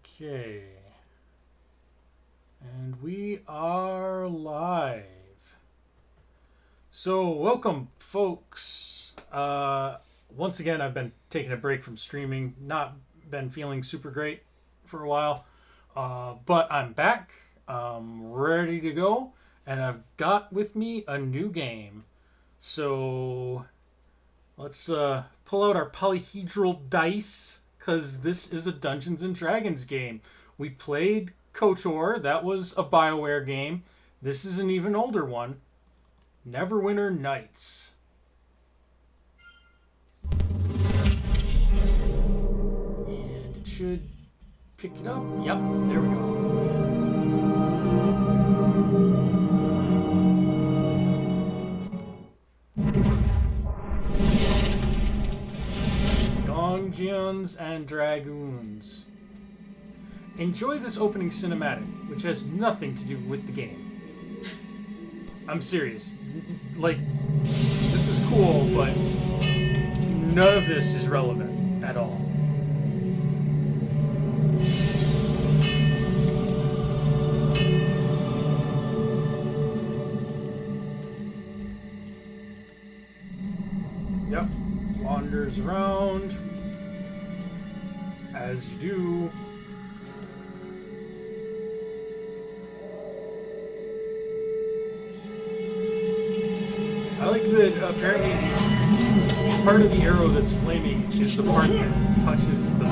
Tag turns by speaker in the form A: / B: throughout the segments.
A: Okay. And we are live. So, welcome, folks. Once again, I've been taking a break from streaming. Not been feeling super great for a while. But I'm back. I'm ready to go. And I've got with me a new game. So, let's pull out our polyhedral dice, because this is a Dungeons and Dragons game. We played KOTOR. That was a BioWare game. This is an even older one. Neverwinter Nights. And it should pick it up. Yep, there we go. Dungeons and Dragoons. Enjoy this opening cinematic, which has nothing to do with the game. I'm serious. Like, this is cool, but none of this is relevant at all. Yep. Wanders around, as you do. I like that apparently the part of the arrow that's flaming is the part that touches the...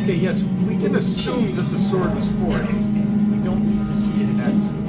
A: Okay, yes, we can assume that the sword was forged. We don't need to see it in action.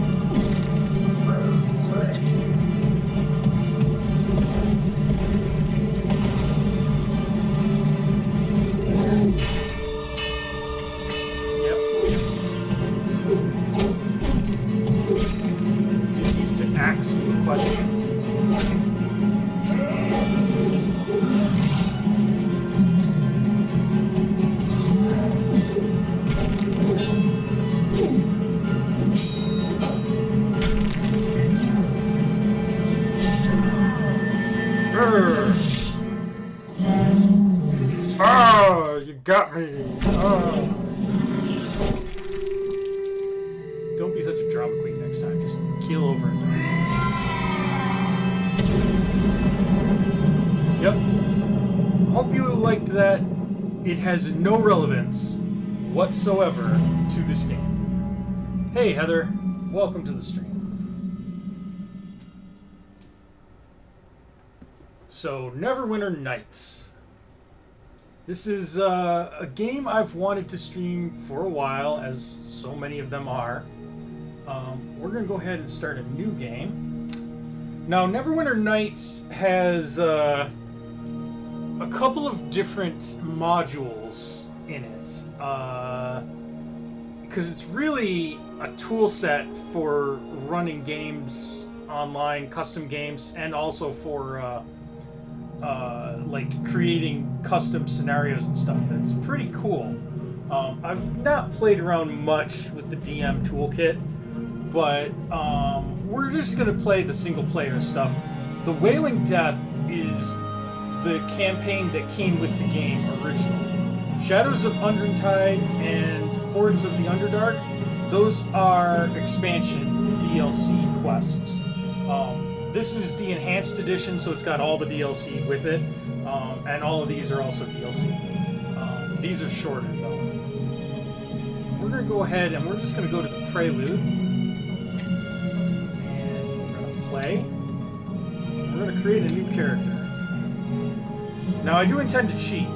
A: Got me! Oh. Don't be such a drama queen next time. Just keel over and die. Yep. Hope you liked that. It has no relevance whatsoever to this game. Hey, Heather. Welcome to the stream. So, Neverwinter Nights. This is a game I've wanted to stream for a while, as so many of them are. We're going to go ahead and start a new game. Now, Neverwinter Nights has a couple of different modules in it. Because it's really a tool set for running games online, custom games, and also for... like creating custom scenarios and stuff. That's pretty cool. I've not played around much with the DM toolkit, but we're just going to play the single player stuff. The Wailing Death is the campaign that came with the game originally. Shadows of Undrentide and Hordes of the Underdark, those are expansion DLC quests. This is the enhanced edition, so it's got all the DLC with it, and all of these are also DLC. These are shorter, though. We're going to go ahead and we're just going to go to the prelude, and we're going to play. We're going to create a new character. Now, I do intend to cheat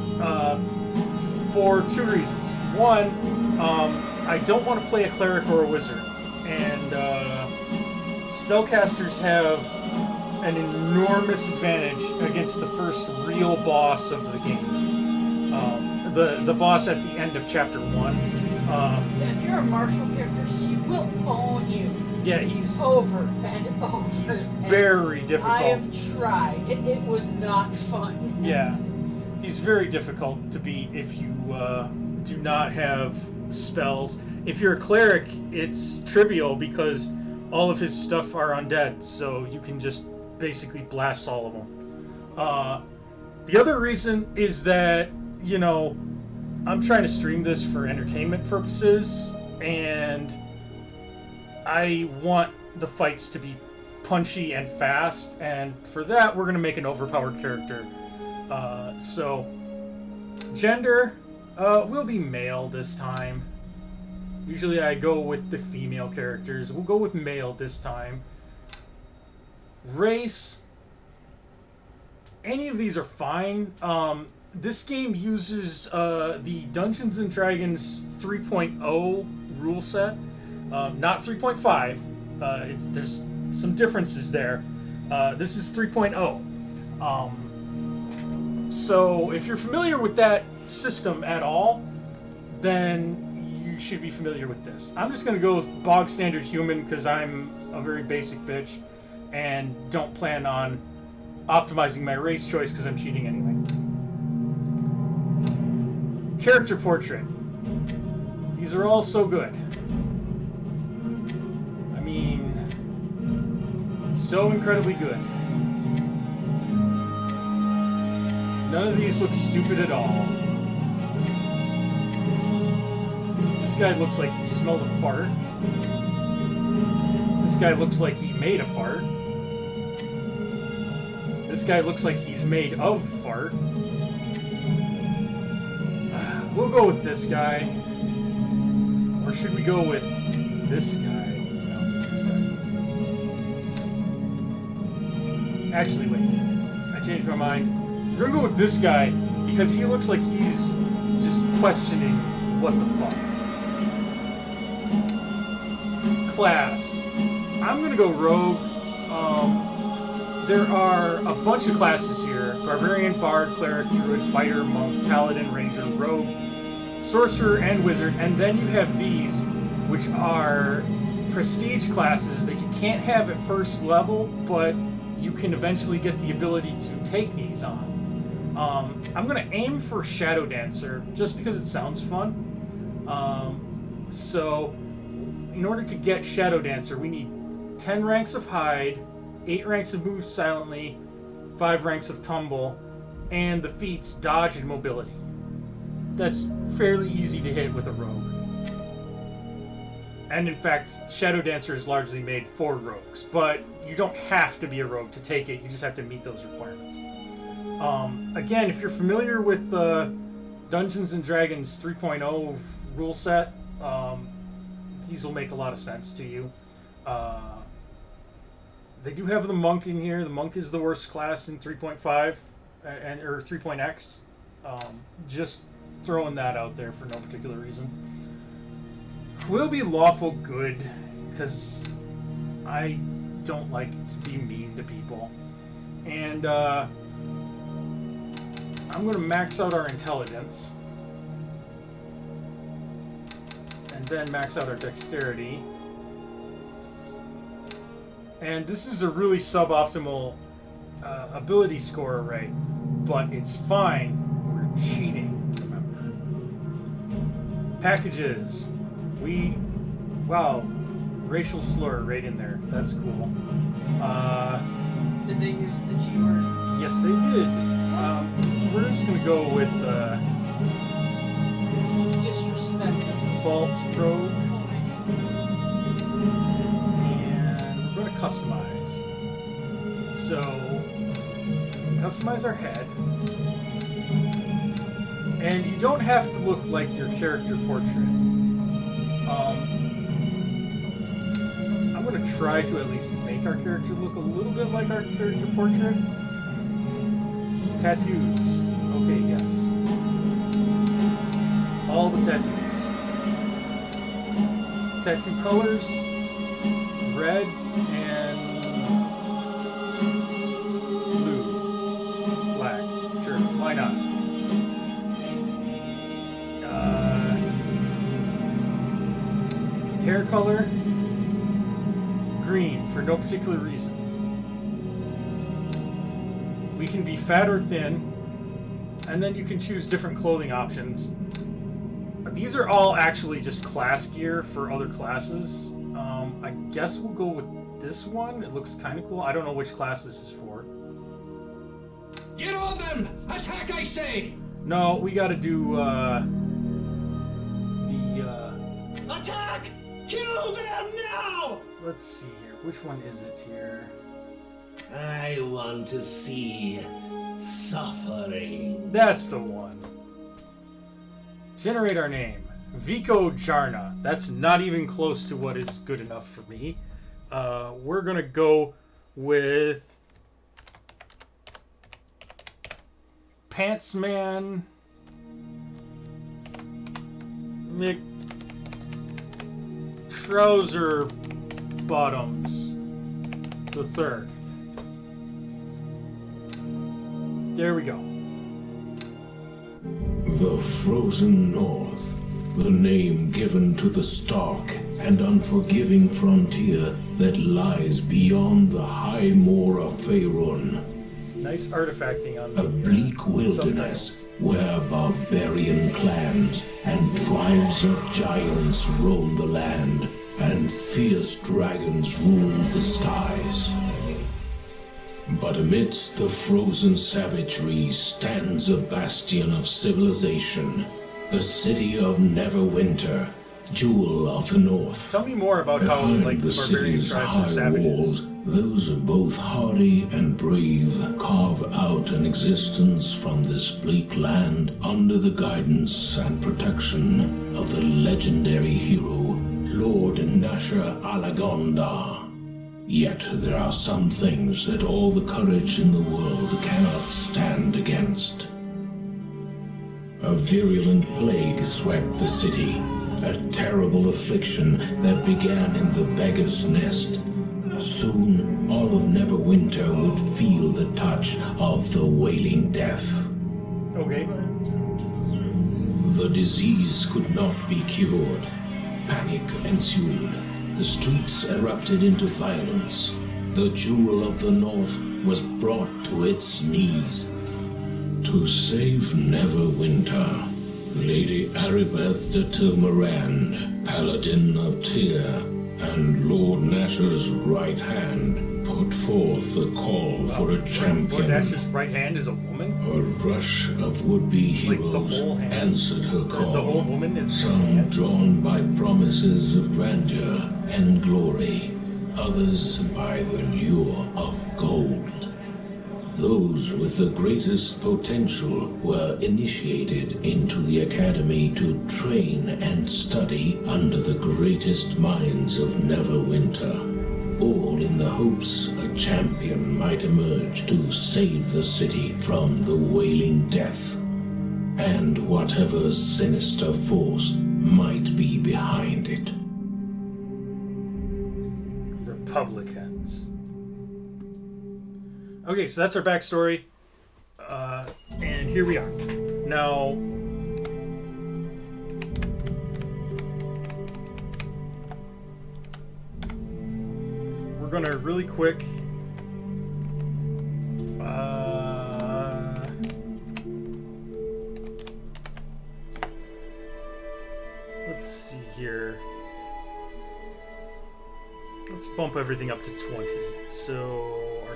A: for two reasons. One, I don't want to play a cleric or a wizard, and spellcasters have an enormous advantage against the first real boss of the game. The boss at the end of chapter 1.
B: If you're a martial character, he will own you.
A: Yeah, he's...
B: over and over.
A: He's very difficult.
B: I have tried. It was not fun.
A: Yeah. He's very difficult to beat if you do not have spells. If you're a cleric, it's trivial because all of his stuff are undead, so you can just basically blast all of them. The other reason is that, you know, I'm trying to stream this for entertainment purposes, and I want the fights to be punchy and fast, and for that, we're going to make an overpowered character. So, gender, will be male this time. Usually I go with the female characters. We'll go with male this time. Race, any of these are fine. This game uses the Dungeons & Dragons 3.0 rule set, not 3.5. There's some differences there. This is 3.0. So if you're familiar with that system at all, then you should be familiar with this. I'm just going to go with bog standard human because I'm a very basic bitch and don't plan on optimizing my race choice because I'm cheating anyway. Character portrait. These are all so good. I mean, so incredibly good. None of these look stupid at all. This guy looks like he smelled a fart. This guy looks like he made a fart. This guy looks like he's made of fart. We'll go with this guy. Or should we go with this guy? No, this guy. Actually, wait. I changed my mind. We're gonna go with this guy because he looks like he's just questioning what the fuck. Class. I'm gonna go rogue. There are a bunch of classes here. Barbarian, Bard, Cleric, Druid, Fighter, Monk, Paladin, Ranger, Rogue, Sorcerer, and Wizard. And then you have these, which are prestige classes that you can't have at first level, but you can eventually get the ability to take these on. I'm going to aim for Shadow Dancer, just because it sounds fun. So, in order to get Shadow Dancer, we need 10 ranks of Hide, 8 ranks of Move Silently, 5 ranks of Tumble, and the feats Dodge and Mobility. That's fairly easy to hit with a rogue. And in fact, Shadow Dancer is largely made for rogues, but you don't have to be a rogue to take it, you just have to meet those requirements. Again, if you're familiar with the Dungeons & Dragons 3.0 rule set, these will make a lot of sense to you. They do have the Monk in here. The Monk is the worst class in 3.5 or 3.x. Just throwing that out there for no particular reason. Will be lawful good, because I don't like to be mean to people. And I'm going to max out our intelligence. And then max out our dexterity. And this is a really suboptimal ability score array, but it's fine. We're cheating, remember. Packages. Wow, racial slur right in there. That's cool.
B: Did they use the G word?
A: Yes, they did. We're just gonna go with
B: Disrespect.
A: default rogue, and we're gonna customize. So, customize our head, and you don't have to look like your character portrait. I'm going to try to at least make our character look a little bit like our character portrait. Tattoos. Okay, yes. All the tattoos. Tattoo colors. Red and blue. Black. Sure, why not? Hair color, green, for no particular reason. We can be fat or thin, and then you can choose different clothing options. These are all actually just class gear for other classes. I guess we'll go with this one. It looks kind of cool. I don't know which class this is for.
C: Get on them! Attack! say?
A: No, we gotta do,
C: Attack! Kill them now!
A: let's see here. Which one is it here?
C: I want to see suffering.
A: That's the one. Generate our name. Vico Jarna. That's not even close to what is good enough for me. We're gonna go with Pantsman McTrouserBottoms III. There we go.
D: The Frozen North, the name given to the stark and unforgiving frontier that lies beyond the high moor of Faerun.
A: Nice artifacting on
D: A
A: the
D: bleak wilderness
A: subtitles.
D: where barbarian clans and tribes of giants roam the land and fierce dragons rule the skies. But amidst the frozen savagery stands a bastion of civilization, the city of Neverwinter, jewel of the north.
A: Tell me more about how
D: Behind
A: like the barbarian
D: city's
A: tribes are
D: high
A: savages.
D: walls, those both hardy and brave carve out an existence from this bleak land under the guidance and protection of the legendary hero, Lord Nasher Alagonda. Yet there are some things that all the courage in the world cannot stand against. A virulent plague swept the city, a terrible affliction that began in the beggar's nest. Soon, all of Neverwinter would feel the touch of the Wailing Death.
A: Okay.
D: The disease could not be cured. Panic ensued. The streets erupted into violence. The jewel of the North was brought to its knees. To save Neverwinter, Lady Aribeth de Tilmarand, Paladin of Tyr, and Lord Nasher's right hand put forth the call for a champion.
A: Lord Dash's right hand is a woman?
D: A rush of would-be
A: Like the
D: heroes
A: whole hand?
D: answered her call.
A: The whole woman is his
D: Some
A: hand?
D: drawn by promises of grandeur and glory, others by the lure of gold. Those with the greatest potential were initiated into the academy to train and study under the greatest minds of Neverwinter, all in the hopes a champion might emerge to save the city from the Wailing Death and whatever sinister force might be behind it.
A: Republicans. Okay, so that's our backstory. And here we are. Now, we're gonna really quick let's see here. Let's bump everything up to 20. So our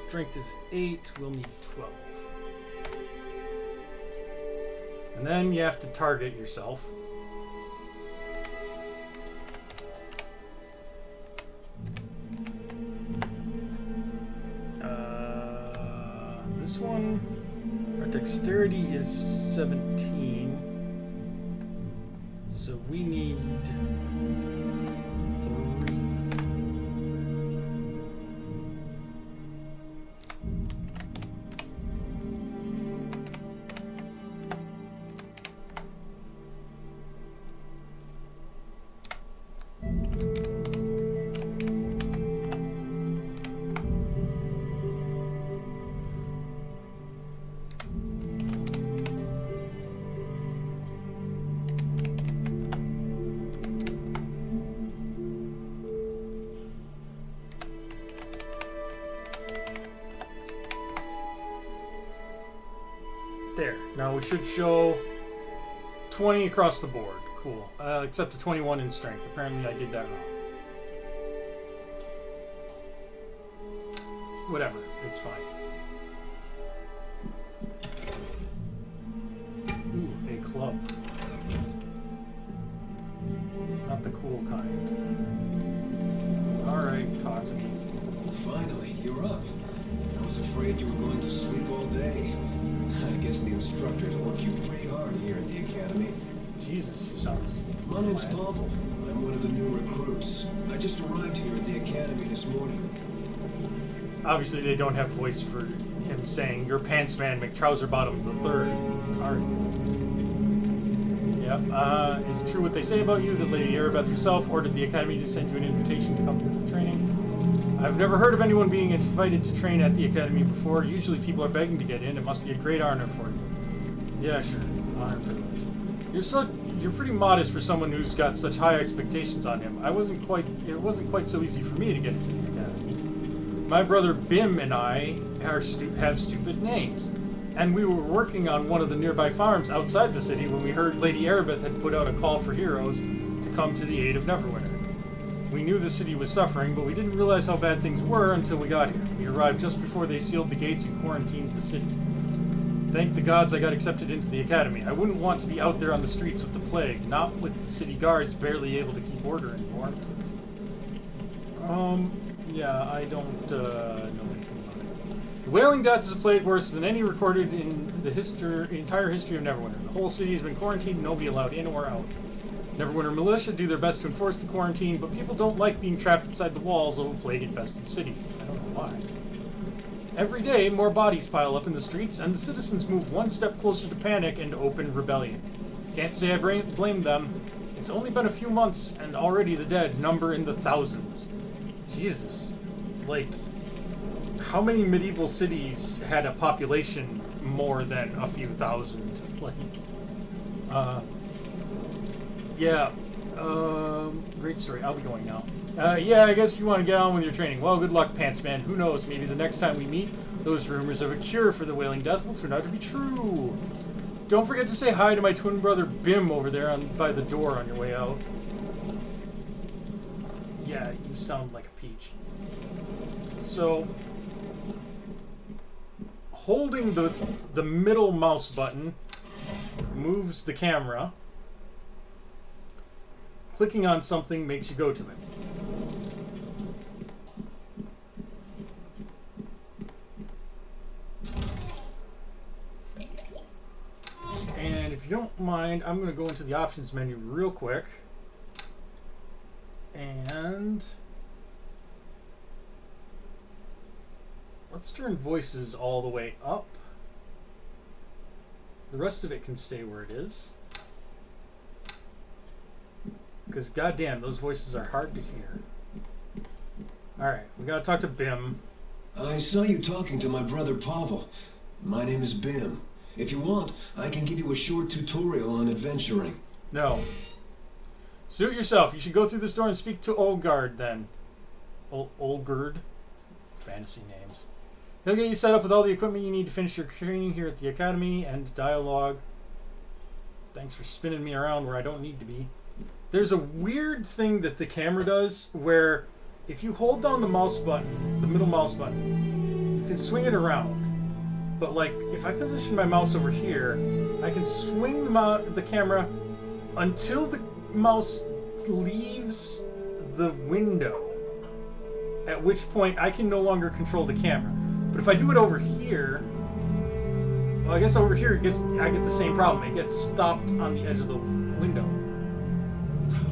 A: strength is 8, we'll need 12. And then you have to target yourself. This one, our dexterity is 17. So we need 3. There. Now it should show 20 across the board. Cool. Except a 21 in strength. Apparently I did that wrong. Whatever. It's fine. club. Not the cool kind. Alright, talk to me.
E: Finally, you're up. I was afraid you were going to sleep all day. I guess the instructors work you pretty hard here at the academy.
A: Jesus, you sound just...
E: My name's Pavel. I'm one of the new recruits. I just arrived here at the academy this morning.
A: Obviously, they don't have voice for him saying, "You're Pantsman McTrouserBottoms III." Alright. Yep. Is it true what they say about you, that Lady Erebeth herself ordered the academy to send you an invitation to come here for training? I've never heard of anyone being invited to train at the academy before. Usually people are begging to get in. It must be a great honor for you. Yeah, sure. Honor and privilege. You're pretty modest for someone who's got such high expectations on him. It wasn't quite so easy for me to get into the academy. My brother Bim and I have stupid names. And we were working on one of the nearby farms outside the city when we heard Lady Erebeth had put out a call for heroes to come to the aid of Neverwinter. We knew the city was suffering, but we didn't realize how bad things were until we got here. We arrived just before they sealed the gates and quarantined the city. Thank the gods I got accepted into the academy. I wouldn't want to be out there on the streets with the plague, not with the city guards barely able to keep order anymore. Yeah, I don't know anything about it. The Wailing Death is a plague worse than any recorded in the entire history of Neverwinter. The whole city has been quarantined, nobody allowed in or out. Neverwinter militia do their best to enforce the quarantine, but people don't like being trapped inside the walls of a plague-infested city. I don't know why. Every day, more bodies pile up in the streets, and the citizens move one step closer to panic and open rebellion. Can't say I blame them. It's only been a few months, and already the dead number in the thousands. Jesus. Like, how many medieval cities had a population more than a few thousand? Like, yeah. Great story. I'll be going now. Yeah, I guess you want to get on with your training. Well, good luck, Pantsman. Who knows? Maybe the next time we meet, those rumors of a cure for the Wailing Death will turn out to be true. Don't forget to say hi to my twin brother Bim over there by the door on your way out. Yeah, you sound like a peach. So, holding the middle mouse button moves the camera. Clicking on something makes you go to it. And if you don't mind, I'm going to go into the options menu real quick. And let's turn voices all the way up. The rest of it can stay where it is. Because goddamn, those voices are hard to hear. Alright, we gotta talk to Bim.
E: I saw you talking to my brother Pavel. My name is Bim. If you want, I can give you a short tutorial on adventuring.
A: No. Suit yourself. You should go through this door and speak to Olgard then. Olgard? Fantasy names. He'll get you set up with all the equipment you need to finish your training here at the academy and dialogue. Thanks for spinning me around where I don't need to be. There's a weird thing that the camera does where if you hold down the mouse button, the middle mouse button, you can swing it around. But like, if I position my mouse over here, I can swing the camera until the mouse leaves the window, at which point I can no longer control the camera. But if I do it over here, well, I guess over here I get the same problem. It gets stopped on the edge of the window.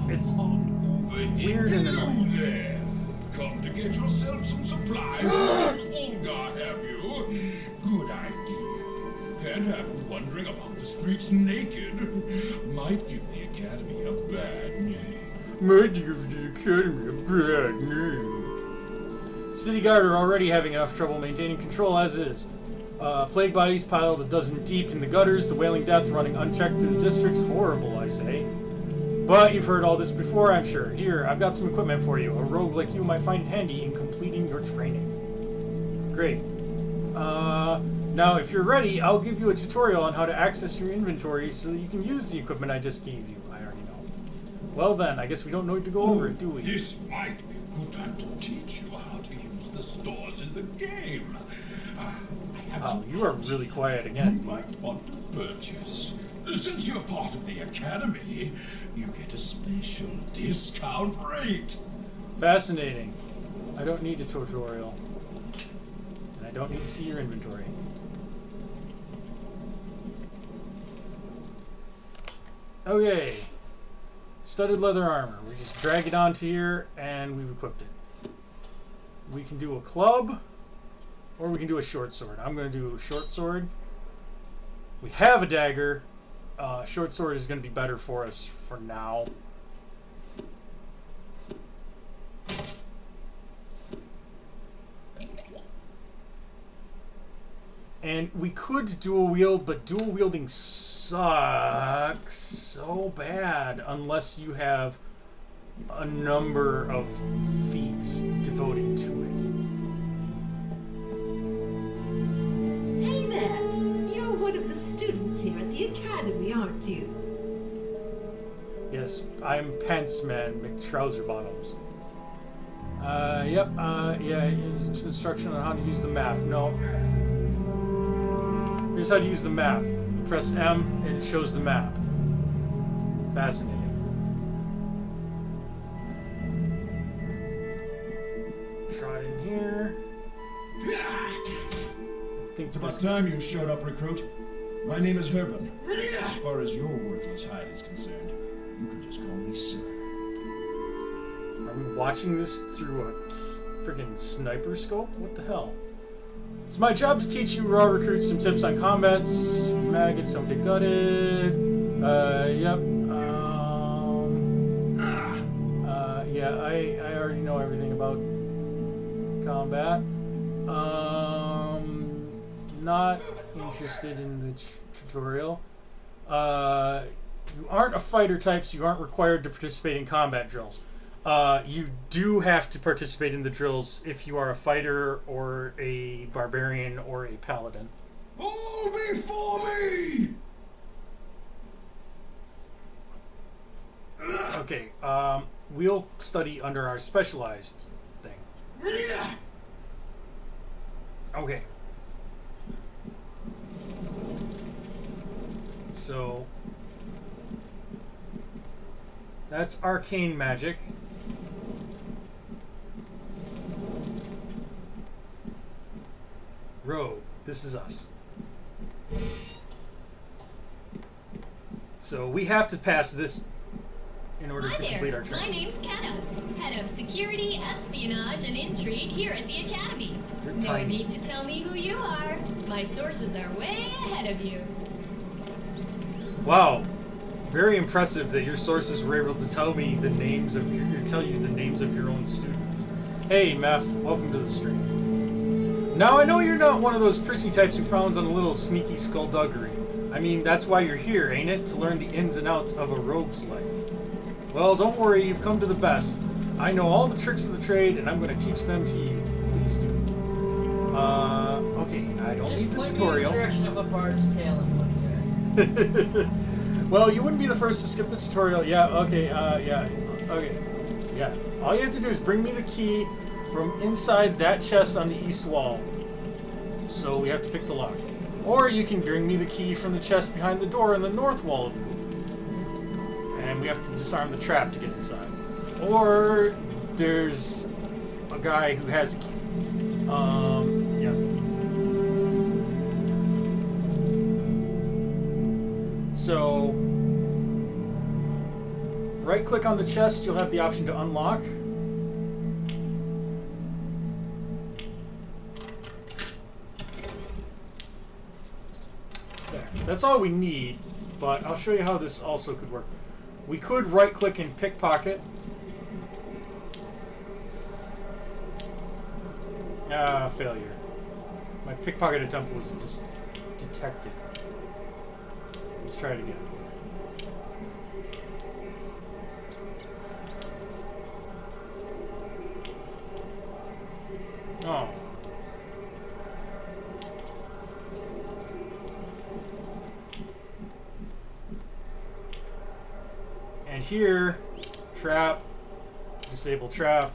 A: It's weird and annoying.
F: There. Come to get yourself some supplies. Olga, have you? Good idea. Can't have you wandering about the streets naked. Might give the academy a bad name.
A: Might give the academy a bad name. City Guard are already having enough trouble maintaining control as is. Plague bodies piled a dozen deep in the gutters, the Wailing Death running unchecked through the districts. Horrible, I say. But you've heard all this before, I'm sure. Here, I've got some equipment for you. A rogue like you might find it handy in completing your training. Great. Now, if you're ready, I'll give you a tutorial on how to access your inventory so that you can use the equipment I just gave you. I already know. Well then, I guess we don't need to go over it, do we?
F: This might be a good time to teach you how to use the stores in the game. I have some
A: you are really quiet again,
F: you might want to purchase. Since you're part of the Academy, you get a special discount rate.
A: Fascinating. I don't need a tutorial. And I don't need to see your inventory. Okay. Studded leather armor. We just drag it onto here and we've equipped it. We can do a club or we can do a short sword. I'm going to do a short sword. We have a dagger. Short sword is going to be better for us for now. And we could dual wield, but dual wielding sucks so bad unless you have a number of feats devoted to it.
G: Hey there! You're one of the students here at the Academy, aren't you?
A: Yes, I'm Pantsman McTrouserBottoms. Yep, yeah, it's instruction on how to use the map. No. Here's how to use the map. You press M and it shows the map. Fascinating. Trot in here.
E: It's about time you showed up, recruit. My name is Herban. As far as your worthless hide is concerned, you can just call me sir.
A: Are we watching this through a freaking sniper scope? What the hell? It's my job to teach you raw recruits some tips on combats. Maggots don't get gutted. Yep. Yeah, I already know everything about combat. Not interested in the tutorial. You aren't a fighter type, so you aren't required to participate in combat drills. You do have to participate in the drills if you are a fighter or a barbarian or a paladin.
F: All before me!
A: Okay, we'll study under our specialized thing. Okay. So that's arcane magic. Rogue, this is us. So we have to pass this in order to complete our training.
H: My name's Kato, head of security, espionage, and intrigue here at the Academy.
A: You're
H: No
A: tiny.
H: need to tell me who you are. My sources are way ahead of you.
A: Wow, very impressive that your sources were able to tell me the names of tell you the names of your own students. Hey, Meph, welcome to the stream. Now I know you're not one of those prissy types who frowns on a little sneaky skullduggery. I mean, that's why you're here, ain't it? To learn the ins and outs of a rogue's life. Well, don't worry, you've come to the best. I know all the tricks of the trade, and I'm going to teach them to you. Please do. Okay, I don't need the
B: Just
A: tutorial.
B: point me in the direction of a bard's tail and look at it.
A: Well, you wouldn't be the first to skip the tutorial. Yeah, okay, yeah, okay. Yeah, all you have to do is bring me the key from inside that chest on the east wall. So we have to pick the lock. Or you can bring me the key from the chest behind the door in the north wall of the room. And we have to disarm the trap to get inside. Or there's a guy who has a key. Yeah. So, right-click on the chest, you'll have the option to unlock. There. That's all we need, but I'll show you how this also could work. We could right-click and pickpocket. Failure. My pickpocket attempt was just detected. Let's try it again. Oh. And here, trap, disable trap.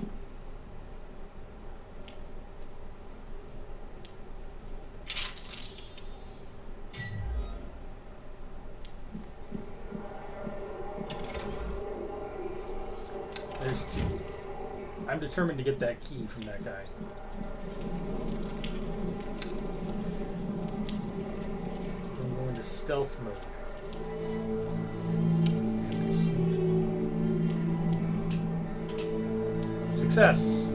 A: I'm determined to get that key from that guy. I'm going to stealth mode. Gonna be sneaky. Success.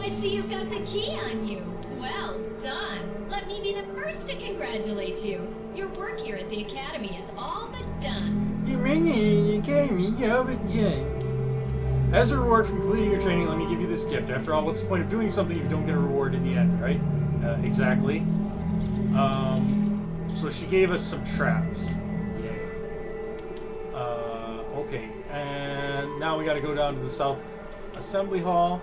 H: I see you've got the key on you. Well done. Let me be the first to congratulate you. Your work here at the Academy is all but done.
A: You mean the Academy? Yeah, but yeah. As a reward for completing your training, let me give you this gift. After all, what's the point of doing something if you don't get a reward in the end, right? Exactly. So she gave us some traps. Yay. Okay, and now we gotta go down to the South Assembly Hall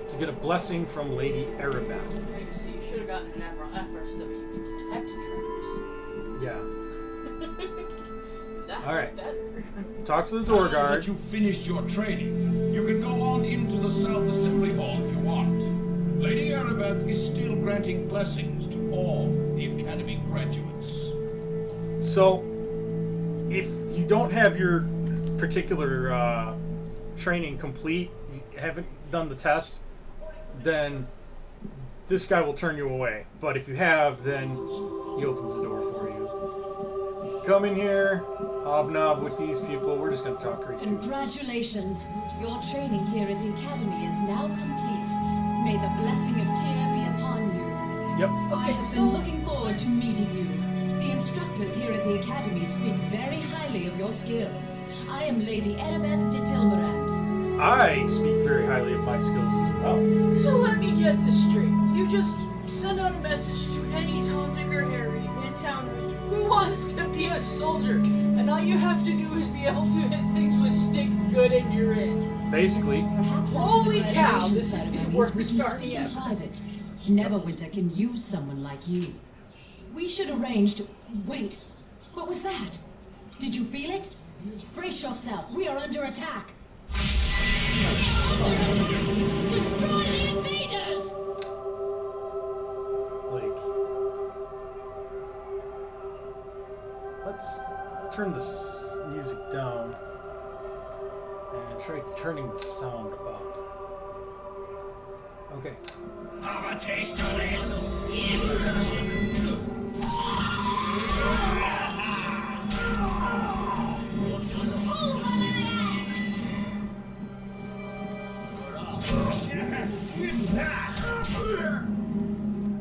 A: to get a blessing from Lady Erebeth.
B: So you should have gotten an Admiral Epper so that you could detect traps.
A: Yeah.
B: That's
A: All right.
B: better.
A: Talk to the door
F: Now
A: guard.
F: that you've finished your training, you can go on into the South Assembly Hall if you want. Lady Erebeth is still granting blessings to all the Academy graduates.
A: So, if you don't have your particular training complete, you haven't done the test, then this guy will turn you away. But if you have, then he opens the door for you. Come in here, hobnob with these people. We're just going to talk right to you.
I: Congratulations. Your training here at the Academy is now complete. May the blessing of Tyr be upon you.
A: Yep.
I: I have been looking forward to meeting you. The instructors here at the Academy speak very highly of your skills. I am Lady Erebeth de Tilmarand.
A: I speak very highly of my skills as well.
B: So let me get this straight. You just send out a message to any Tom, Dick, or Harry in town who wants to be a soldier, and all you have to do is be able to hit things with stick good and you're in.
A: Basically.
I: Perhaps after
B: Holy
I: the
B: cow,
I: graduation
B: this is the
I: ceremonies,
B: worst
I: we can
B: start
I: speak in
B: yet.
I: private. Neverwinter can use someone like you. We should arrange to... Wait, what was that? Did you feel it? Brace yourself, we are under attack.
H: Destroy the invaders!
A: Like, let's turn this music down and try turning the sound up. Okay.
C: Have a taste of this!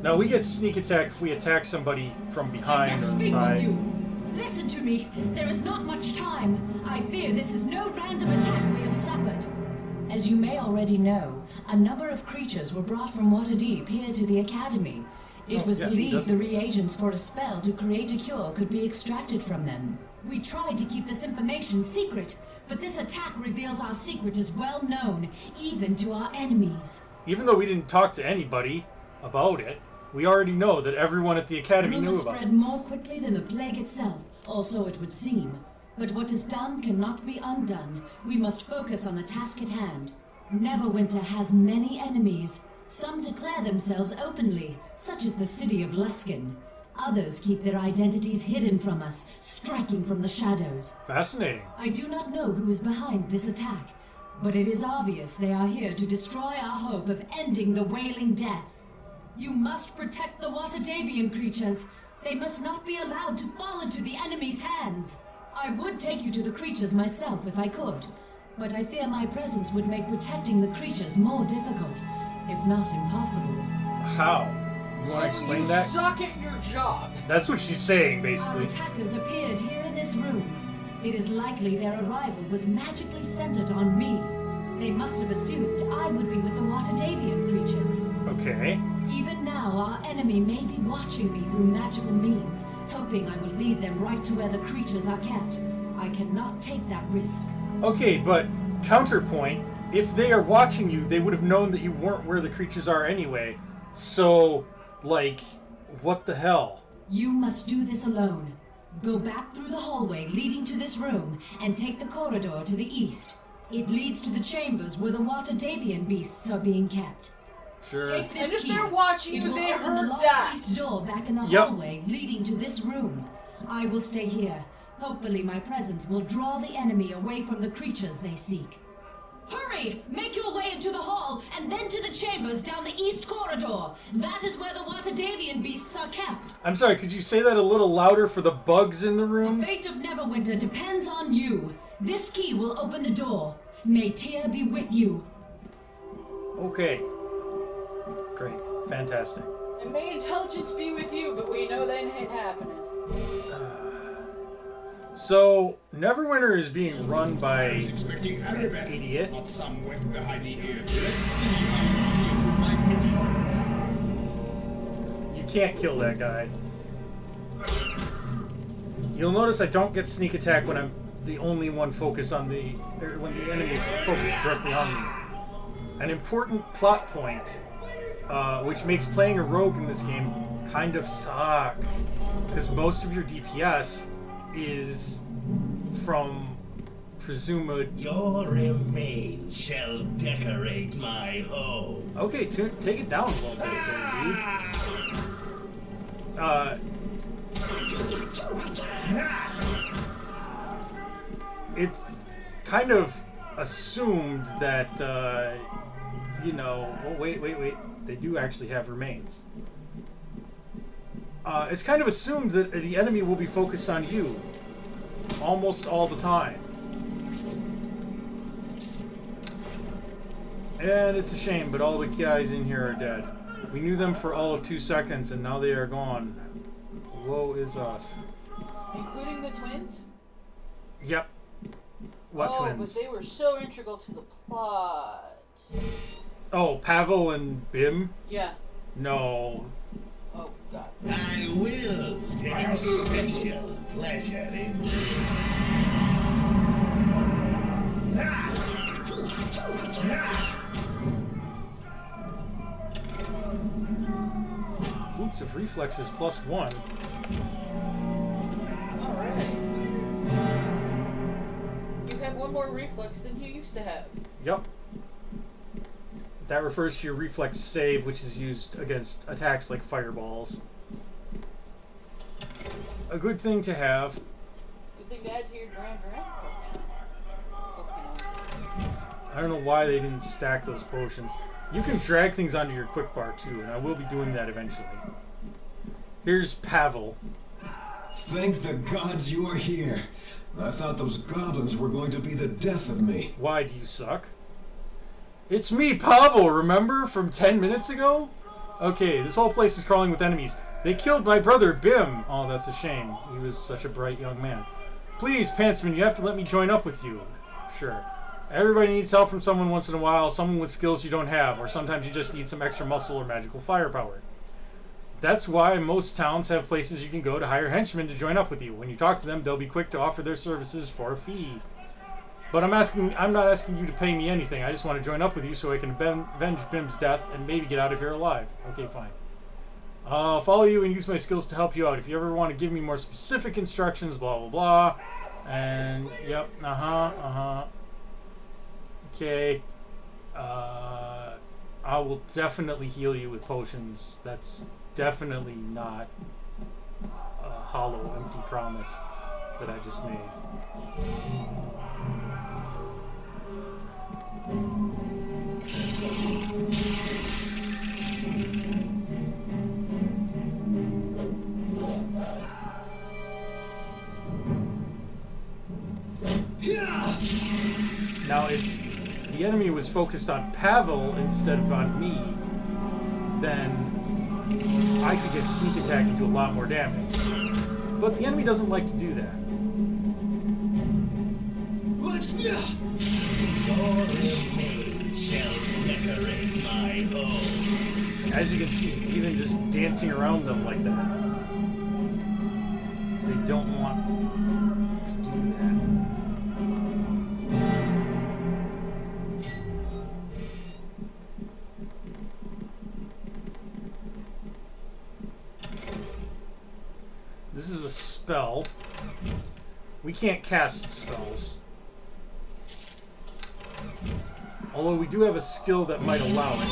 A: Now we get sneak attack if we attack somebody from behind
I: I
A: or
I: must
A: the
I: speak
A: side.
I: with you. Listen to me. There is not much time. I fear this is no random attack we have suffered. As you may already know, a number of creatures were brought from Waterdeep here to the Academy. It was believed the reagents for a spell to create a cure could be extracted from them. We tried to keep this information secret, but this attack reveals our secret is well known, even to our enemies.
A: Even though we didn't talk to anybody about it, we already know that everyone at the Academy
I: Rumors
A: knew about
I: spread
A: it.
I: more quickly than the plague itself, or so it would seem. But what is done cannot be undone. We must focus on the task at hand. Neverwinter has many enemies. Some declare themselves openly, such as the city of Luskan. Others keep their identities hidden from us, striking from the shadows.
A: Fascinating.
I: I do not know who is behind this attack, but it is obvious they are here to destroy our hope of ending the Wailing Death. You must protect the Waterdavian creatures. They must not be allowed to fall into the enemy's hands. I would take you to the creatures myself if I could, but I fear my presence would make protecting the creatures more difficult, if not impossible.
A: How? You want to explain that?
B: Suck at your job.
A: That's what she's saying,
I: Our
A: basically.
I: attackers appeared here in this room. It is likely their arrival was magically centered on me. They must have assumed I would be with the Waterdavian creatures.
A: Okay.
I: Even now, our enemy may be watching me through magical means, hoping I will lead them right to where the creatures are kept. I cannot take that risk.
A: Okay, but counterpoint, if they are watching you, they would have known that you weren't where the creatures are anyway. So, like, what the hell?
I: You must do this alone. Go back through the hallway leading to this room and take the corridor to the east. It leads to the chambers where the Waterdavian beasts are being kept.
A: Sure.
I: Take this
B: And if
I: key.
B: they're watching
I: It
B: you,
I: will
B: they
I: open the
B: heard
I: locked
B: that.
I: east door back in the
A: Yep.
I: hallway leading to this room. I will stay here. Hopefully my presence will draw the enemy away from the creatures they seek. Hurry! Make your way into the hall, and then to the chambers down the east corridor. That is where the Watadavian beasts are kept.
A: I'm sorry, could you say that a little louder for the bugs in the room?
I: The fate of Neverwinter depends on you. This key will open the door. May Tyr be with you.
A: Okay. Great. Fantastic.
B: And may intelligence be with you, but we know that ain't happening.
A: So, Neverwinter is being run by
F: I was expecting
A: an
F: Arabeth,
A: idiot.
F: not some wet behind the ear. Let's see how you deal with my minions.
A: You can't kill that guy. You'll notice I don't get sneak attack when I'm the only one focused on when the enemy is focused directly on me. An important plot point, which makes playing a rogue in this game kind of suck, because most of your DPS is from presumed...
C: Your remains shall decorate my home.
A: Okay, take it down a little bit there, dude. It's kind of assumed that, you know... Oh, wait. They do actually have remains. It's kind of assumed that the enemy will be focused on you almost all the time. And it's a shame, but all the guys in here are dead. We knew them for all of 2 seconds, and now they are gone. Woe is us.
B: Including the twins?
A: Yep. What twins?
B: But they were so integral to the plot.
A: Oh, Pavel and Bim?
B: Yeah.
A: No.
B: Oh, God.
C: I will take a special pleasure in this.
A: Boots of reflexes +1.
B: Alright. You have one more reflex than you used to have.
A: Yep. That refers to your reflex save, which is used against attacks like fireballs. A good thing to have.
B: Good thing to add to your Duran potion.
A: I don't know why they didn't stack those potions. You can drag things onto your quick bar too, and I will be doing that eventually. Here's Pavel.
E: Thank the gods you are here. I thought those goblins were going to be the death of me.
A: Why do you suck? It's me, Pavel, remember? From 10 minutes ago? Okay, this whole place is crawling with enemies. They killed my brother, Bim. Oh, that's a shame. He was such a bright young man. Please, Pantsman, you have to let me join up with you. Sure. Everybody needs help from someone once in a while, someone with skills you don't have, or sometimes you just need some extra muscle or magical firepower. That's why most towns have places you can go to hire henchmen to join up with you. When you talk to them, they'll be quick to offer their services for a fee. But I'm not asking you to pay me anything. I just want to join up with you so I can avenge Bim's death and maybe get out of here alive. Okay, fine. I'll follow you and use my skills to help you out. If you ever want to give me more specific instructions, blah, blah, blah. And, yep, Okay. I will definitely heal you with potions. That's definitely not a hollow, empty promise that I just made. Now, if the enemy was focused on Pavel instead of on me, then I could get sneak attack and do a lot more damage. But the enemy doesn't like to do that.
C: Let's go. Your remains shall decorate my home.
A: As you can see, even just dancing around them like that, they don't want to do that. This is a spell. We can't cast spells. Although we do have a skill that might allow it.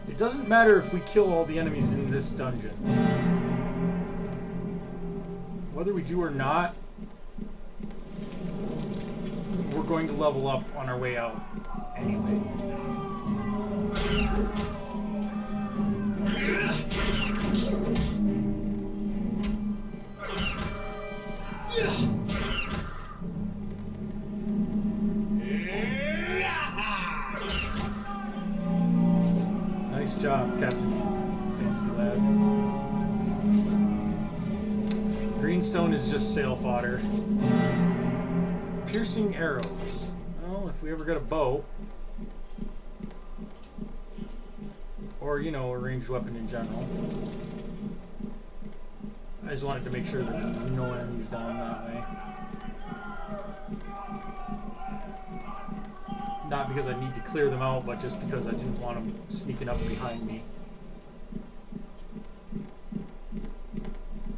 A: It doesn't matter if we kill all the enemies in this dungeon. Whether we do or not, we're going to level up on our way out anyway. Nice job, Captain Fancy Lad. Greenstone is just sail fodder. Piercing arrows. Well, if we ever got a bow, or, you know, a ranged weapon in general. I just wanted to make sure there were no enemies down that way. Not because I need to clear them out, but just because I didn't want them sneaking up behind me.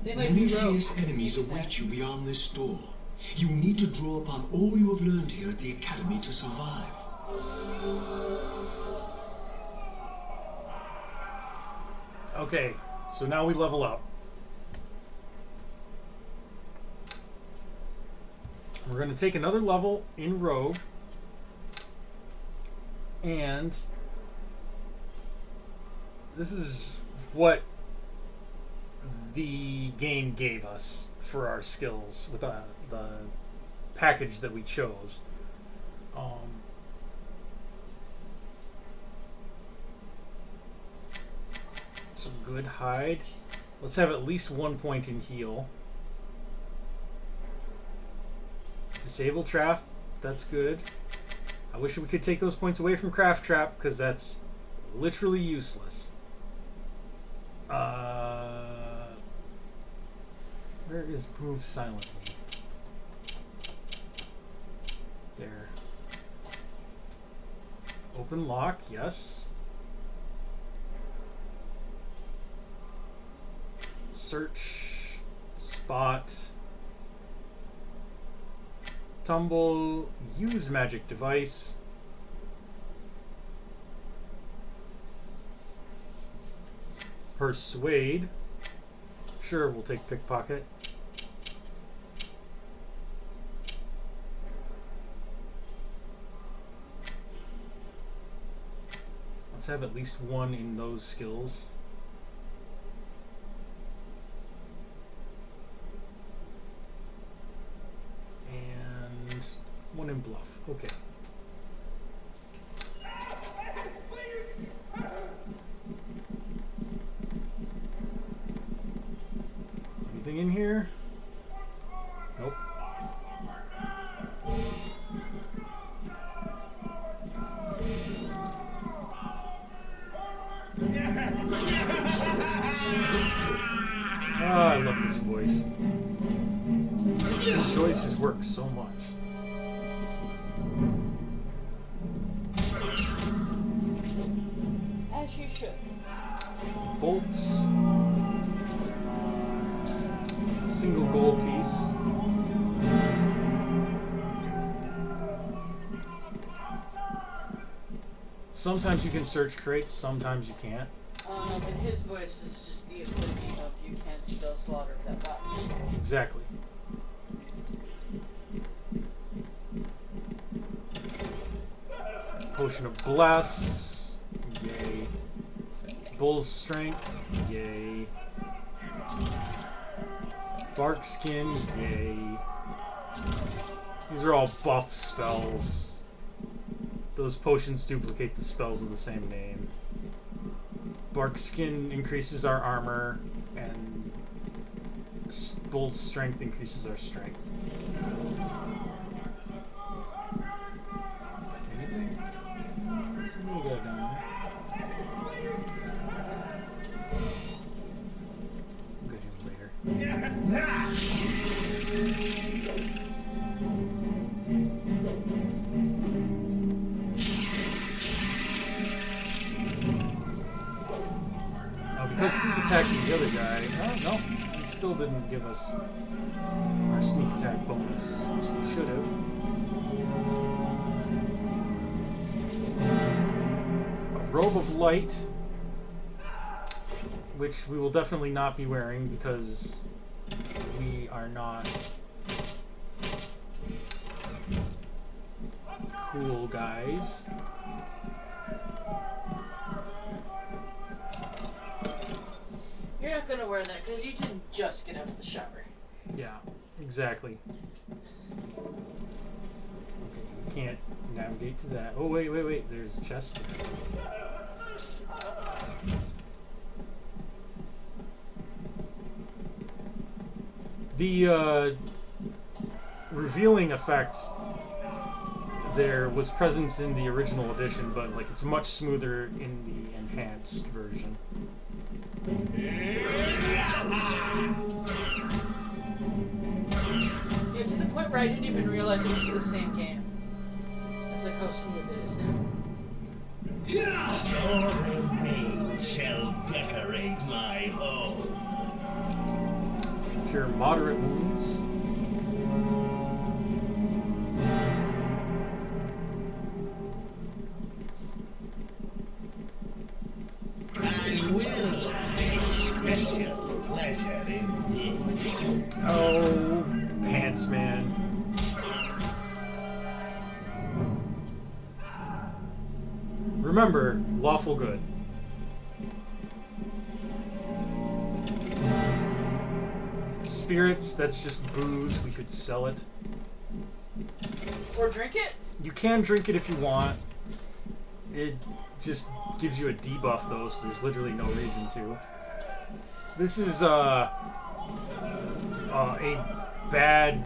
B: They might
E: Many
B: be rogues.
E: fierce enemies await you beyond this door. You need to draw upon all you have learned here at the Academy to survive.
A: Okay, so now we level up. We're going to take another level in Rogue. And this is what the game gave us for our skills with the package that we chose. Some good hide. Let's have at least 1 point in heal. Disable trap. That's good. I wish we could take those points away from Craft Trap, because that's literally useless. Where is Move Silently? There. Open lock, yes. Search, spot, tumble, use magic device. Persuade. Sure, we'll take pickpocket. Let's have at least one in those skills. And one in bluff. Okay. Anything in here? Nope. Ah, I love this voice. Just enjoys his work so much.
B: As you should.
A: Bolts. Single gold piece. Sometimes you can search crates, sometimes you can't.
B: And his voice is just the epitome of you can't spell slaughter without laughing.
A: Exactly. Potion of Bless. Yay. Bull's Strength. Yay. Bark Skin. Yay. These are all buff spells. Those potions duplicate the spells of the same name. Bark Skin increases our armor, and Bull's Strength increases our strength. Anything? There's a little guy down there. We'll get him later. Because he's attacking the other guy. Oh, no. He still didn't give us our sneak attack bonus, which he should have. A Robe of Light. which we will definitely not be wearing because we are not cool guys.
B: You're not gonna wear that because you didn't just get out of the shower.
A: Yeah, exactly. Okay, we can't navigate to that. Oh, wait. There's a chest here. The revealing effect there was present in the original edition, but like it's much smoother in the enhanced version.
B: Yeah, to the point where I didn't even realize it was the same game. That's like how smooth it is now.
C: Your remains shall decorate my home.
A: Cure moderate wounds.
C: I will take special pleasure in this.
A: Oh, Pantsman. Remember, lawful good. Spirits, that's just booze. We could sell it.
B: Or drink it?
A: You can drink it if you want. It just gives you a debuff though, so there's literally no reason to. This is a bad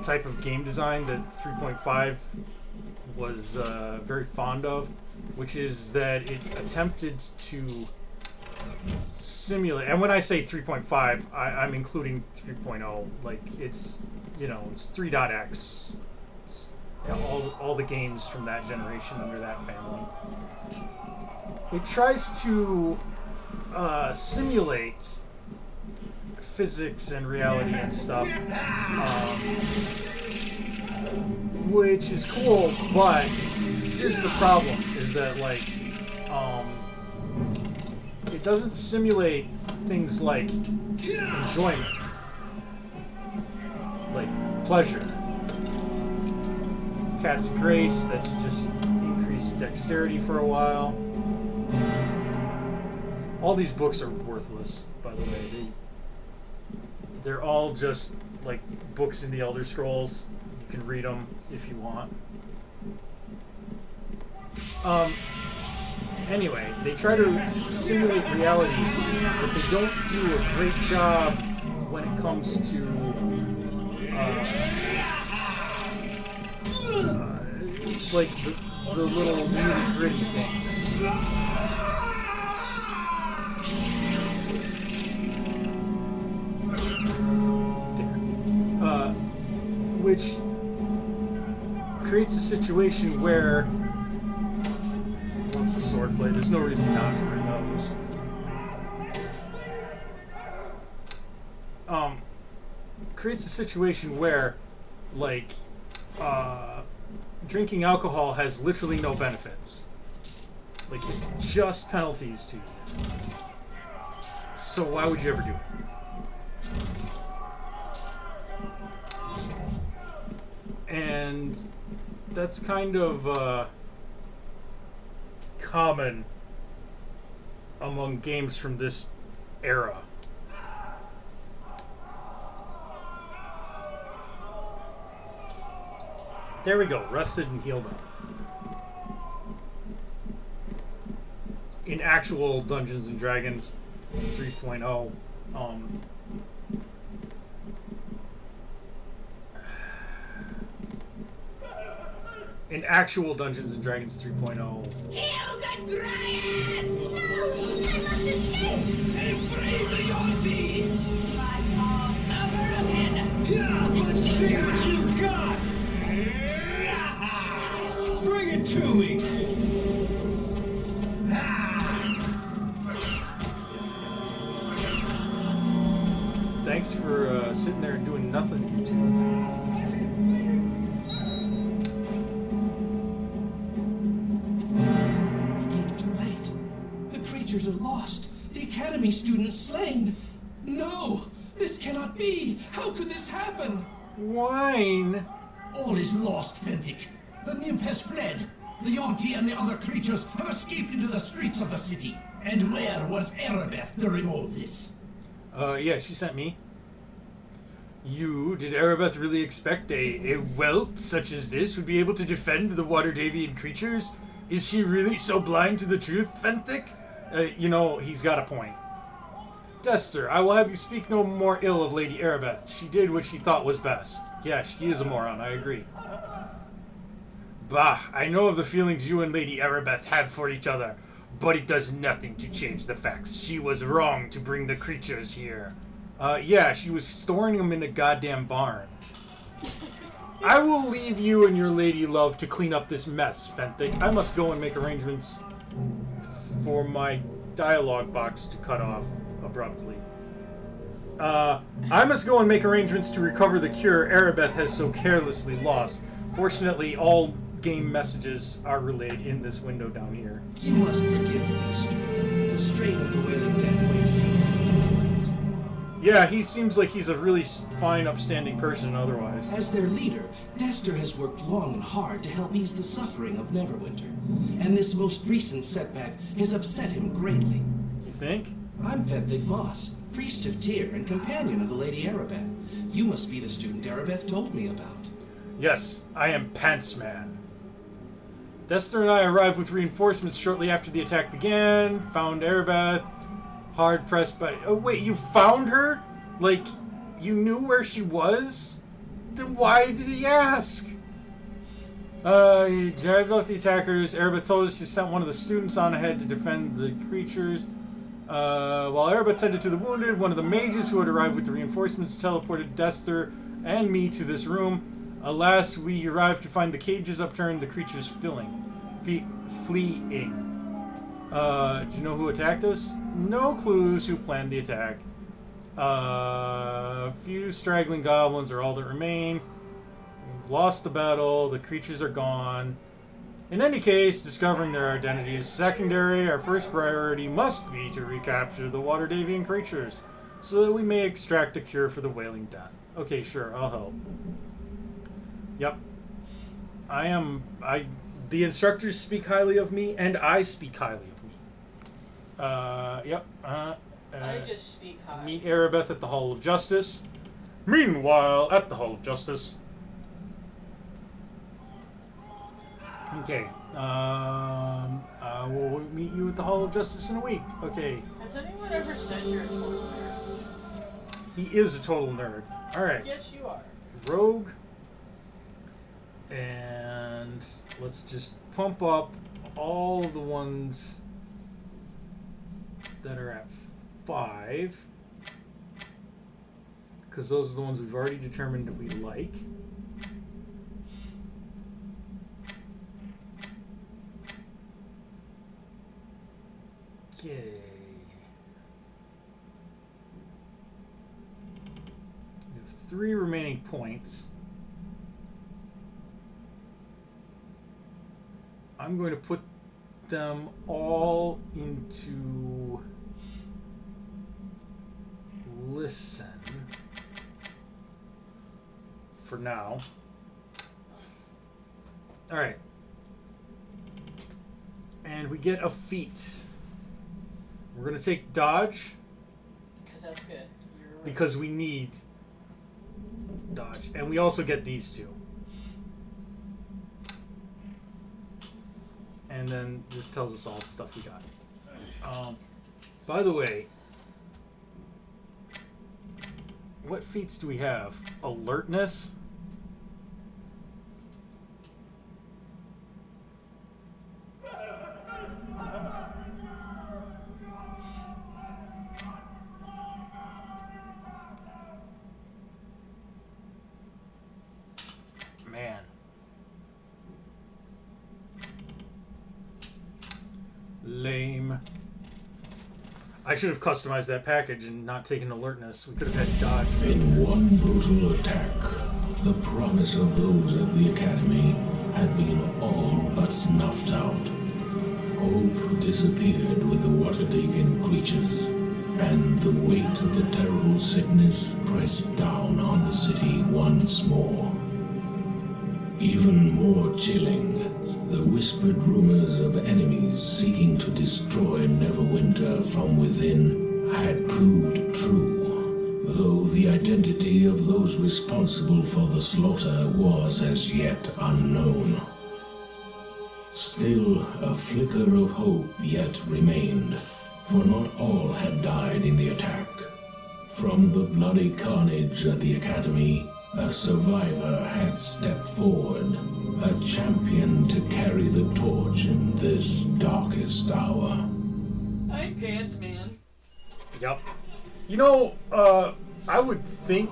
A: type of game design that 3.5 was very fond of, which is that it attempted to simulate, and when I say 3.5, I'm including 3.0. Like it's, you know, it's 3.x. All the games from that generation under that family. It tries to simulate physics and reality and stuff, which is cool. But here's the problem: is that like it doesn't simulate things like enjoyment, like pleasure. Cat's Grace, that's just increased dexterity for a while. All these books are worthless, by the way. They're all just like books in the Elder Scrolls. You can read them if you want. Anyway, they try to simulate reality, but they don't do a great job when it comes to like the little nitty gritty things. There. Which creates a situation where, well, it's a sword play, there's no reason not to wear those. Creates a situation where, like, drinking alcohol has literally no benefits. Like, it's just penalties to you. So why would you ever do it? And that's kind of common among games from this era. There we go, rested and healed up. In actual Dungeons and Dragons 3.0, in actual Dungeons and Dragons 3.0,
C: Kill the Dryad!
H: No! I must escape!
C: And free the Yahtzee!
I: My arms are broken!
C: Yeah, let's see what you've got! Bring it to me!
A: thanks for sitting there and doing nothing, you two.
C: We came too late. The creatures are lost. The Academy students slain. No, this cannot be. How could this happen?
A: Wine.
C: All is lost, Fentic. The nymph has fled. The Yonti and the other creatures have escaped into the streets of the city. And where was Erebeth during all this?
A: Yeah, she sent me. Did Erebeth really expect a whelp such as this would be able to defend the Waterdavian creatures? Is she really so blind to the truth, Fentic? He's got a point. Dester, I will have you speak no more ill of Lady Erebeth. She did what she thought was best. Yeah, she is a moron, I agree. Bah, I know of the feelings you and Lady Erebeth had for each other, but it does nothing to change the facts. She was wrong to bring the creatures here. Yeah, she was storing them in a goddamn barn. I will leave you and your lady love to clean up this mess, Fentic. I must go and make arrangements for my dialogue box to cut off abruptly. I must go and make arrangements to recover the cure Erebeth has so carelessly lost. Fortunately, all game messages are relayed in this window down here.
C: You must forgive Dester. The strain of the Wailing Death weighs heavily on the minds.
A: Yeah, he seems like he's a really fine, upstanding person otherwise.
C: As their leader, Dester has worked long and hard to help ease the suffering of Neverwinter. And this most recent setback has upset him greatly.
A: You think?
C: I'm Fentic Moss, priest of Tyr and companion of the Lady Erebeth. You must be the student Erebeth told me about.
A: Yes, I am Pantsman. Dester and I arrived with reinforcements shortly after the attack began, found Erebeth, hard pressed by... Oh, wait, you found her? Like, you knew where she was? Then why did he ask? He drove off the attackers. Erebeth told us she sent one of the students on ahead to defend the creatures. While Erebeth tended to the wounded, one of the mages who had arrived with the reinforcements teleported Dester and me to this room. Alas, we arrived to find the cages upturned, the creatures fleeing. Do you know who attacked us? No clues who planned the attack. A few straggling goblins are all that remain. We've lost the battle, the creatures are gone. In any case, discovering their identity is secondary. Our first priority must be to recapture the Waterdavian creatures, so that we may extract a cure for the Wailing Death. Okay, sure, I'll help. Yep. The instructors speak highly of me, and I speak highly of me. Yep.
B: I just speak high.
A: Meet Erebeth at the Hall of Justice. Meanwhile, at the Hall of Justice. Okay. We'll meet you at the Hall of Justice in a week. Okay.
B: Has anyone ever said you're a total nerd?
A: He is a total nerd. Alright.
B: Yes, you are.
A: Rogue. And let's just pump up all the ones that are at 5. Because those are the ones we've already determined that we like. Okay. We have 3 remaining points. I'm going to put them all into listen for now. All right. And we get a feat. We're going to take dodge.
B: Because that's good. You're right.
A: Because we need dodge. And we also get these 2. And then this tells us all the stuff we got. By the way, what feats do we have? Alertness? Man. Lame. I should have customized that package and not taken alertness. We could have had dodge.
D: In one brutal attack, the promise of those at the Academy had been all but snuffed out. Hope disappeared with the Waterdavian creatures, and the weight of the terrible sickness pressed down on the city once more. Even more chilling, the whispered rumors of enemies seeking to destroy Neverwinter from within had proved true, though the identity of those responsible for the slaughter was as yet unknown. Still, a flicker of hope yet remained, for not all had died in the attack. From the bloody carnage at the Academy, a survivor had stepped forward, a champion to carry the torch in this darkest hour.
B: I'm Pantsman.
A: Yep. You know, I would think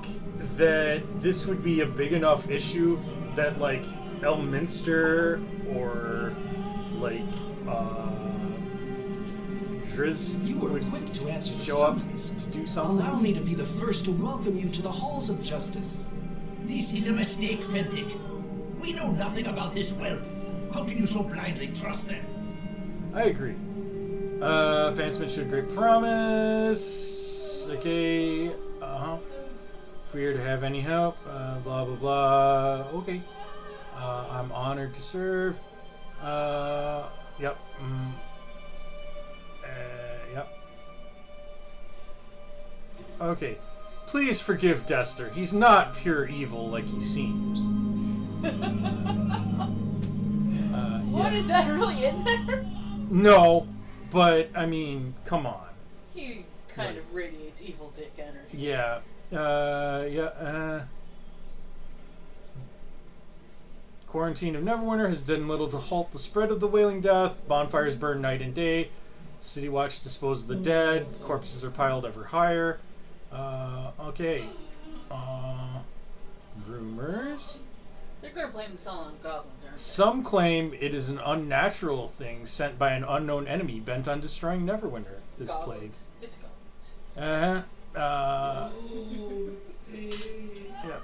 A: that this would be a big enough issue that, like, Elminster or, like, Drizzt
J: You were
A: would
J: quick to answer the
A: show up
J: summons.
A: to do something.
J: Allow me to be the first to welcome you to the halls of justice.
C: This is a mistake, Fentic. We know nothing about this whelp. How can you so blindly trust them?
A: I agree. Pantsman showed great promise. Okay. If we are to have any help, blah blah blah. Okay. I'm honored to serve. Yep. Yep. Okay. Please forgive Dester. He's not pure evil like he seems.
B: What, is that really in there?
A: No, but I mean, come on.
B: He kind of radiates evil dick energy.
A: Yeah. Quarantine of Neverwinter has done little to halt the spread of the Wailing Death. Bonfires burn night and day. City Watch dispose of the dead. Corpses are piled ever higher. Okay. Rumors?
B: They're gonna blame this all on goblins, aren't they?
A: Some claim it is an unnatural thing sent by an unknown enemy bent on destroying Neverwinter. This
B: Goblins. It's
A: plague.
B: goblins.
A: Yep.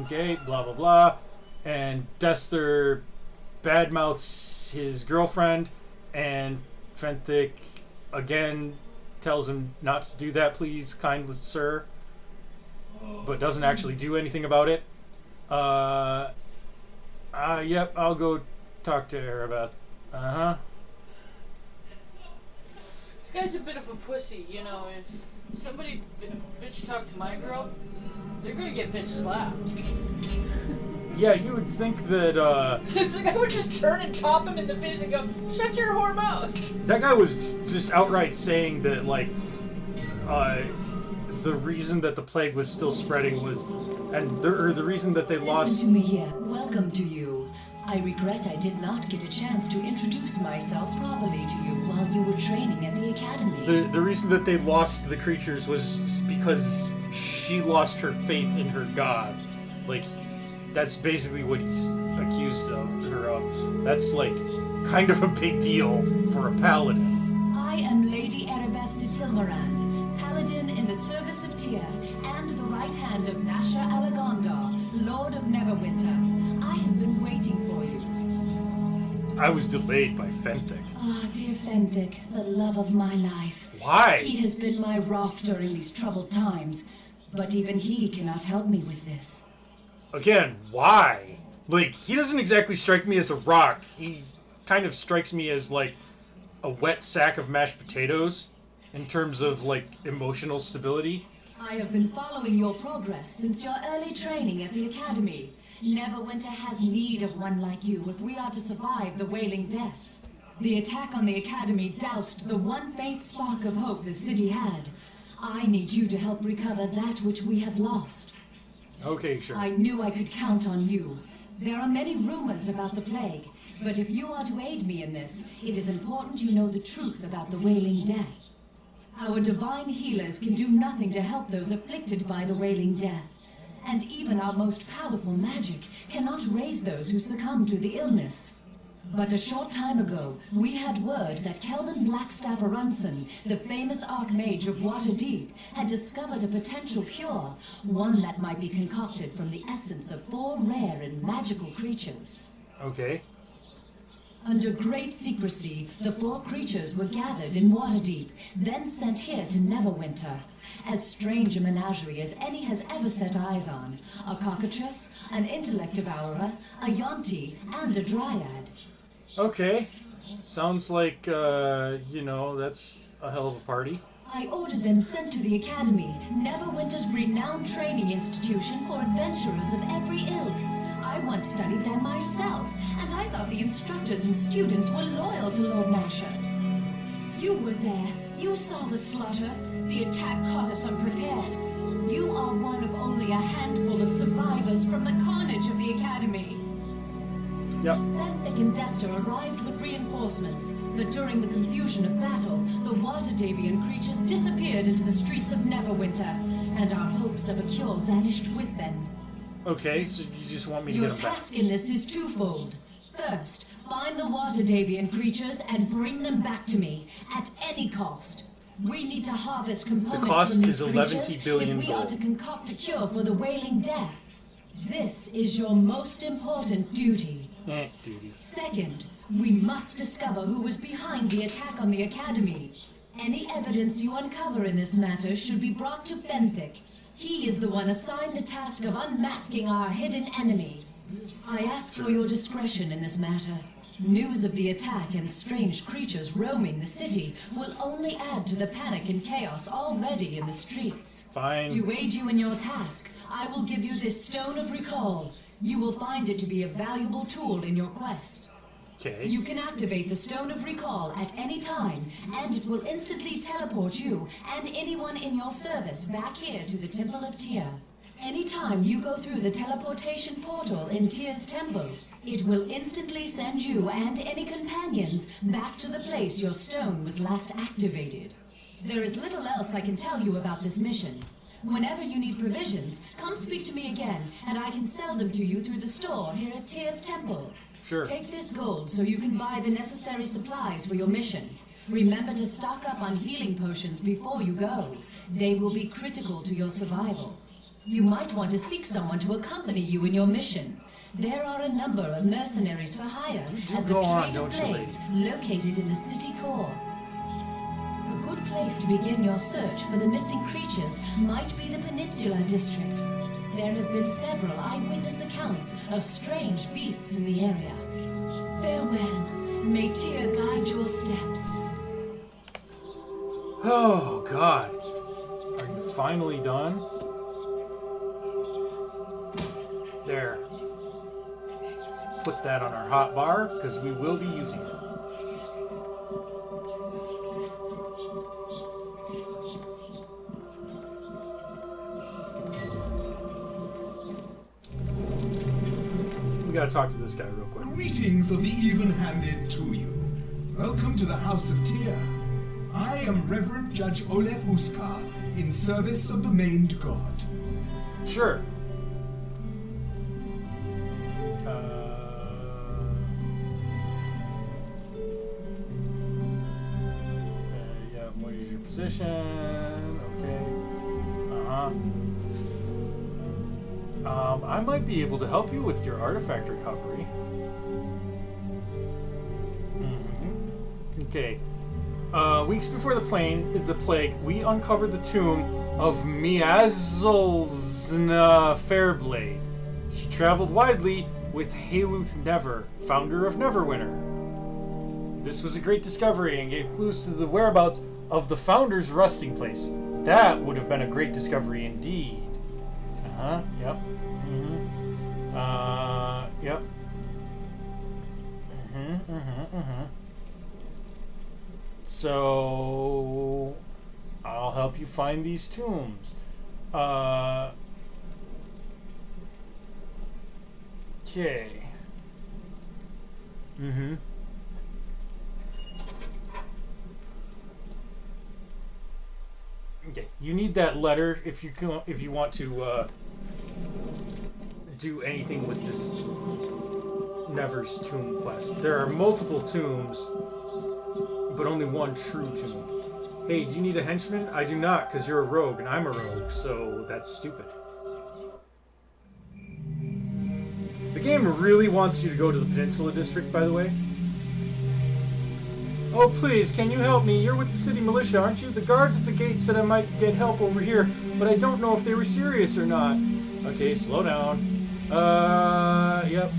A: Okay, blah blah blah. And Dester badmouths his girlfriend, and Fentic again tells him not to do that, please, kind sir, but doesn't actually do anything about it. Yep, I'll go talk to Erebeth.
B: This guy's a bit of a pussy, you know. If somebody bitch talk to my girl, they're gonna get bitch slapped.
A: Yeah, you would think that,
B: It's like I would just turn and pop him in the face and go, shut your whore mouth!
A: that guy was just outright saying that, like, the reason that the plague was still spreading was, the reason that they lost...
I: Listen to me here. Welcome to you. I regret I did not get a chance to introduce myself properly to you while you were training at the academy.
A: The reason that they lost the creatures was because she lost her faith in her god. Like, that's basically what he's accused of her of. That's, like, kind of a big deal for a paladin.
I: I am Lady Erebeth de Tilmarand, paladin in the service of Tyr, and the right hand of Nasha Alagondar, Lord of Neverwinter. I have been waiting for you.
A: I was delayed by Fentic.
I: Ah, dear Fentic, the love of my life.
A: Why?
I: He has been my rock during these troubled times, but even he cannot help me with this.
A: Again, why? Like, he doesn't exactly strike me as a rock. He kind of strikes me as, like, a wet sack of mashed potatoes in terms of, like, emotional stability.
I: I have been following your progress since your early training at the academy. Neverwinter has need of one like you if we are to survive the Wailing Death. The attack on the academy doused the one faint spark of hope the city had. I need you to help recover that which we have lost.
A: Okay, sure.
I: I knew I could count on you. There are many rumors about the plague, but if you are to aid me in this, it is important you know the truth about the Wailing Death. Our divine healers can do nothing to help those afflicted by the Wailing Death, and even our most powerful magic cannot raise those who succumb to the illness. But a short time ago, we had word that Kelvin Blackstaff Arunson, the famous Archmage of Waterdeep, had discovered a potential cure, one that might be concocted from the essence of 4 rare and magical creatures.
A: Okay.
I: Under great secrecy, the 4 creatures were gathered in Waterdeep, then sent here to Neverwinter. As strange a menagerie as any has ever set eyes on. A cockatrice, an intellect devourer, a yonti, and a dryad.
A: Okay. Sounds like, you know, that's a hell of a party.
I: I ordered them sent to the Academy, Neverwinter's renowned training institution for adventurers of every ilk. I once studied there myself, and I thought the instructors and students were loyal to Lord Nasher. You were there. You saw the slaughter. The attack caught us unprepared. You are one of only a handful of survivors from the carnage of the Academy.
A: Yep.
I: Fenthic and Dester arrived with reinforcements, but during the confusion of battle, the Waterdavian creatures disappeared into the streets of Neverwinter, and our hopes of a cure vanished with them.
A: Okay, so you just want me to
I: Your
A: get them back.
I: task in this is twofold. First, find the Waterdavian creatures and bring them back to me, at any cost. We need to harvest components
A: The cost
I: from these
A: is 11
I: creatures
A: billion
I: if we are
A: gold.
I: to concoct a cure for the Wailing Death. This is your most important duty.
A: Duty.
I: Second, we must discover who was behind the attack on the Academy. Any evidence you uncover in this matter should be brought to Fenthic. He is the one assigned the task of unmasking our hidden enemy. I ask for your discretion in this matter. News of the attack and strange creatures roaming the city will only add to the panic and chaos already in the streets.
A: Fine.
I: To aid you in your task, I will give you this Stone of Recall. You will find it to be a valuable tool in your quest.
A: Okay.
I: You can activate the Stone of Recall at any time, and it will instantly teleport you and anyone in your service back here to the Temple of Tyr. Anytime you go through the teleportation portal in Tyr's temple, it will instantly send you and any companions back to the place your stone was last activated. There is little else I can tell you about this mission. Whenever you need provisions, come speak to me again, and I can sell them to you through the store here at Tyr's temple.
A: Sure.
I: Take this gold so you can buy the necessary supplies for your mission. Remember to stock up on healing potions before you go. They will be critical to your survival. You might want to seek someone to accompany you in your mission. There are a number of mercenaries for hire at the
A: go on,
I: Trade of
A: don't you,
I: Blades located in the city core. A good place to begin your search for the missing creatures might be the Peninsula District. There have been several eyewitness accounts of strange beasts in the area. Farewell. May Tyr guide your steps.
A: Oh, God. Are you finally done? There. Put that on our hot bar, because we will be using it. We gotta talk to this guy real quick.
K: Greetings of the even-handed to you. Welcome to the House of Tyr. I am Reverend Judge Olef Uskar, in service of the Maimed God.
A: Sure. Yeah, what is your position? Okay. I might be able to help you with your artifact recovery. Okay. Weeks before the plague, we uncovered the tomb of Miazlzna Fairblade. She traveled widely with Haluth Never, founder of Neverwinter. This was a great discovery and gave clues to the whereabouts of the founder's resting place. That would have been a great discovery indeed. Yep. Yep. So, I'll help you find these tombs. Okay. Okay, you need that letter if you want to do anything with this Never's tomb quest. There are multiple tombs, but only one true tomb. Hey, do you need a henchman? I do not, because you're a rogue and I'm a rogue, so that's stupid. The game really wants you to go to the Peninsula District, by the way. Oh, please, can you help me? You're with the city militia, aren't you? The guards at the gate said I might get help over here, but I don't know if they were serious or not. Okay, slow down. Yep,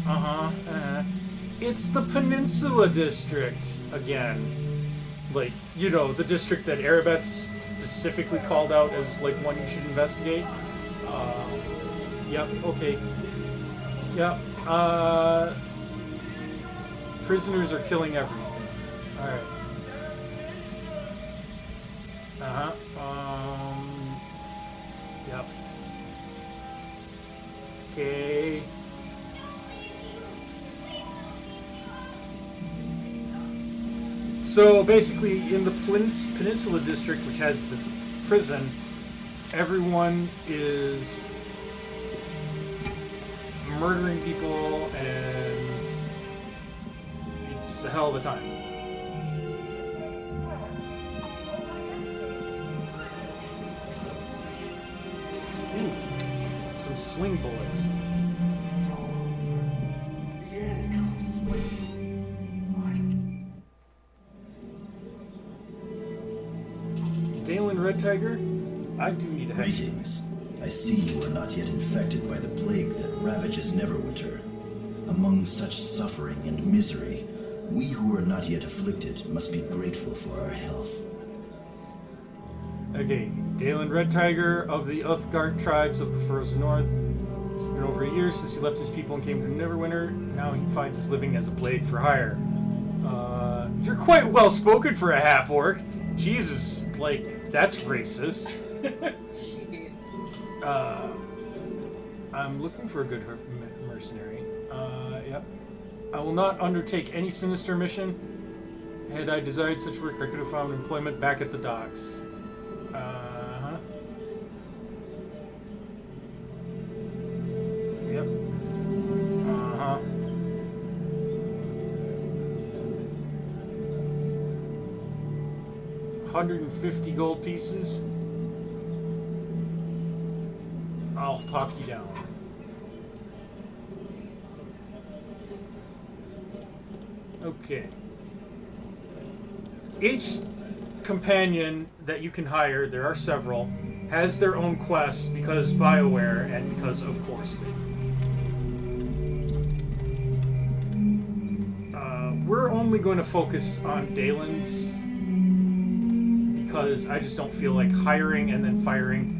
A: It's the Peninsula District, again. Like, you know, the district that Erebeth specifically called out as, like, one you should investigate. Yep, okay. Yep, prisoners are killing everything. Alright. Yep. Okay. So basically, in the Peninsula District, which has the prison, everyone is murdering people, and it's a hell of a time. Ooh, some sling bullets. Dalen Red Tiger, I do need a head.
L: Greetings. I see you are not yet infected by the plague that ravages Neverwinter. Among such suffering and misery, we who are not yet afflicted must be grateful for our health.
A: Okay, Dalen Red Tiger of the Uthgard tribes of the Frozen North. It's been over a year since he left his people and came to Neverwinter. Now he finds his living as a blade for hire. You're quite well spoken for a half-orc. Jesus, like, that's racist. I'm looking for a good mercenary. Yep. I will not undertake any sinister mission. Had I desired such work, I could have found employment back at the docks. Yep. 150 gold pieces. I'll talk you down. Okay. Each companion that you can hire, there are several, has their own quest because BioWare and because, of course, they do. We're only going to focus on Dalen's because I just don't feel like hiring and then firing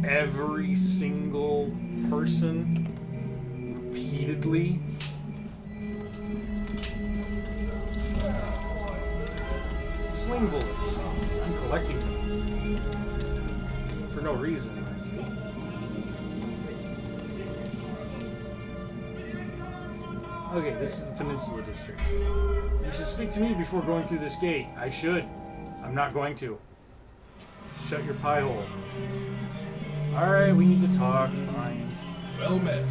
A: every single person repeatedly. Sling bullets. I'm collecting them. For no reason, actually. Okay, this is the Peninsula District. You should speak to me before going through this gate. I should. I'm not going to. Shut your pie hole. Alright, we need to talk. Fine.
F: Well met.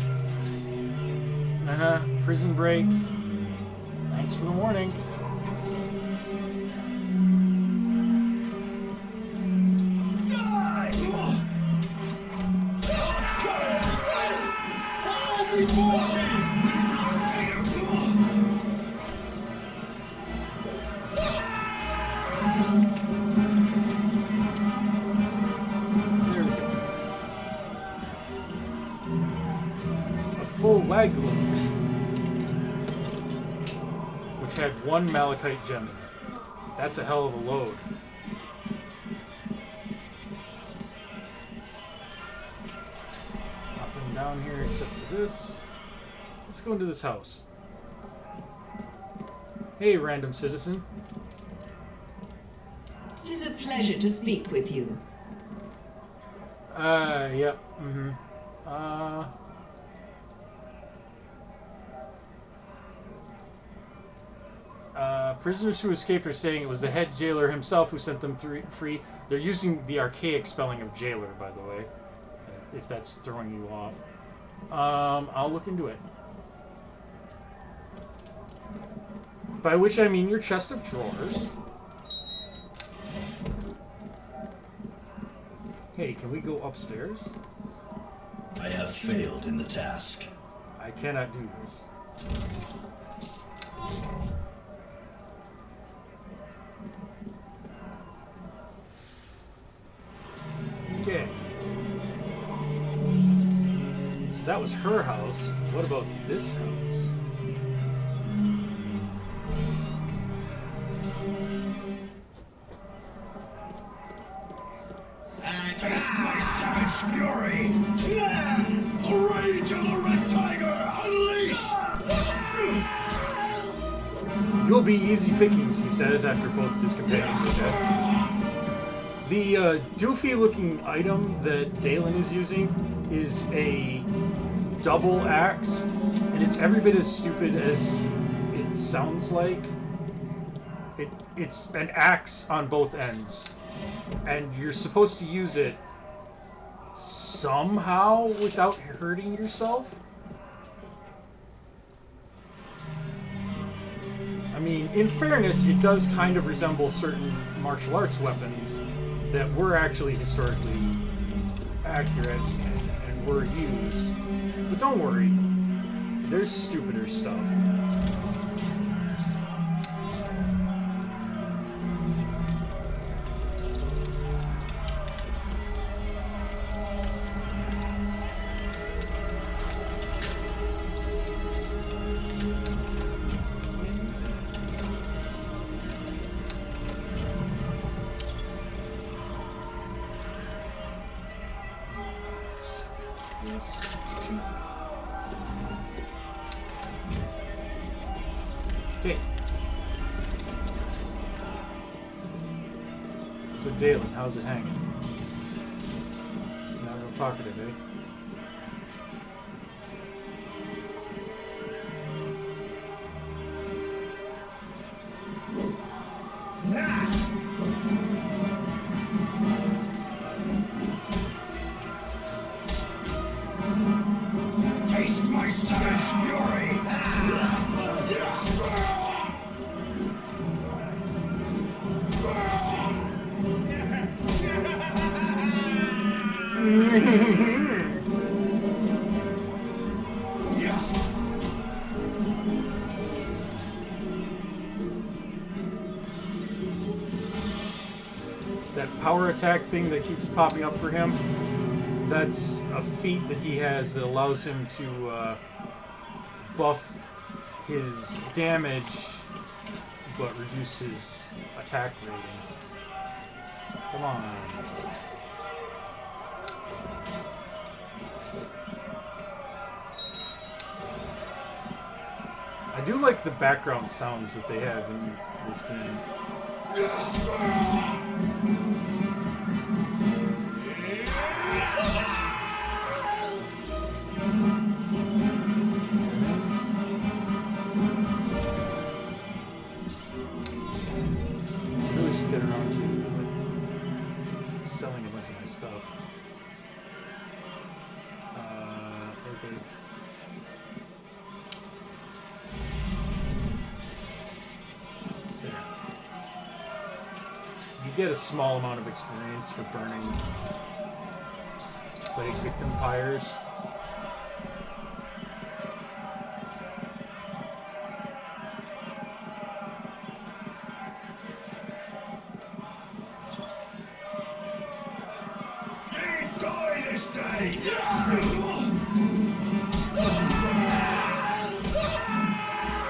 A: Prison break. Thanks for the warning. Wagloom, which had one malachite gem in it. That's a hell of a load. Nothing down here except for this. Let's go into this house. Hey, random citizen.
G: It is a pleasure to speak with you.
A: Yep. Prisoners who escaped are saying it was the head jailer himself who sent them free. They're using the archaic spelling of jailer, by the way, if that's throwing you off. I'll look into it. By which I mean your chest of drawers. Hey, can we go upstairs?
L: I have failed in the task.
A: I cannot do this. Okay. So that was her house. What about this house?
C: Taste my savage fury! The rage of the red tiger! Unleash!
A: You'll be easy pickings, he says after both of his companions are dead. The doofy-looking item that Dalen is using is a double axe, and it's every bit as stupid as it sounds like. It's an axe on both ends, and you're supposed to use it somehow without hurting yourself. I mean, in fairness, it does kind of resemble certain martial arts weapons that were actually historically accurate and were used. But don't worry, there's stupider stuff. Okay. So Dalen, how's it hanging? Not real talkative, eh?
C: Taste my savage fury!
A: That power attack thing that keeps popping up for him, that's a feat that he has that allows him to buff his damage but reduce his attack rating. Come on. I do like the background sounds that they have in this game. I really should get around to like selling a bunch of my stuff. Okay. There. You get a small amount of experience for burning plague victim pyres.
C: Die this day!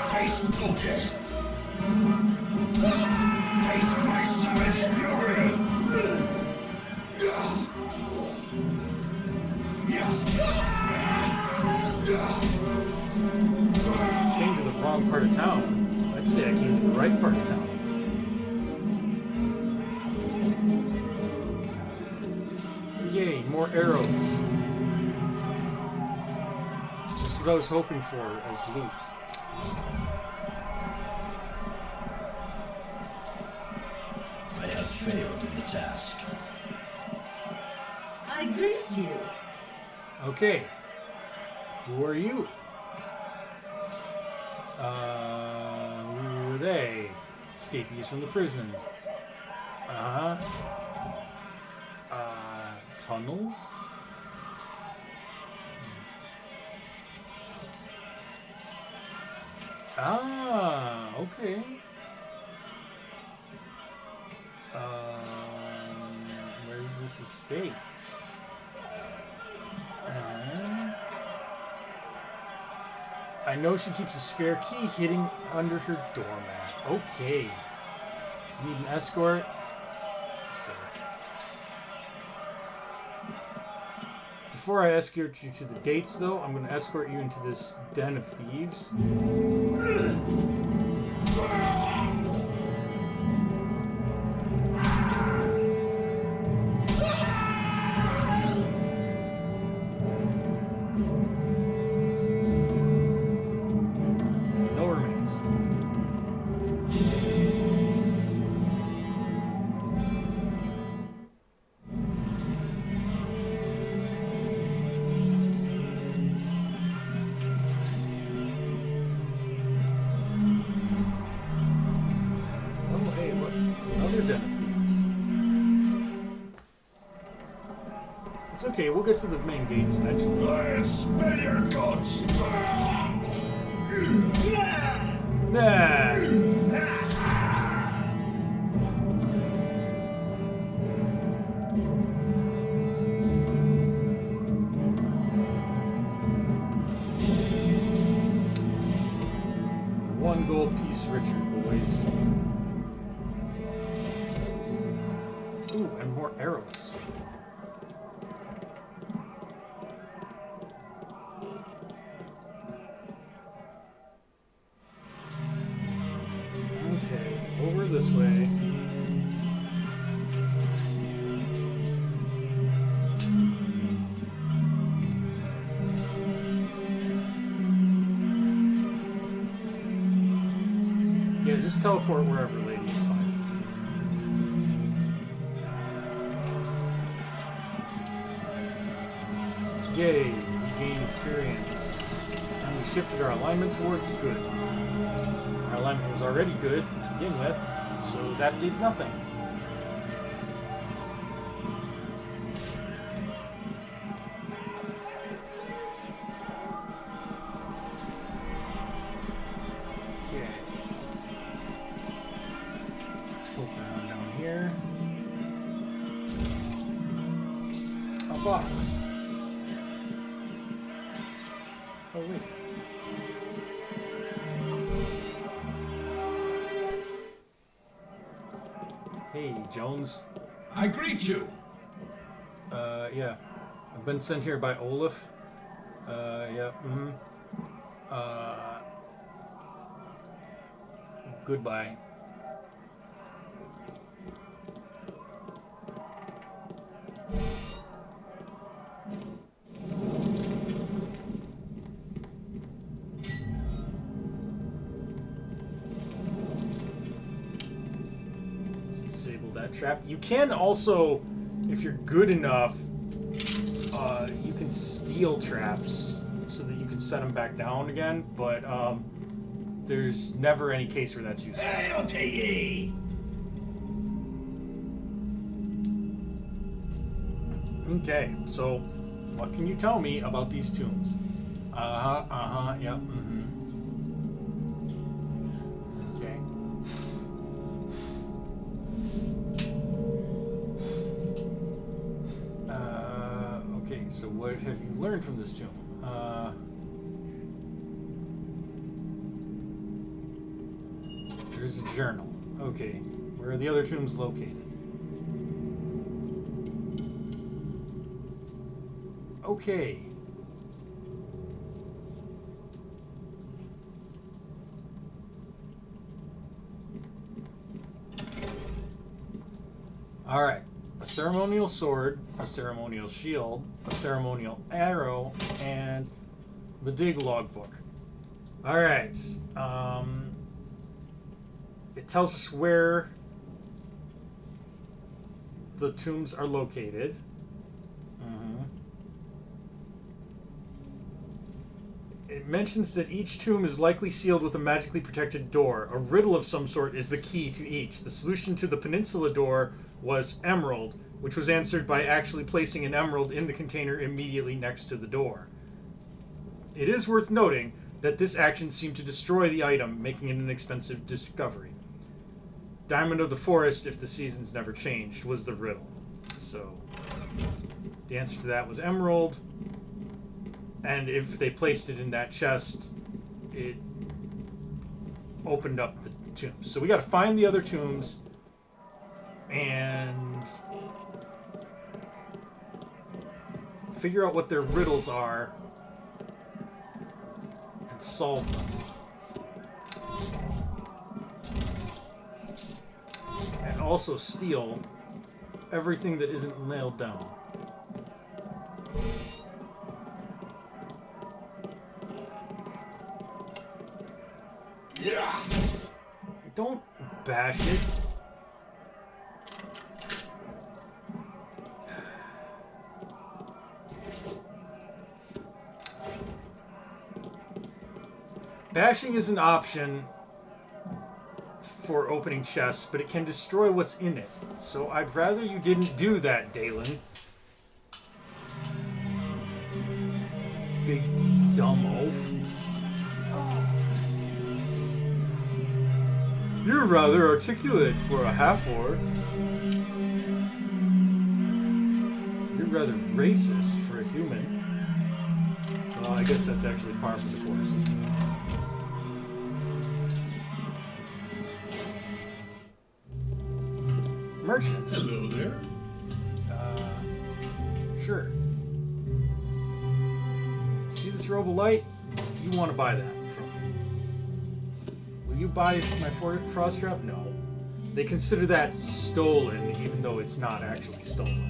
C: Taste good! Taste my savage fury!
A: Came to the wrong part of town. I'd say I came to the right part of town. Yay, more arrows. Just what I was hoping for as loot.
L: I have failed in the task.
G: I greet you.
A: Okay. Who are you? Who are they? Escapees from the prison. Tunnels? Okay. Where's this Lady's estate. I know she keeps a spare key hidden under her doormat. Okay. You need an escort? Sure. Before I escort you to the gates, though, I'm going to escort you into this den of thieves. No remains. It's okay, we'll get to the main gates eventually.
F: I spare your guts!
A: Nah. One gold piece richer, boys. Ooh, and more arrows. Okay, over this way. Yeah, just teleport wherever, lady, it's fine. Yay, we gained experience. And we shifted our alignment towards good. Our alignment was already good to begin with, so that did nothing. Okay. Poke around down here. A box. Oh, wait. Hey, Jones.
C: I greet you.
A: Yeah. I've been sent here by Olaf. Yeah, goodbye. Let's disable that trap. You can also, if you're good enough, you can steal traps so that you can set them back down again, but there's never any case where that's useful. Okay, so what can you tell me about these tombs? Yep, Okay. Okay, so what have you learned from this tomb? There's a journal. Okay, where are the other tombs located? Okay. All right. A ceremonial sword, a ceremonial shield, a ceremonial arrow, and the dig logbook. All right. It tells us where the tombs are located. It mentions that each tomb is likely sealed with a magically protected door. A riddle of some sort is the key to each. The solution to the peninsula door was emerald, which was answered by actually placing an emerald in the container immediately next to the door. It is worth noting that this action seemed to destroy the item, making it an expensive discovery. Diamond of the Forest, if the seasons never changed, was the riddle. So, The answer to that was emerald. And if they placed it in that chest, it opened up the tombs. So we got to find the other tombs and figure out what their riddles are and solve them. And also steal everything that isn't nailed down.
F: Yeah.
A: Don't bash it. Bashing is an option for opening chests, but it can destroy what's in it. So I'd rather you didn't do that, Dalen. Big dumb oaf. You're rather articulate for a half-orc. You're rather racist for a human. Well, I guess that's actually par for the course, isn't it? Merchant.
F: Hello there.
A: Sure. See this robe of light? You want to buy that from me. Will you buy my frost trap? No. They consider that stolen, even though it's not actually stolen.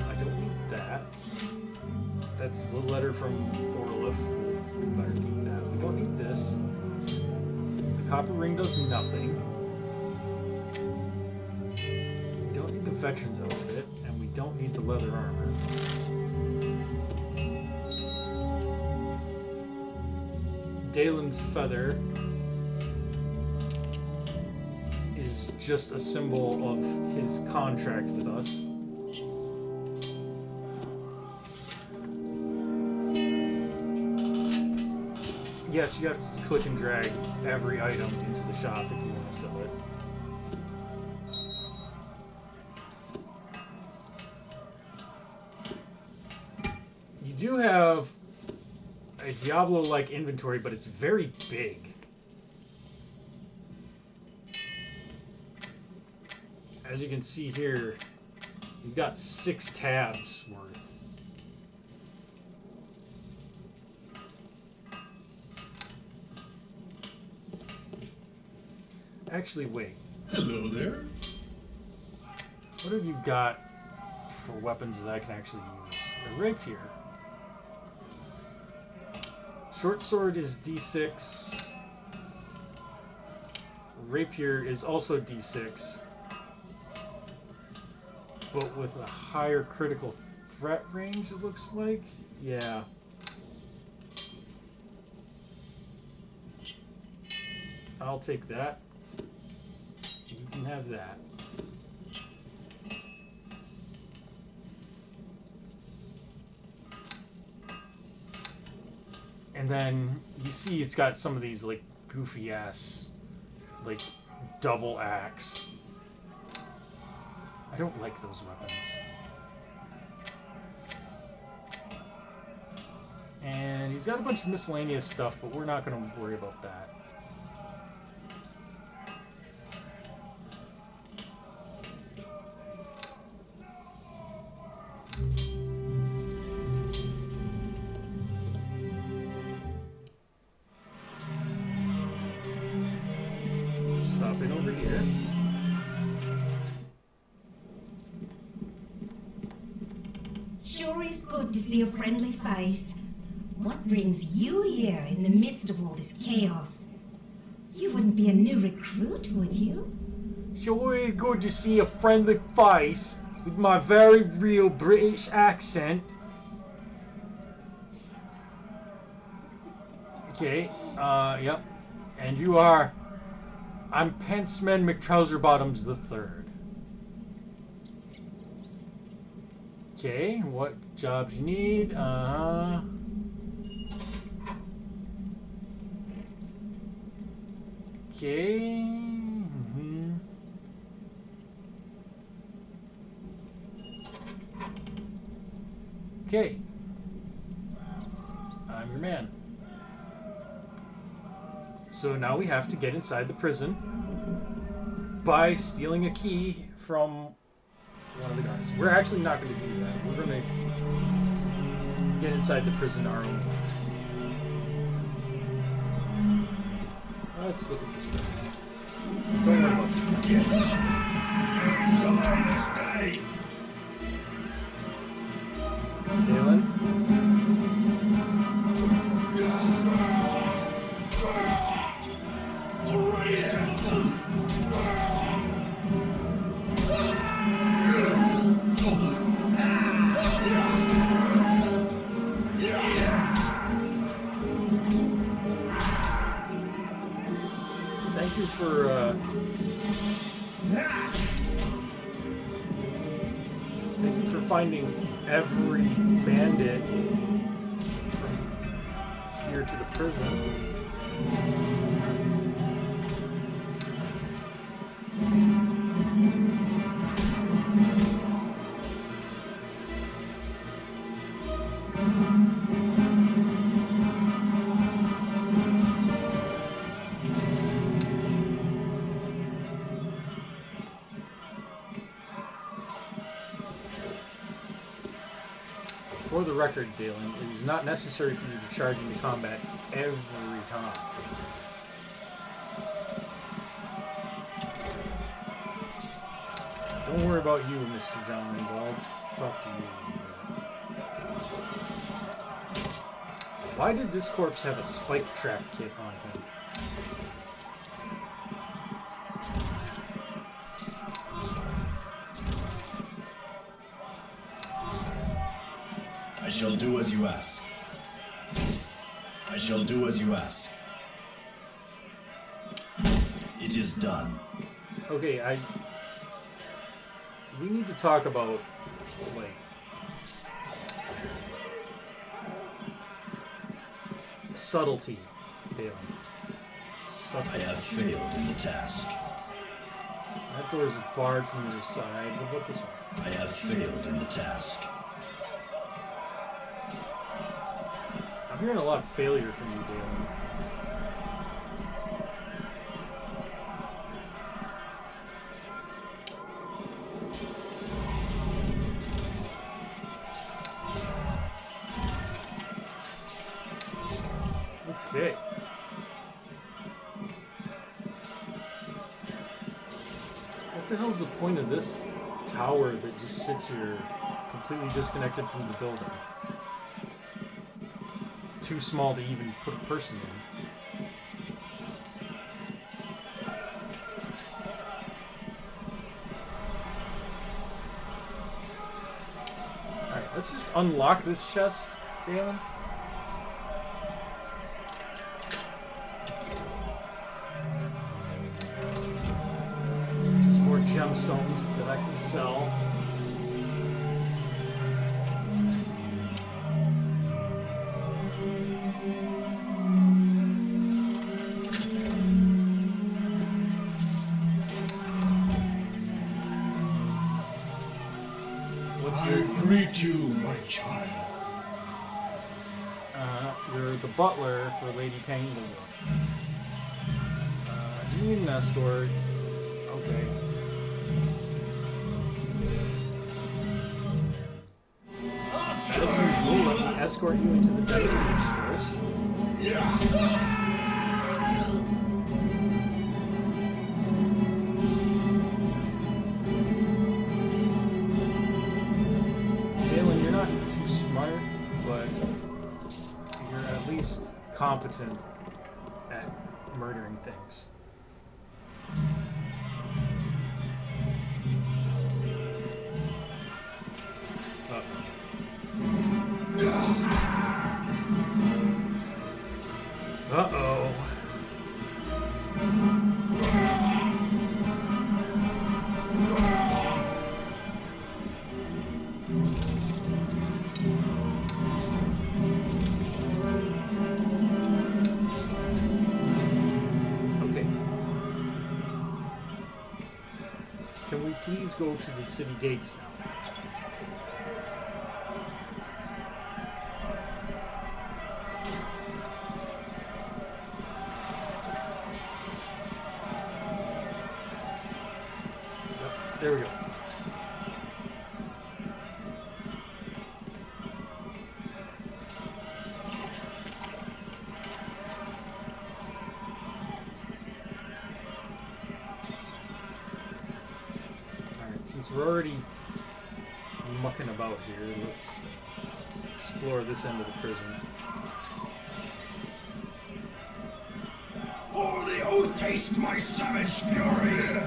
A: I don't need that. That's the letter from Orlif. We better keep that. We don't need this. The copper ring does nothing. We don't need the veteran's outfit, and we don't need the leather armor. Dalen's feather is just a symbol of his contract with us. Yes, you have to click and drag every item into the shop if you want to sell it. You do have a Diablo-like inventory, but it's very big. As you can see here, you've got 6 tabs worth. Actually, wait.
F: Hello there.
A: What have you got for weapons that I can actually use? A rapier. Short sword is D6. Rapier is also D6. But with a higher critical threat range, it looks like. Yeah. I'll take that. You can have that. And then you see it's got some of these like goofy ass like double axe. I don't like those weapons. And he's got a bunch of miscellaneous stuff, but we're not going to worry about that. Stop in over here.
M: Sure is good to see a friendly face. What brings you here in the midst of all this chaos? You wouldn't be a new recruit, would you?
A: Sure is good to see a friendly face with my very real British accent. Okay, yep. And you are... I'm Pantsman McTrouserBottoms III. Okay, what jobs you need? Okay. Okay. I'm your man. So now we have to get inside the prison by stealing a key from one of the guards. We're actually not going to do that. We're going to get inside the prison our own way. Let's look at this one. Don't worry about it. Dalen? Thank you for finding every bandit from here to the prison. For the record, Dalen, it is not necessary for you to charge into combat every time. Don't worry about you, Mr. Johns. I'll talk to you. Why did this corpse have a spike trap kit on him?
L: I shall do as you ask. I shall do as you ask. It is done.
A: Okay, we need to talk about, like, subtlety, Dalen. Subtlety.
L: I have failed in the task.
A: That door's barred from your side. What about this one?
L: I have failed in the task.
A: I'm hearing a lot of failure from you, Dalen. Okay. What the hell's the point of this tower that just sits here completely disconnected from the building? Too small to even put a person in. Alright, let's just unlock this chest, Dalen. Just more gemstones that I can sell.
F: I greet you, my child.
A: You're the butler for Lady Tanglewood. Do you need an escort? Okay. As usual, let me escort you into the Den of Thieves first. Dalen, you're not too smart, but you're at least competent at murdering things. Uh-oh. Okay. Can we please go to the city gates now? There we go. Alright, since we're already mucking about here, let's explore this end of the prison.
F: For the oath, taste my savage fury!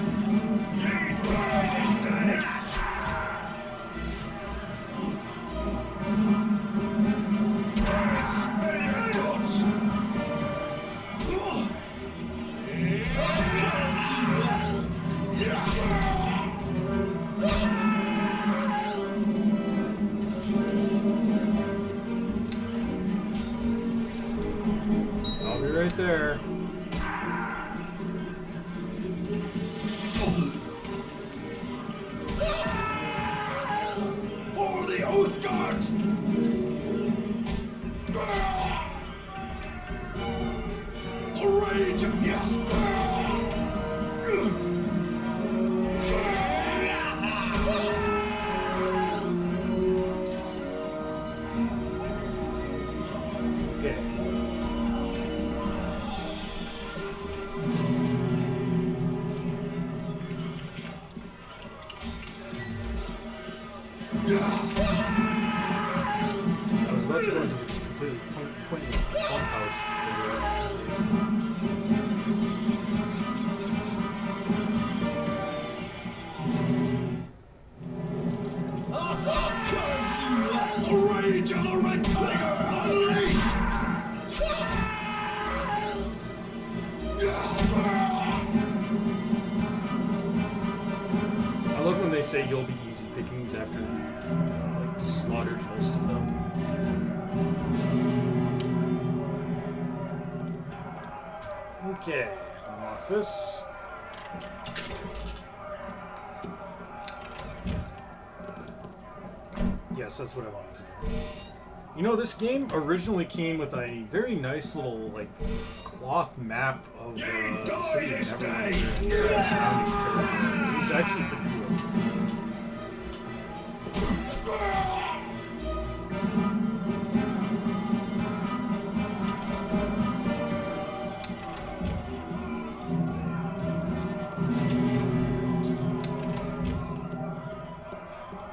A: I'll be right there.
F: For the oath guards! The rage!
A: Okay. I was about to go into the completely pointless bunkhouse.
F: The rage of the red tiger unleashed!
A: I love when they say you'll be easy pickings after you've like slaughtered most of them. Okay, unlock this. Yes, that's what I wanted to do. You know, this game originally came with a very nice little, like, cloth map of the city of Neverwinter and the surrounding territory. It was actually pretty cool.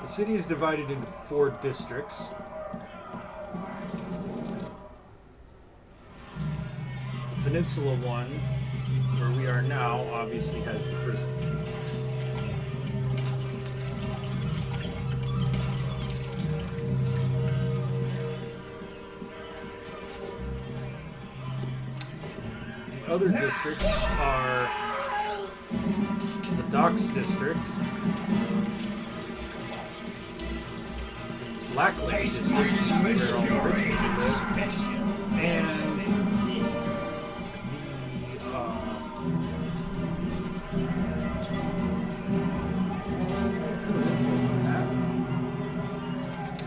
A: The city is divided into 4 districts. The Peninsula one, where we are now, obviously has the prison. The other districts are the Docks District, Black Lake District, where all the rich people live, and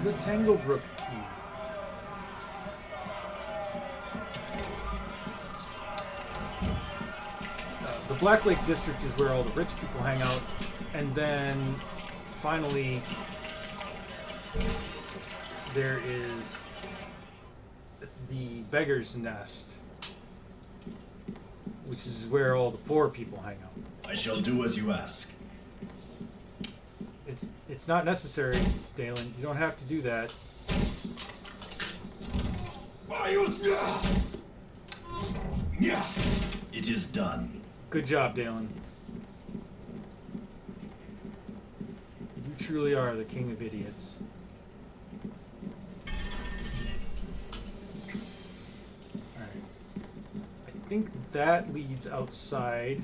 A: the Tanglebrook Key. The Black Lake District is where all the rich people hang out, and then finally there is the Beggar's Nest, which is where all the poor people hang out.
L: I shall do as you ask.
A: It's not necessary, Dalen. You don't have to do that.
L: It is done.
A: Good job, Dalen. You truly are the king of idiots. Alright. I think that leads outside.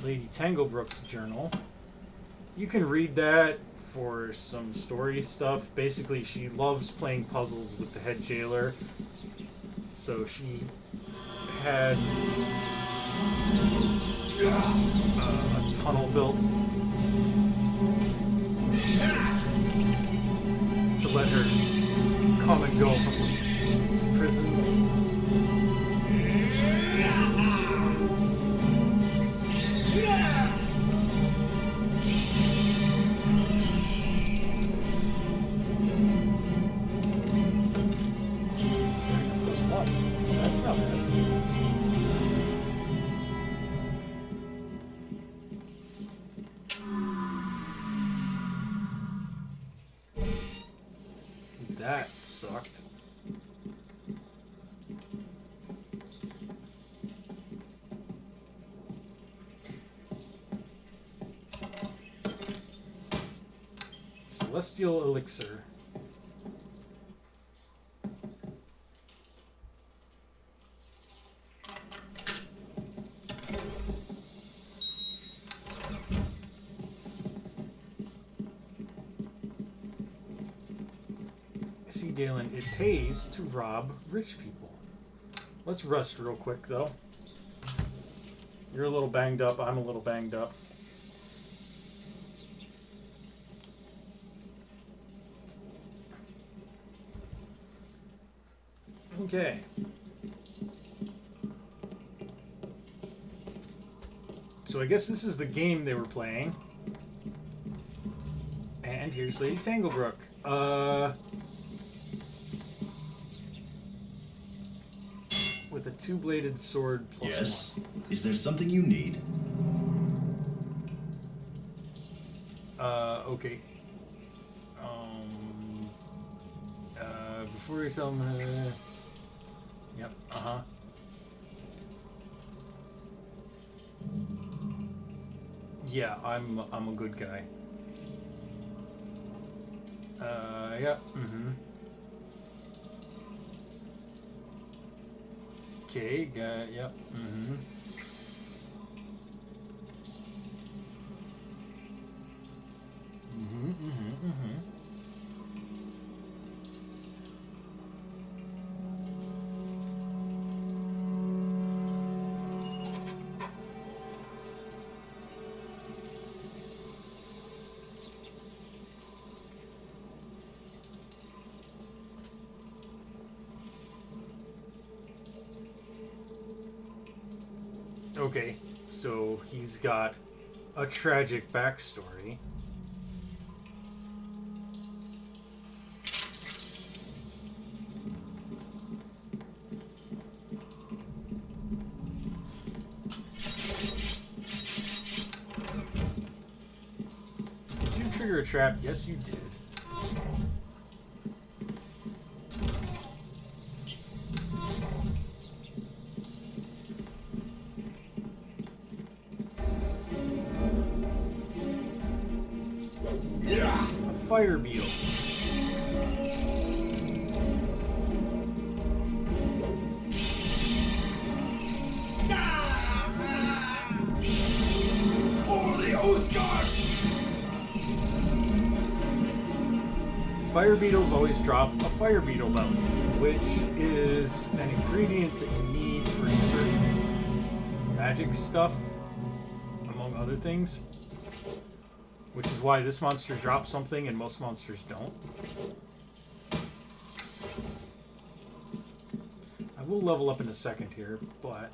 A: Lady Tanglebrook's journal. You can read that for some story stuff. Basically, she loves playing puzzles with the head jailer. So she had a tunnel built to let her come and go from prison. +1. That's not bad. That sucked. Celestial Elixir. See, Galen, it pays to rob rich people. Let's rest real quick, though. You're a little banged up. I'm a little banged up. Okay. So I guess this is the game they were playing. And here's Lady Tanglebrook. With a two-bladed sword +1.
L: Yes? Is there something you need?
A: Okay. Before you tell them... Yep, uh-huh. Yeah, I'm a good guy. Yep, Okay, yep, Okay, so he's got a tragic backstory. Did you trigger a trap? Yes, you did. Fire beetle.
C: For the Oath Guards!
A: Fire beetles always drop a fire beetle bounty, which is an ingredient that you need for certain magic stuff, among other things. Which is why this monster drops something and most monsters don't. I will level up in a second here, but...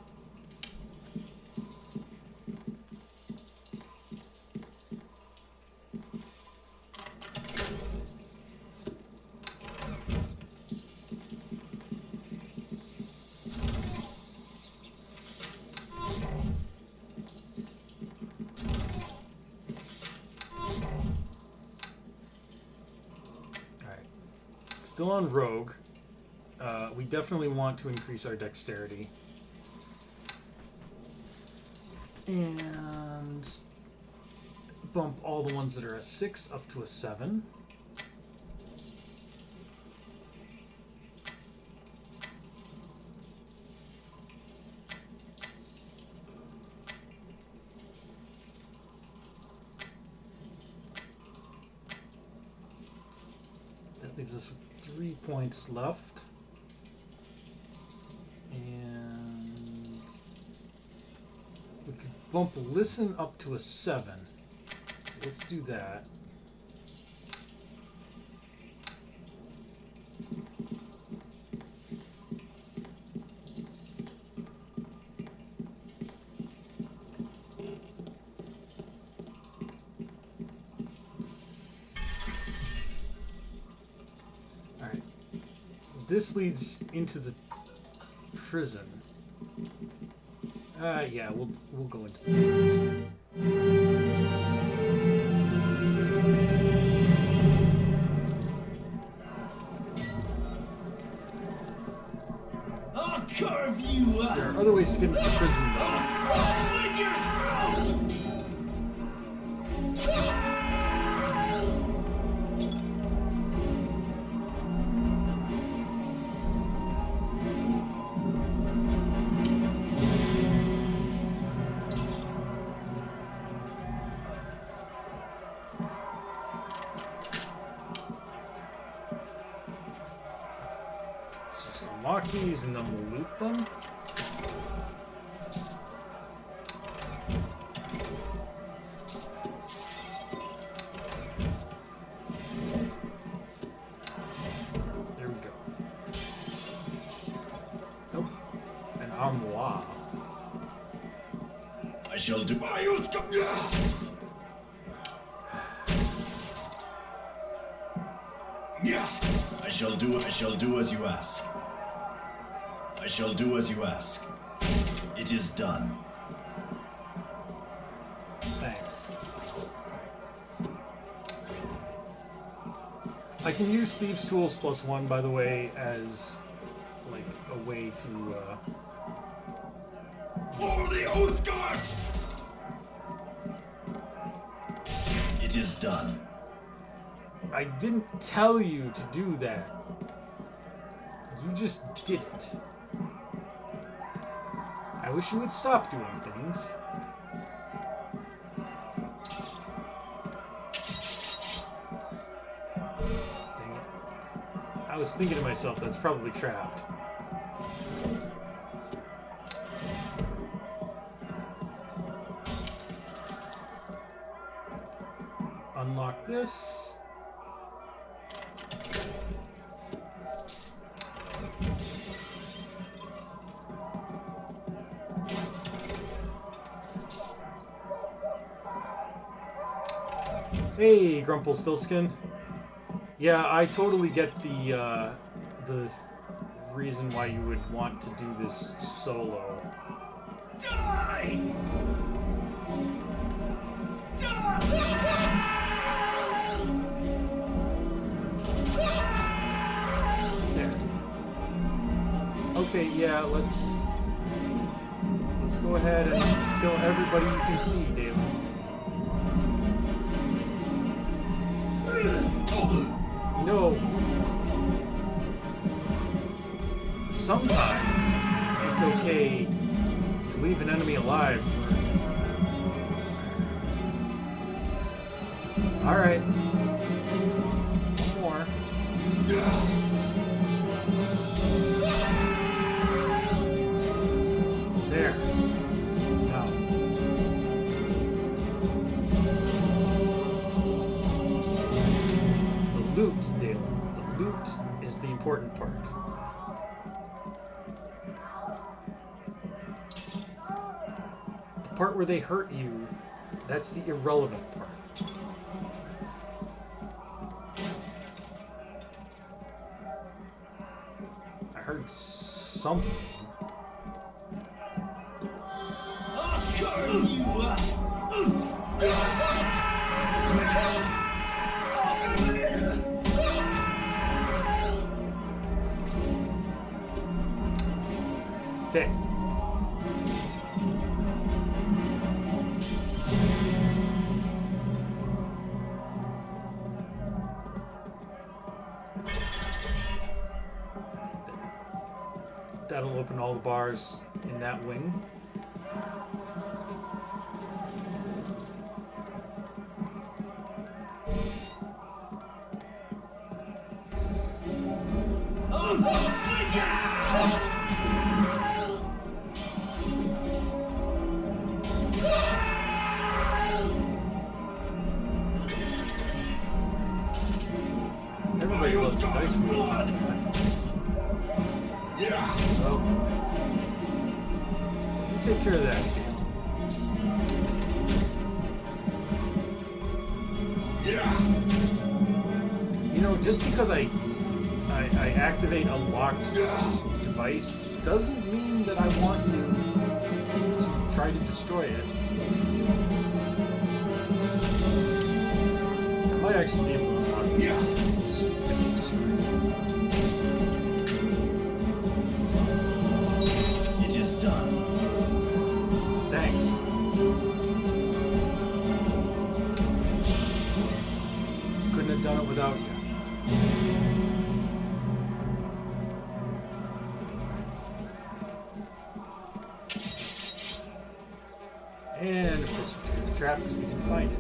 A: Still on Rogue. We definitely want to increase our dexterity. And bump all the ones that are a 6 up to a 7. That leaves us with 3 points left. And we could bump Listen up to a 7. So let's do that. this leads into the prison. Yeah, we'll go into the prison.
C: I'll carve you up.
A: There are other ways to get into the prison, though.
C: I'll slit your throat.
A: Let's just unlock these and then we'll loot them. There we go. Nope. An armoire.
L: I shall do. I shall do as you ask. I shall do as you ask. It is done.
A: Thanks. I can use Thieves' Tools +1, by the way, as like a way to
C: For the Oath Guards!
L: It is done.
A: I didn't tell you to do that. You just did it. I wish you would stop doing things. Dang it. I was thinking to myself, that's probably trapped. Unlock this. Hey, Grumpelstiltskin. Yeah, I totally get the reason why you would want to do this solo.
C: Die!
A: There. Okay, yeah, let's go ahead and kill everybody you can see, David. No. Sometimes it's okay to leave an enemy alive for... Alright. One more. There. Now. The loot, Dalen. The loot is the important part. The part where they hurt you, that's the irrelevant part. I heard something.
C: I'll carve you up.
A: Okay. That'll open all the bars in that wing. Everybody loves dice wheel. Oh. You take care of that, dude. You know, just because I I activate a locked device doesn't mean that I want you to try to destroy it. I might actually be able to unlock this. Finish destroying
L: it. It is done.
A: Thanks. Couldn't have done it without you. And of course retrieve the trap because we didn't find it.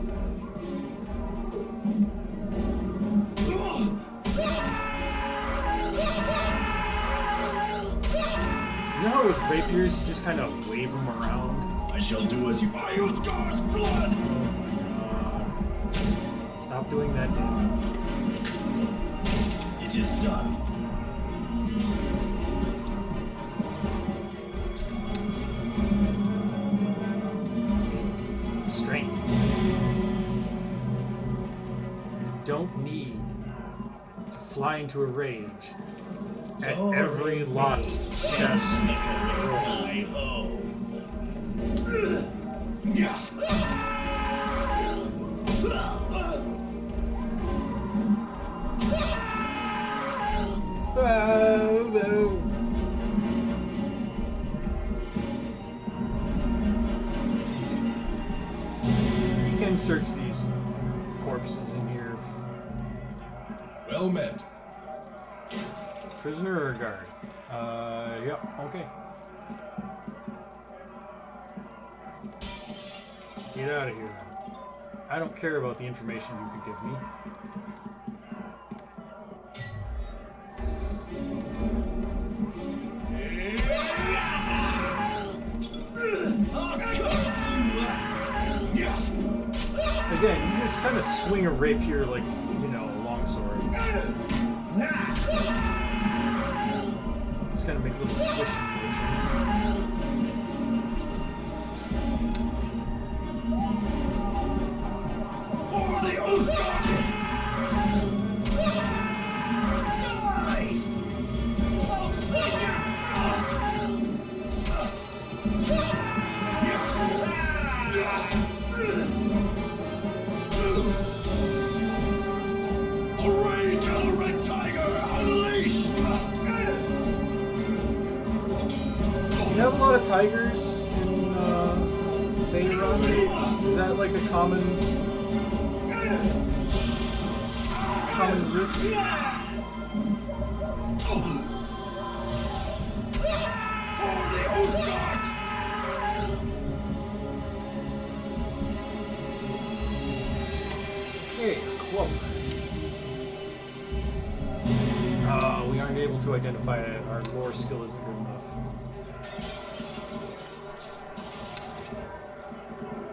A: You know how with rapiers you just kind of wave them around?
L: I shall do as you... My Uthgar's blood!
A: Stop doing that, dude.
L: It is done.
A: Strength. You don't need to fly into a rage at every locked chest. You can search these corpses in here.
F: Well met.
A: Prisoner or guard? Yep, okay. Get out of here then. I don't care about the information you could give me. Again, you just kind of swing a rapier like, you know, a longsword. Just kind of make little swishing motions.
C: For the Uthgar! Die! I'll slit your throat! Rage of the Red Tiger, unleash!
A: You have a lot of tigers in Faerun? Is that like a common risk?
C: For the Uthgar!
A: Okay, a cloak. We aren't able to identify it. Our lore skill isn't good enough.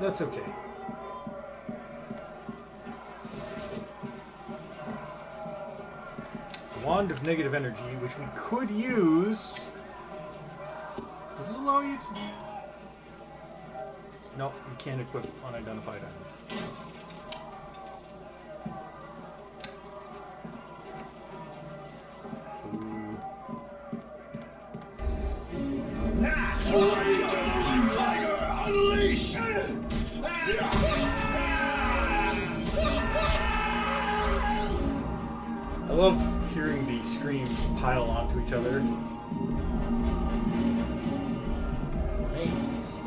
A: That's okay. Wand of negative energy, which we could use. Does it allow you to... Nope, you can't equip unidentified item. I love hearing the screams pile onto each other. Remains.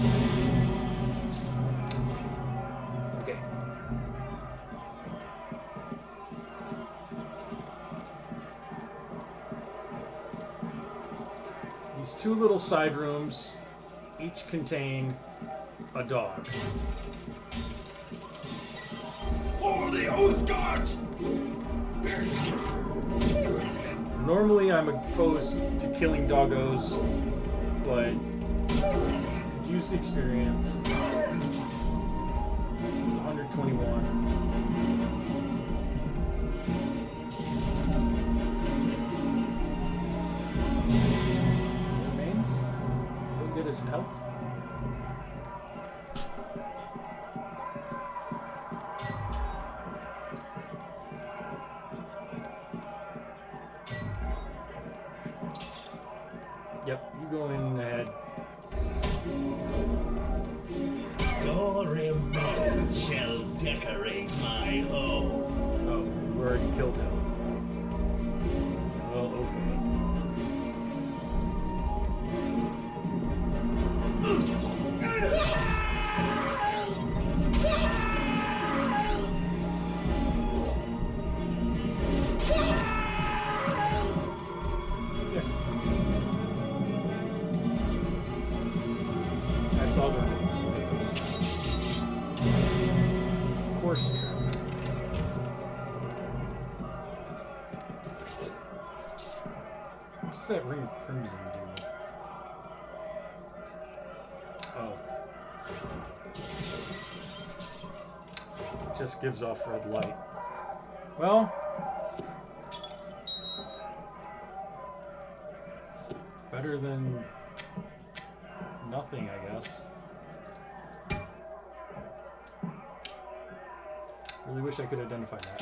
A: Okay. These two little side rooms each contain a dog.
C: For the Uthgar!
A: Normally I'm opposed to killing doggos, but could use the experience. It's 121. Remains? We'll get his pelt. Yep, you go in ahead.
N: Gory men shall decorate my home.
A: Oh, we already killed him. Well, okay. I saw the remains. We'll get those. Of course, trap. What does that ring of crimson do? Oh. Just gives off red light. Well. Better than nothing, I guess. Really wish I could identify that.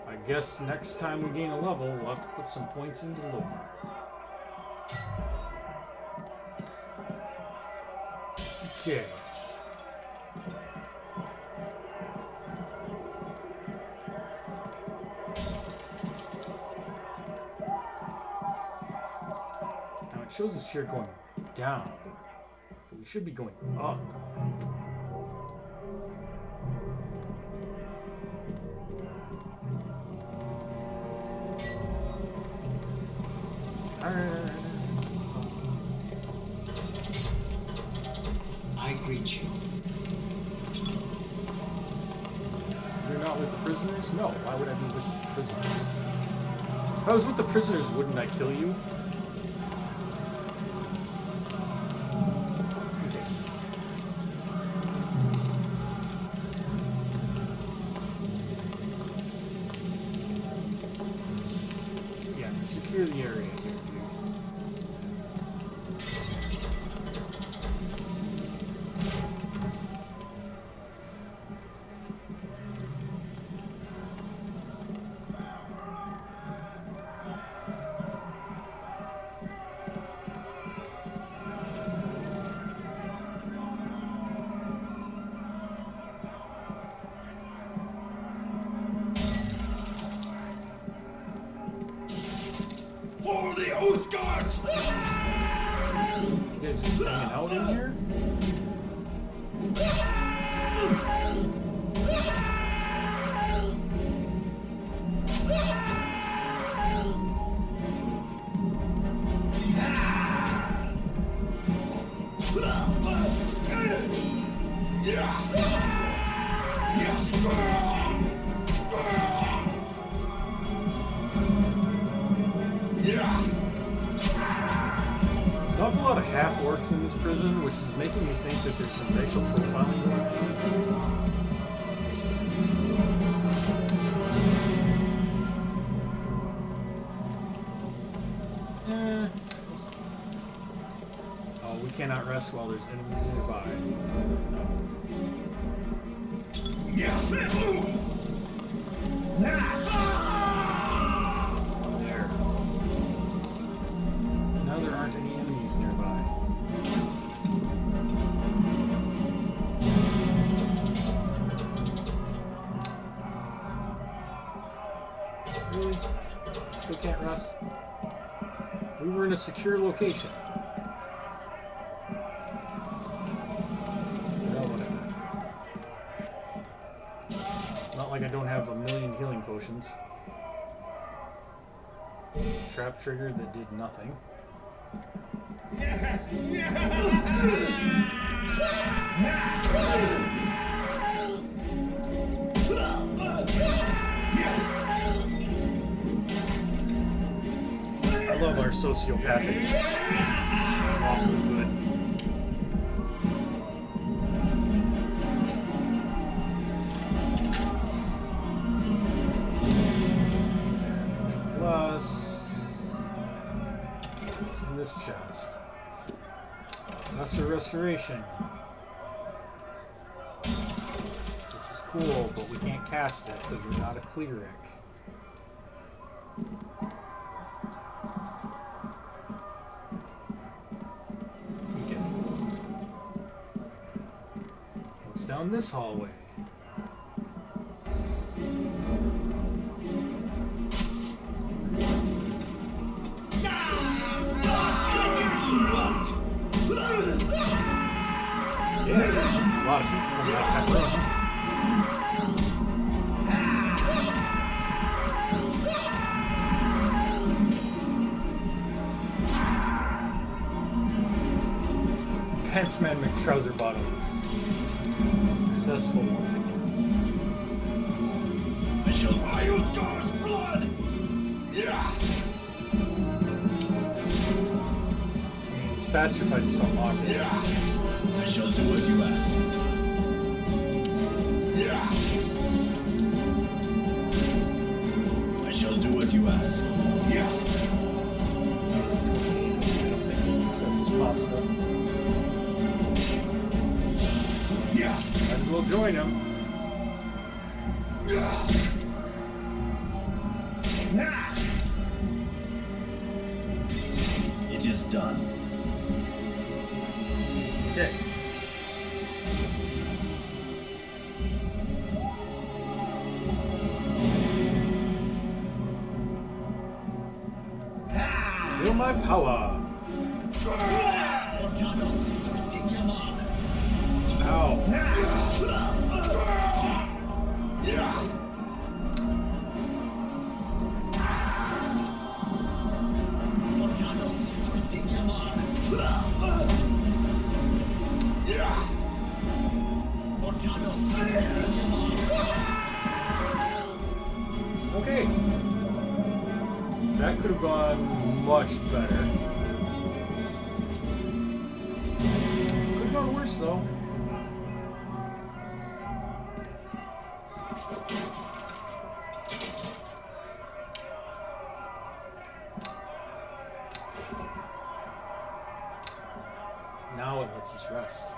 A: I guess next time we gain a level, we'll have to put some points into lore. Okay. Now it shows us here going down, but we should be going up.
J: I greet you.
A: You're not with the prisoners? No, why would I be with the prisoners? If I was with the prisoners, wouldn't I kill you? Okay. Yeah, secure the area here, dude.
F: For the Oath Guards!
A: You guys just hanging out in here? There's an awful lot of half-orcs in this prison, which is making me think that there's some racial profiling going on. Oh, we cannot rest while there's enemies nearby. No. There. Now there aren't any enemies nearby. Really? Still can't rest? We were in a secure location. Well, whatever. Not like I don't have a million healing potions. Trap trigger that did nothing. I love our sociopathic. Awfully good. Plus, what's in this chest? Lesser restoration. Which is cool, but we can't cast it because we're not a cleric. down this hallway. Yeah, a lot of people coming out of that room. Pantsman McTrouserBottoms successful once again.
C: I shall buy Uthgar's blood! Yeah!
A: It's faster if I just unlock it.
C: Yeah! I shall do as you ask. Yeah! I shall do as you ask. Yeah!
A: DC 28. I don't think that success is possible.
C: Yeah!
A: Might as well join him.
C: Yeah! Yeah!
L: It is done.
A: Okay. Feel my power. Ow. Okay. That could have gone much better. Could have gone worse though. Now it lets us rest.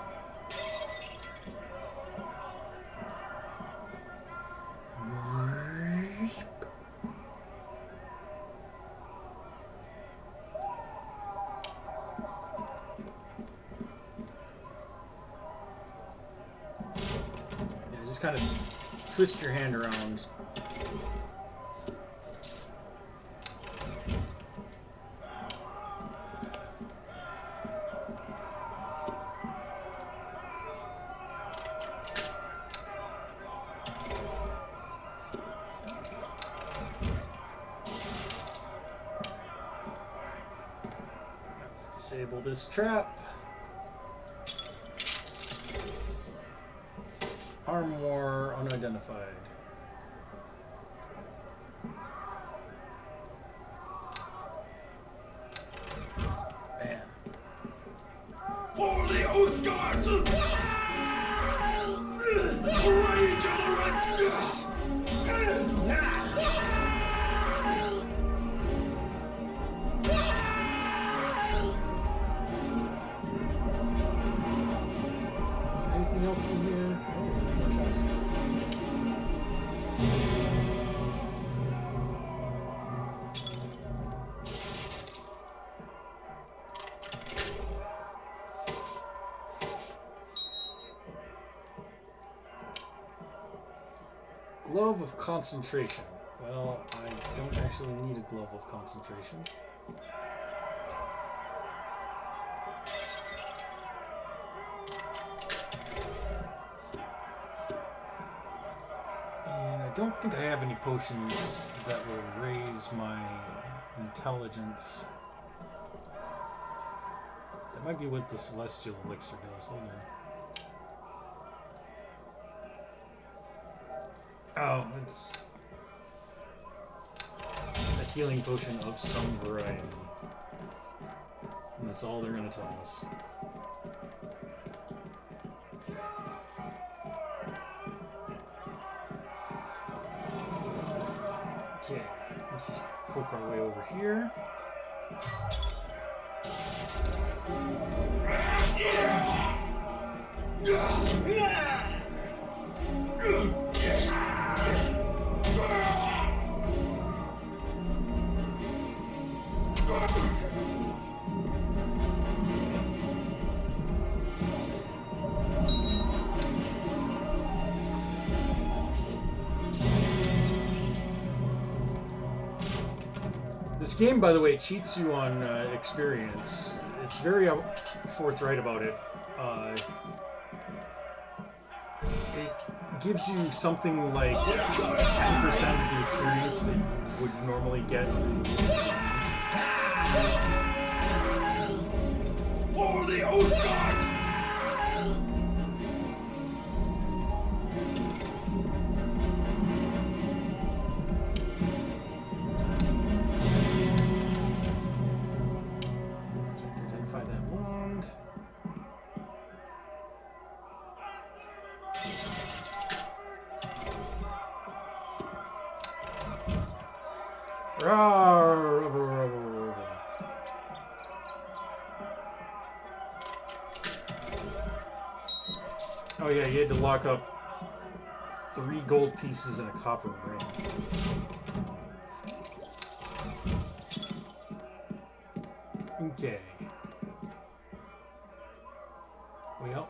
A: Yeah, just kind of twist your hand around. Let's disable this trap. Armor unidentified. Man.
C: For the Oath Guards! Rage of the
A: Is there anything else in here? Oh, there's more chests. Glove of concentration. Well, I don't actually need a glove of concentration. And I don't think I have any potions that will raise my intelligence. That might be what the celestial elixir does. Hold on. Oh, it's a healing potion of some variety. And that's all they're going to tell us. Okay, let's just poke our way over here. This game, by the way, cheats you on experience. It's very forthright about it. It gives you something like 10% of the experience that you would normally get.
F: For the Oath Guards!
A: Identify that wand. Oh yeah, you had to lock up 3 gold pieces and a copper ring. Okay. Well,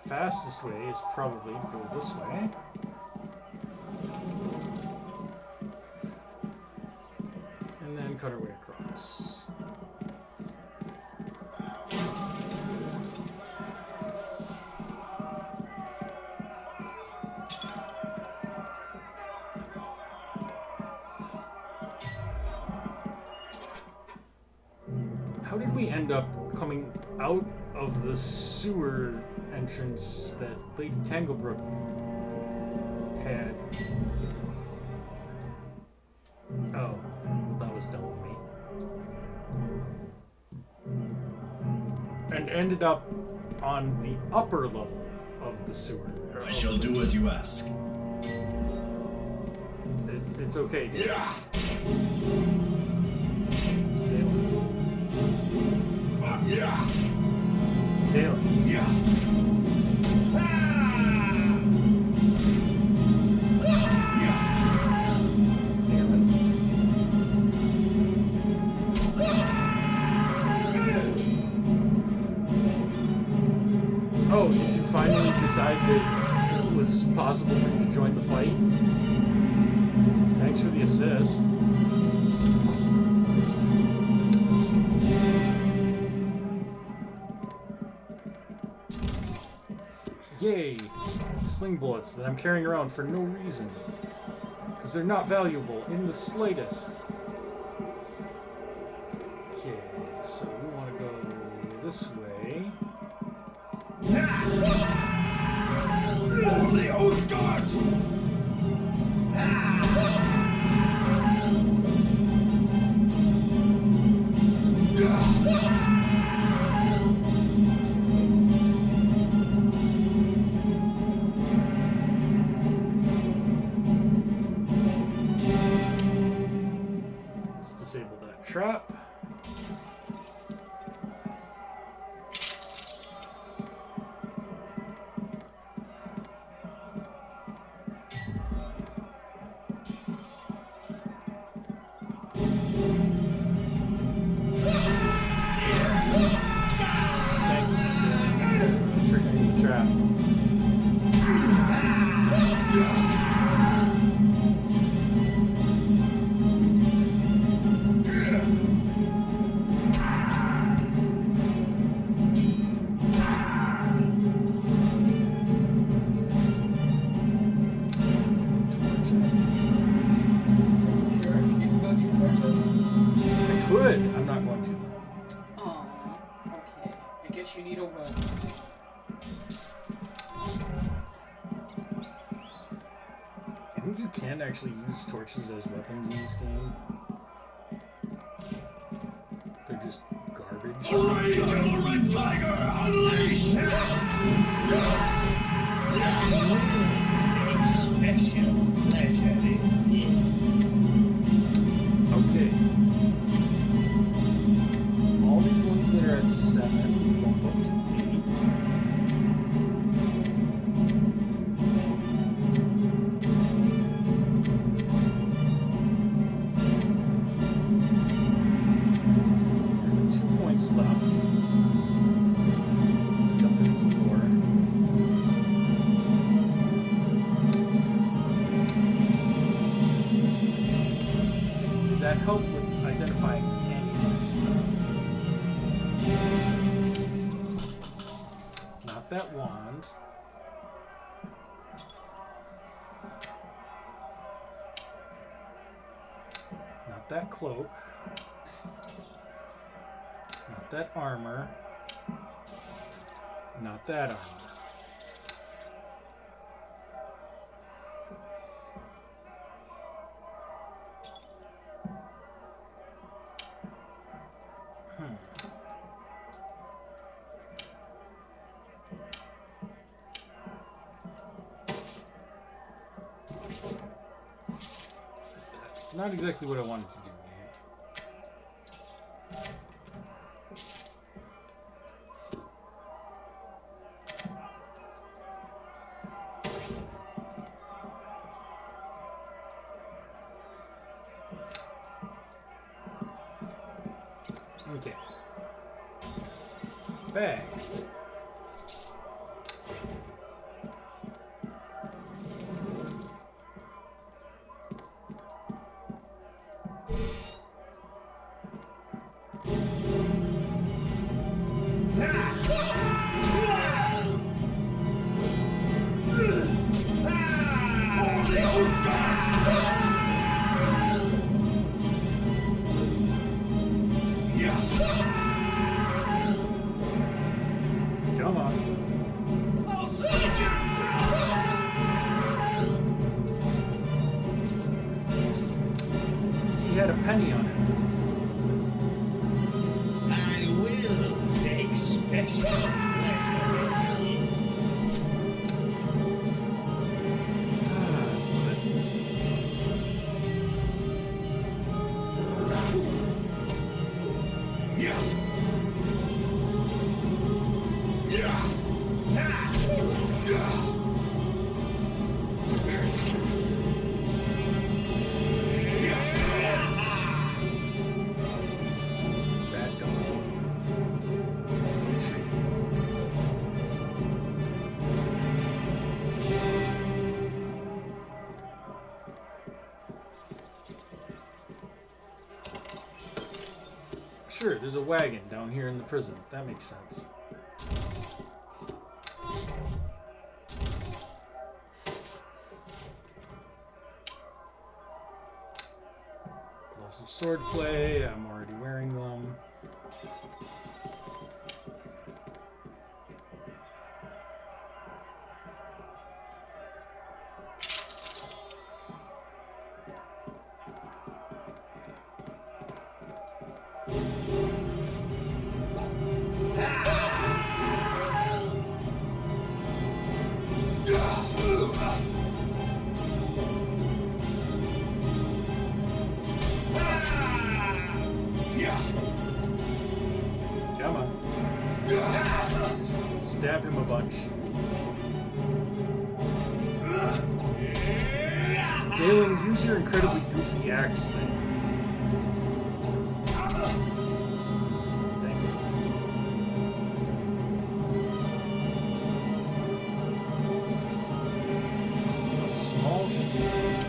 A: fastest way is probably to go this way. And then cut our way across. How did we end up coming out of the sewer entrance that Lady Tanglebrook had? Oh, that was dumb of me. And ended up on the upper level of the sewer.
L: I shall do as you ask.
A: It's okay, dude.
F: Yeah. Yeah.
A: Dalen.
F: Yeah.
A: Oh, did you finally decide that it was possible for you to join the fight? Thanks for the assist. Yay! Sling bullets that I'm carrying around for no reason. Because they're not valuable in the slightest. Okay, so we want to go this way.
F: For the Oath Guards!
A: Let's disable that trap. Thanks. Triggering the trap.
B: Sure, you can go 2 torches.
A: I could. I'm not going to.
B: Aw, okay. I guess you need a weapon.
A: I think you can actually use torches as weapons in this game. They're just garbage.
F: Rage of the Red Tiger, unleash!
N: Special pleasure in this.
A: Okay. All these ones that are at 7 bump up to 8. There are 2 points left. Let's dump it in the floor. Did that help with identifying identifying any of this stuff. Not that wand. Not that cloak. Not that armor. Not that armor. That's not exactly what I wanted to do. Okay. Bag. Come on. He had a penny on it.
N: I will take special pleasure in this.
A: Bad dog. Tree. Sure, there's a wagon down here in the prison. That makes sense. Gloves of swordplay. I'm already wearing them. Come on. Just stab him a bunch. Dalen, use your incredibly goofy axe thing. Thank you. A small shield.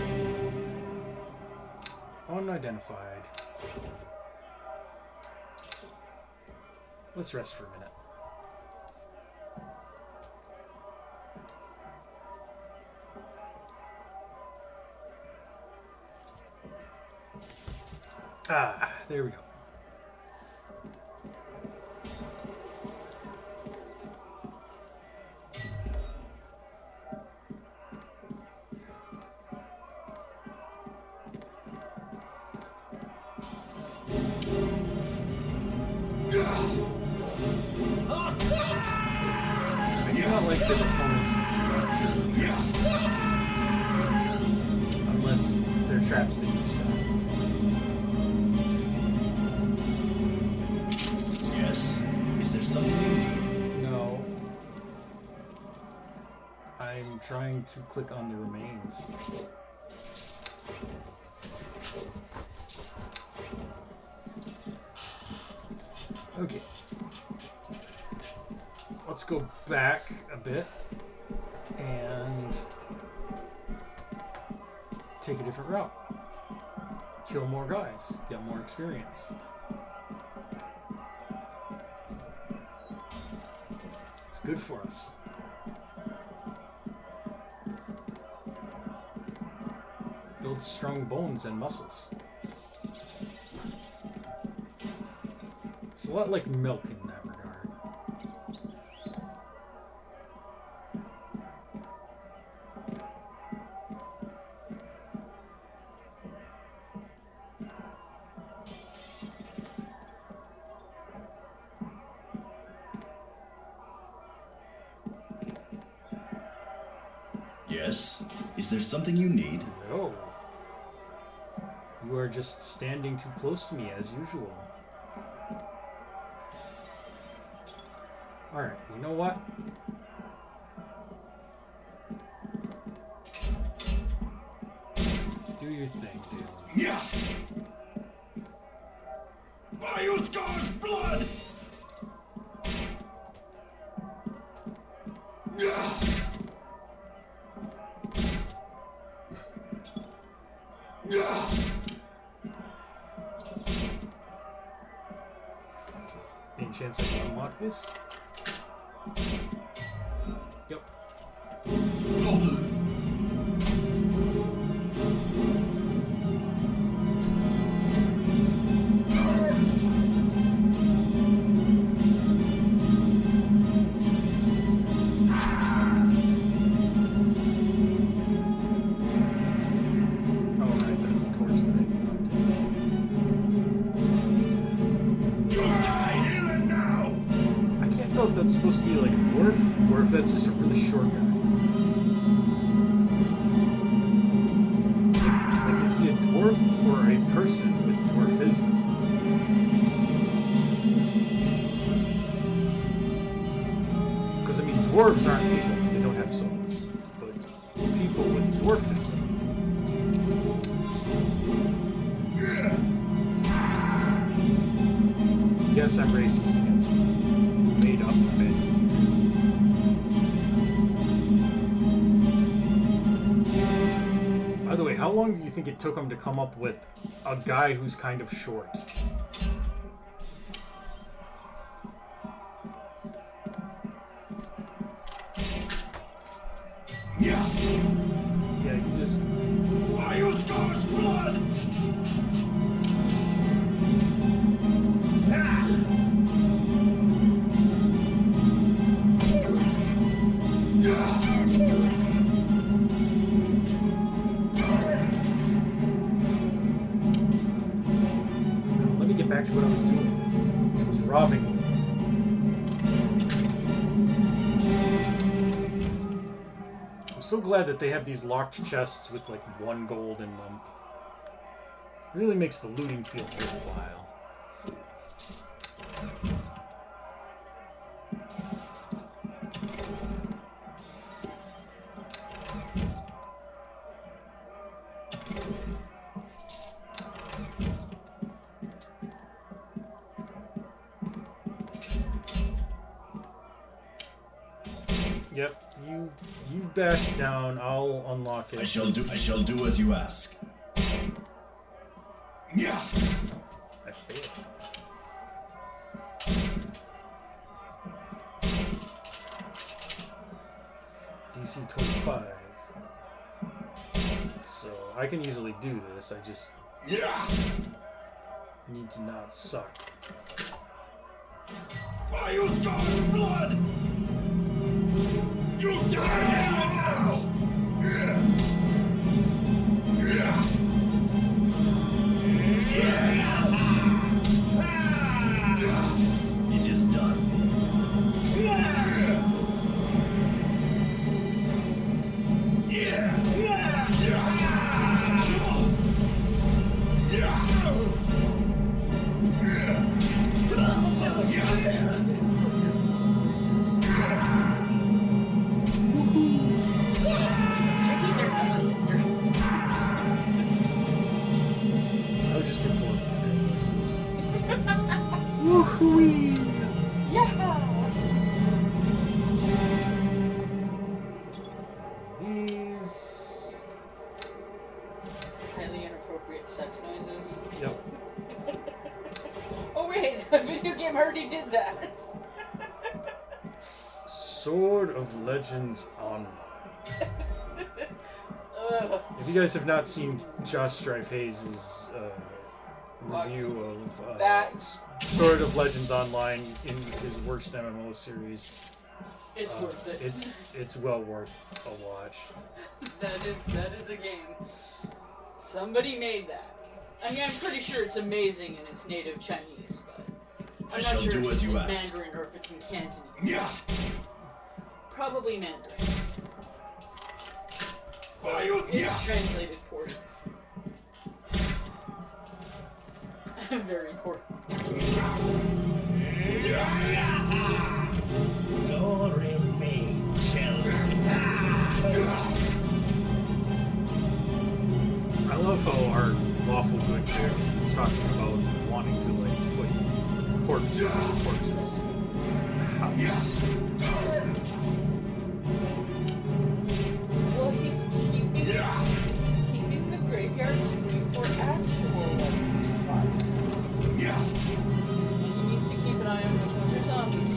A: Unidentified. Let's rest for a minute. Ah, there we go. I do not like the opponents to traps. Unless they're traps that you set.
L: Yes. Is there something you need?
A: No. I'm trying to click on the remains. Okay. Let's go back a bit and take a different route. kill more guys, get more experience. It's good for us. Builds strong bones and muscles. It's a lot like milk in that regard.
L: Yes? Is there something you need?
A: No. You are just standing too close to me as usual. Alright, you know what? Do your thing, dude.
F: Yeah. Bayuskar's blood! Yeah. Yeah.
A: Any chance I can unlock this? Yep. Alright, that's the torch that I need to I can't tell if that's supposed to be like a dwarf or if that's just a really short guy. Like, is he a dwarf or a person with dwarfism? Because, I mean, dwarves aren't people because they don't have souls. But people with dwarfism. Yes, I'm racist against made up fantasy races. By the way, how long do you think it took him to come up with a guy who's kind of short?
F: Yeah.
A: Yeah, you just...
F: Bayuskar's blood! Ah.
A: Let me get back to what I was doing, which was robbing. I'm so glad that they have these locked chests with like 1 gold in them. It really makes the looting feel worthwhile. Yep, you bash down, I'll unlock it.
L: I shall do as you ask.
F: Yeah.
A: I failed. DC 25. So I can easily do this, I just need to not suck.
F: Bayuskar's blood! You die now!
L: It is done.
A: I would just import their voices. Woohoo! These
B: Highly inappropriate sex noises. already did that.
A: Sword of Legends Online. If you guys have not seen Josh Strife Hayes' review of Sword of Legends Online in his worst MMO series,
B: it's worth it.
A: It's well worth a watch.
B: That is a game. Somebody made that. I mean, I'm pretty sure it's amazing in its native Chinese, but I'm not sure if it's in Mandarin or if it's in Cantonese.
F: Yeah.
B: Probably Mandarin. It's translated poorly. Very poor.
N: Nor remain sheltered.
A: I love how our lawful good character was talking about wanting to like put corpses in his house.
B: Well, he's keeping the graveyards free for actual bodies.
F: Yeah.
B: And he needs to keep an eye on which ones are zombies.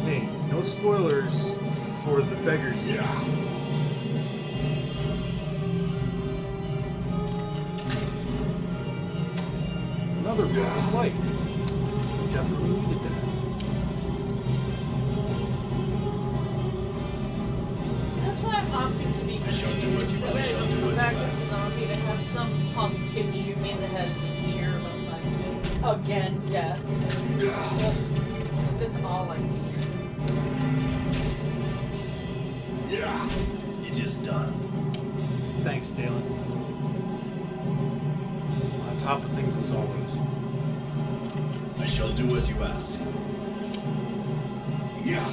A: Hey, no spoilers for the Beggar's Nest. Another ray of light. We definitely needed that.
B: See, that's why I'm opting to be back with zombie to have some punk kid shoot me in the head and then cheer about my again death. Ugh, that's all I need.
L: Yeah, it is done.
A: Thanks, Dalen. On top of things as always.
L: I shall do as you ask.
F: Yeah.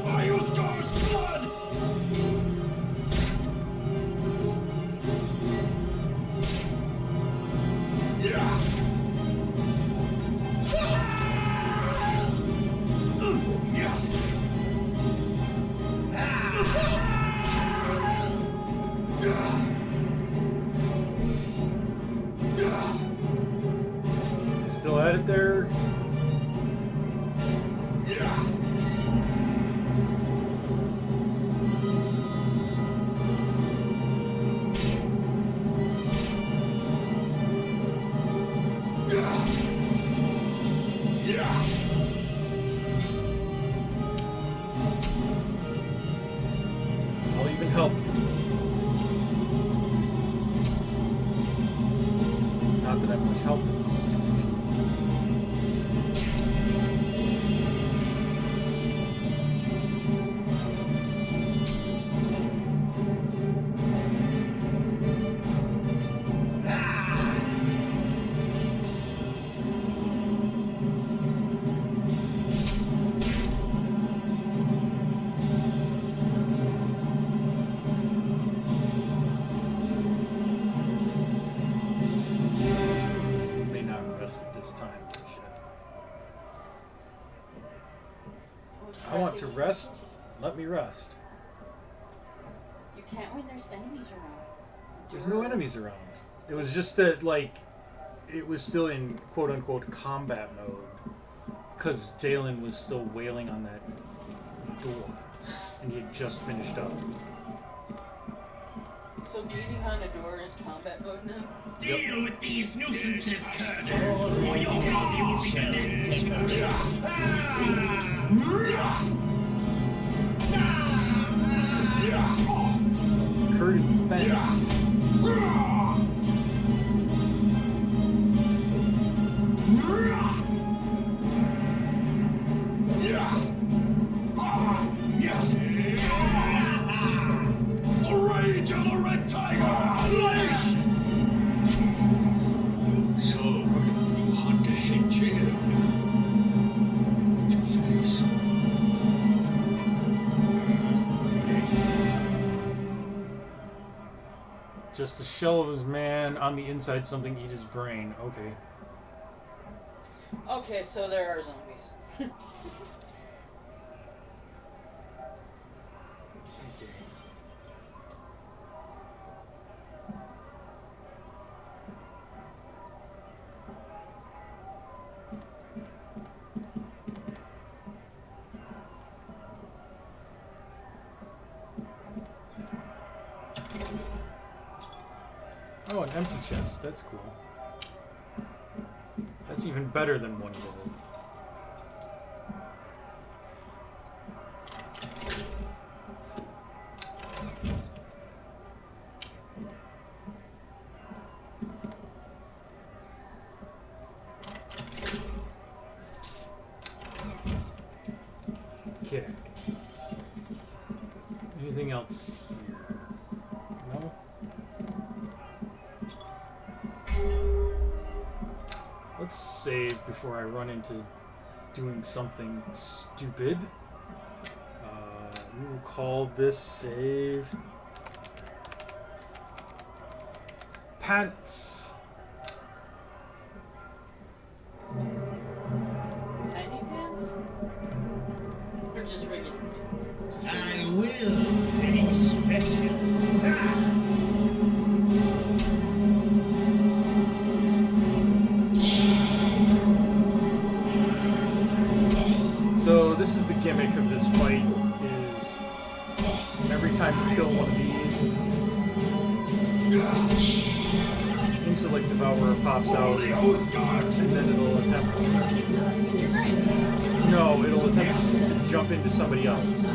F: I use God's blood. Yeah.
A: Still at it there?
F: Yeah. Yeah.
A: I'll even help you. Not that I'm much help in this situation. May not rest at this time. I want to rest. Let me rest.
B: You can't when there's enemies around.
A: There's no enemies around. It was just that, like, it was still in quote-unquote combat mode because Dalen was still wailing on that door and he had just finished up.
B: So beating on a door is combat mode now?
N: Deal with these nuisances, Colonel, or your body will be the next taker.
A: Curtain defend.
F: The rage of the Red Tiger unleashed!
N: So, you hunt a head jail. What your face?
A: Just a shell of his man, on the inside something eat his brain. Okay.
B: Okay, so there are zombies.
A: Oh, an empty chest. That's cool. That's even better than 1 gold. Okay. Anything else here? No? Let's save before I run into doing something stupid. We will call this save Pants.
B: Tiny pants? Or just regular pants?
N: I will finish special. Ah!
A: So this is the gimmick of this fight, is every time you kill one of these, Intellect Devourer pops out, and then it'll attempt no, it'll attempt to jump into somebody else.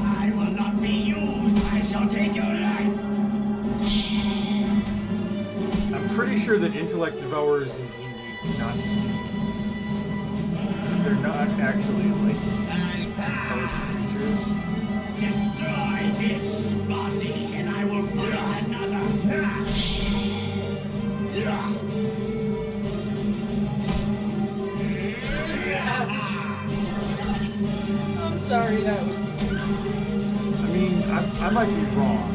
N: I will not be used. I shall take your life.
A: I'm pretty sure that Intellect Devourers in D&D cannot speak. Because they're not actually, like, intelligent creatures.
N: Destroy this body, and I will put another.
B: I'm sorry, that was...
A: I mean, I might be wrong.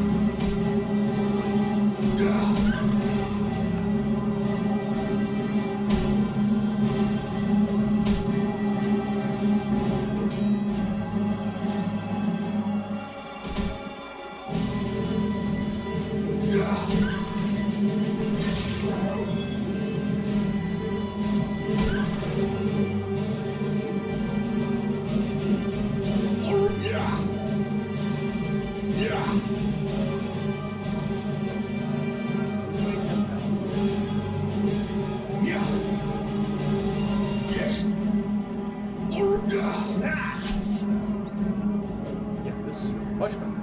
A: Yeah, this is much better.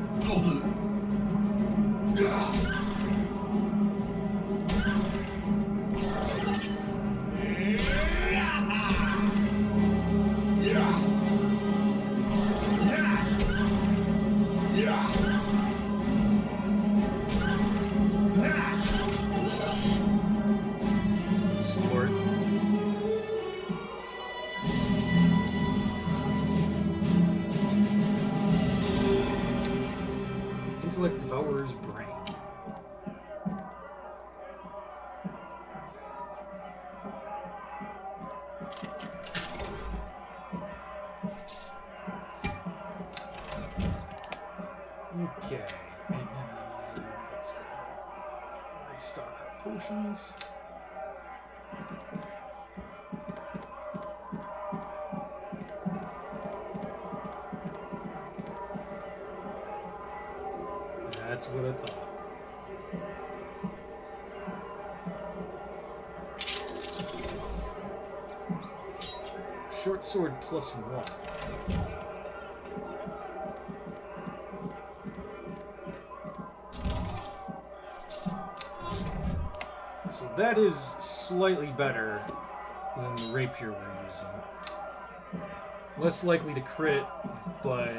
A: Sport. Intellect Devourer's brain. Okay, and let's go ahead and restock our potions. That's what I thought. Short sword +1. So that is slightly better than the rapier we're using. Less likely to crit, but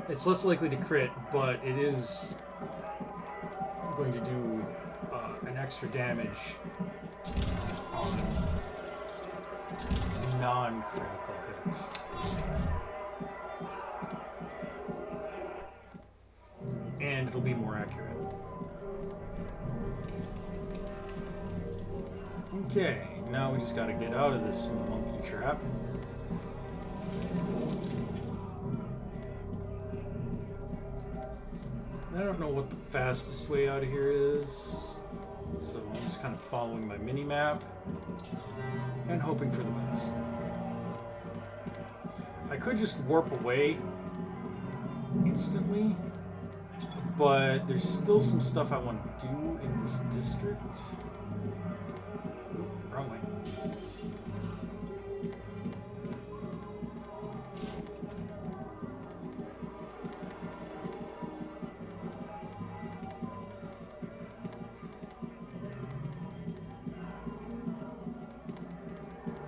A: it's less likely to crit, but it is going to do an extra damage on non-critical hits. And it'll be more accurate. Okay, now we just gotta get out of this monkey trap. I don't know what the fastest way out of here is, so I'm just kind of following my mini-map and hoping for the best. I could just warp away instantly, but there's still some stuff I want to do in this district. Ooh, wrong way.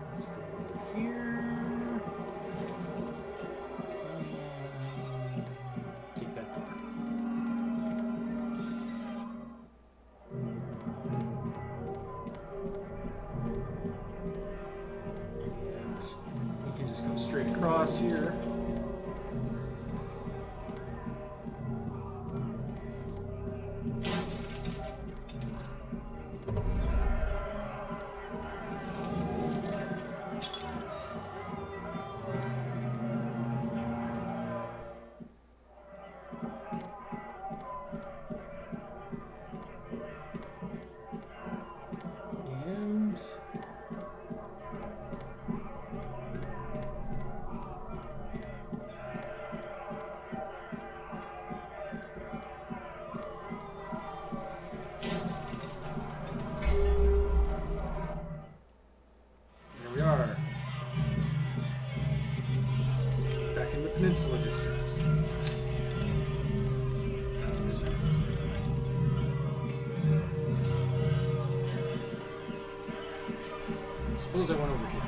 A: Let's go over here. Take that door. And we can just go straight across here. And there we are. Back in the Peninsula District. There's enemies there. Suppose I went over here.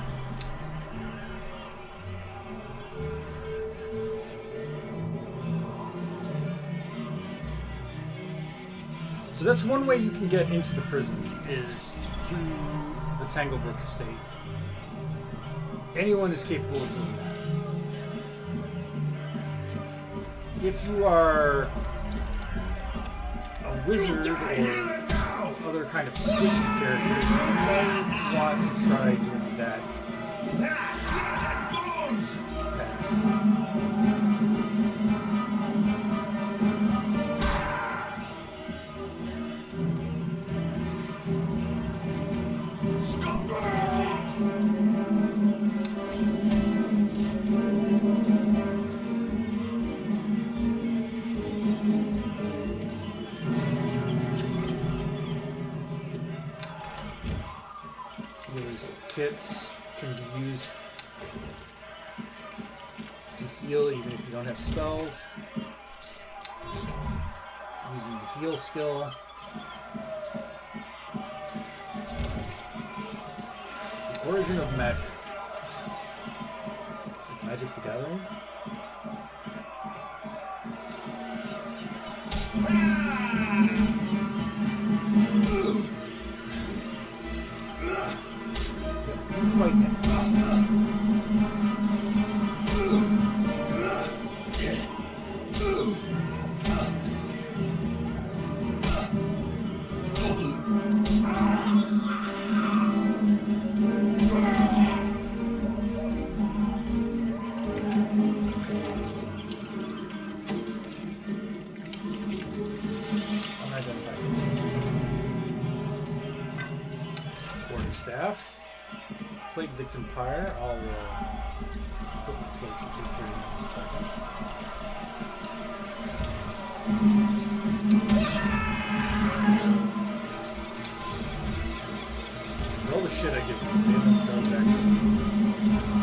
A: So that's one way you can get into the prison, is through the Tanglebrook estate. Anyone is capable of doing that. If you are a wizard or other kind of squishy character, you might want to try doing that. Kits can be used to heal even if you don't have spells. Using the heal skill. The origin of magic. Magic the Gathering? Fight him. Unidentified. Quarterstaff. Plague Victim Pyre, I'll put the torch and take care of that in a second. For all the shit I give him, Damon does actually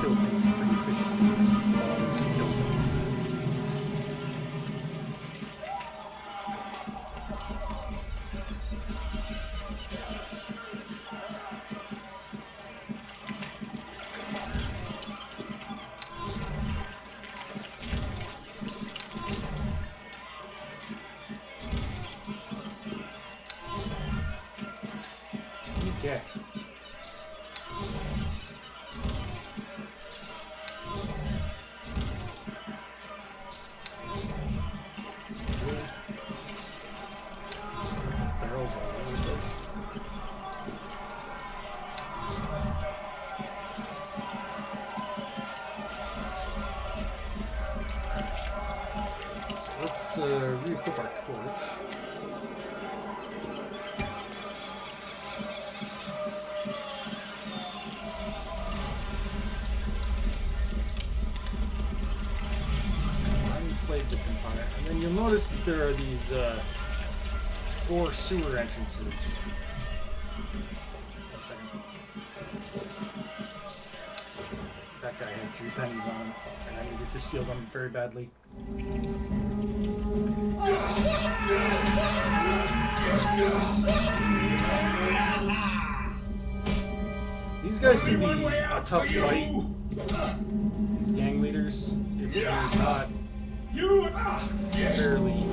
A: kill things pretty efficiently. Allows to kill things. Okay. Barrels all over the place. So let's re-equip our torch. And then you'll notice that there are these 4 sewer entrances. 1 second. That guy had 3 pennies on him, and I needed to steal them very badly. These guys can be a tough fight. These gang leaders, if you're not fairly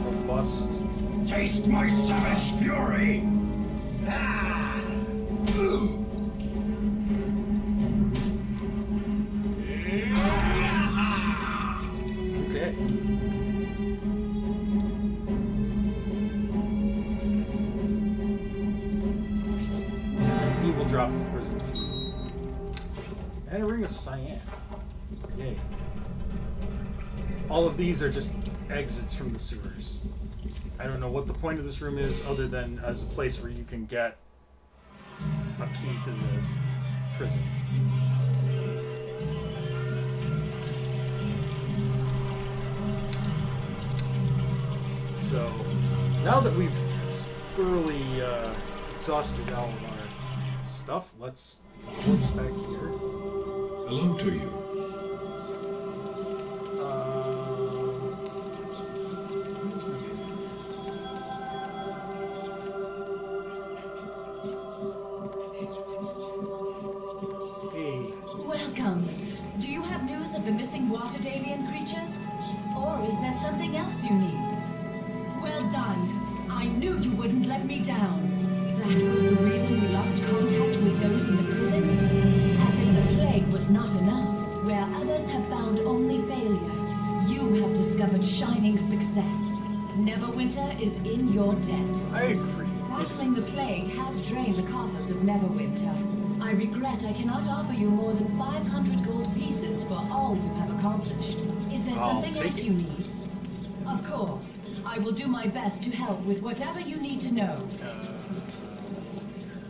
A: robust.
C: Taste my savage fury! Ah!
A: Okay. And he will drop the prison too. And a ring of cyan. Yay. All of these are just exits from the sewers. I don't know what the point of this room is other than as a place where you can get a key to the prison. So, now that we've thoroughly exhausted all of our stuff, let's work back here.
F: Hello to you.
I: Welcome. Do you have news of the missing water Davian creatures? Or is there something else you need? Well done. I knew you wouldn't let me down. That was the reason we lost contact with those in the prison? As if the plague was not enough. Where others have found only failure, you have discovered shining success. Neverwinter is in your debt.
A: I agree.
I: Battling the plague has drained the coffers of Neverwinter. I regret I cannot offer you more than 500 gold pieces for all you have accomplished. Is there something else you need? Of course. I will do my best to help with whatever you need to know.
A: Let's see here.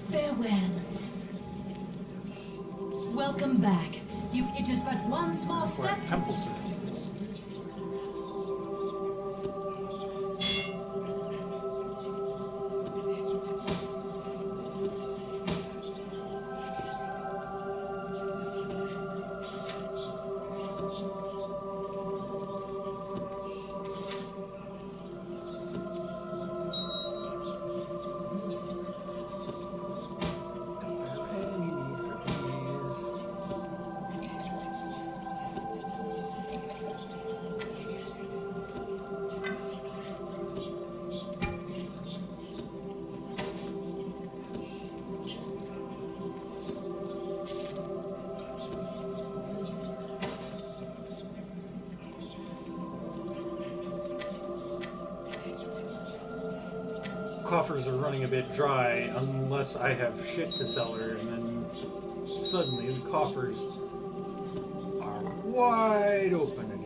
I: Farewell. Welcome back. It is but one small step.
A: Temple services. Coffers are running a bit dry unless I have shit to sell her, and then suddenly the coffers are wide open again.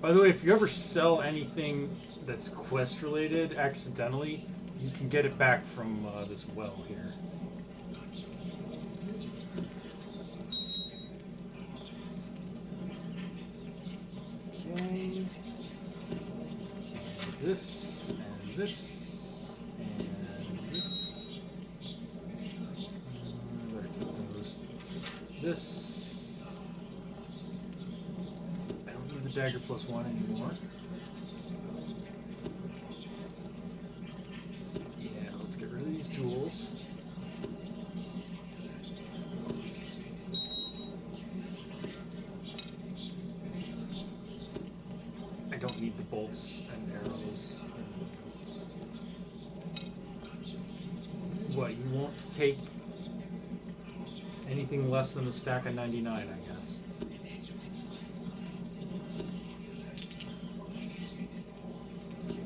A: By the way, if you ever sell anything that's quest related accidentally, you can get it back from this well here. Okay. This and this and this. Where are those? This. I don't need the dagger +1 anymore. Yeah, let's get rid of these jewels. I don't need the bolts and arrows. What, you won't take anything less than a stack of 99, I guess.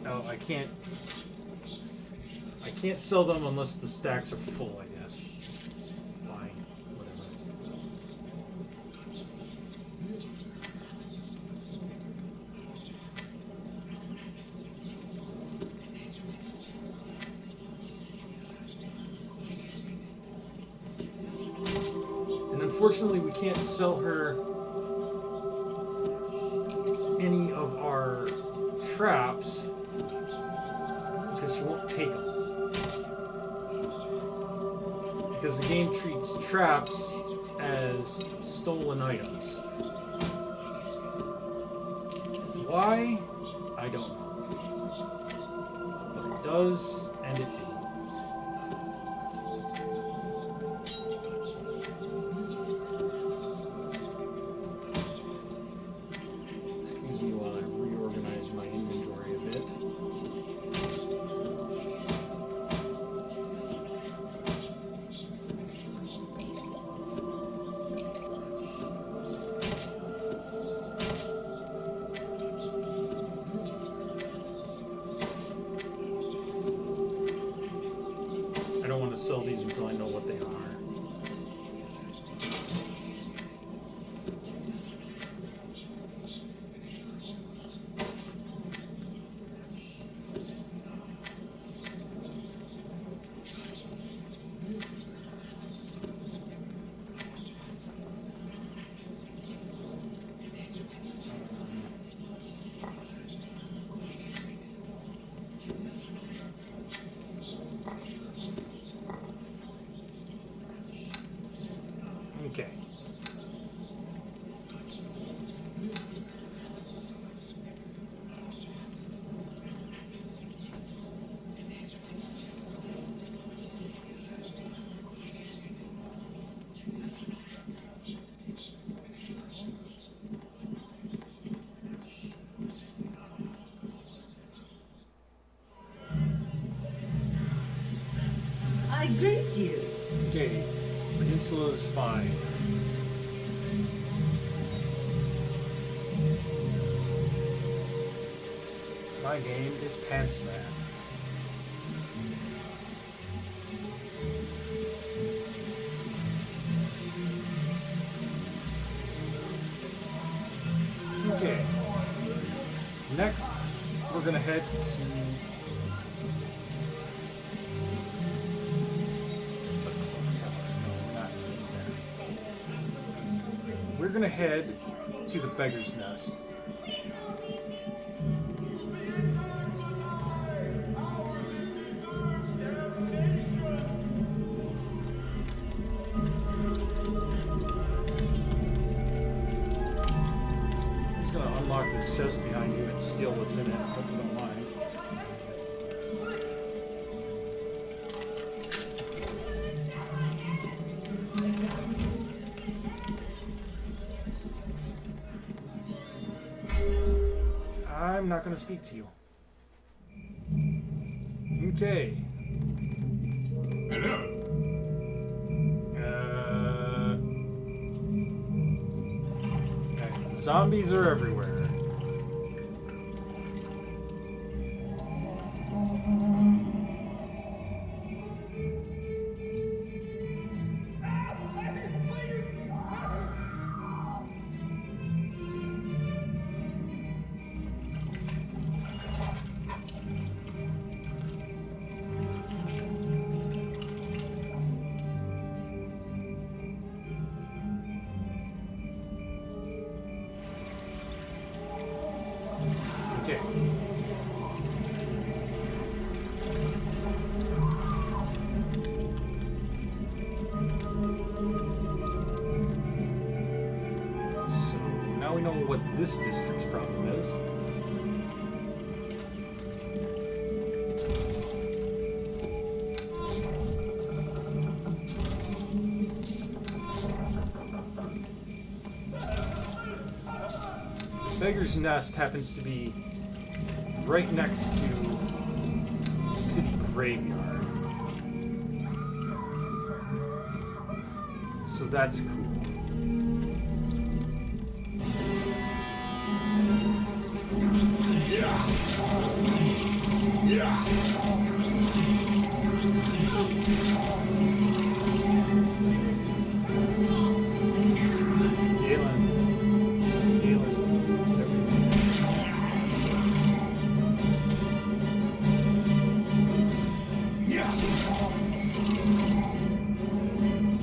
A: Oh, I can't sell them unless the stacks are full, I guess. Fine, whatever. And unfortunately, we can't sell her any of our traps because she won't take them. Because the game treats traps as stolen items. Why? I don't know. But it does, and it did. Excuse me while I reorganize my inventory a bit. I don't want to sell these until I know what they are. Okay.
G: I greet you.
A: Okay. Peninsula's fine. My name is Pantsman. Okay. Next, we're gonna head to the clock tower. No, we're not heading there. We're gonna head to the Beggar's Nest. Unlock this chest behind you and steal what's in it. Hope you don't mind. I'm not going to speak to you. Okay.
F: Hello.
A: Zombies are everywhere. this district's problem is. Beggar's Nest happens to be right next to the city graveyard. So that's cool.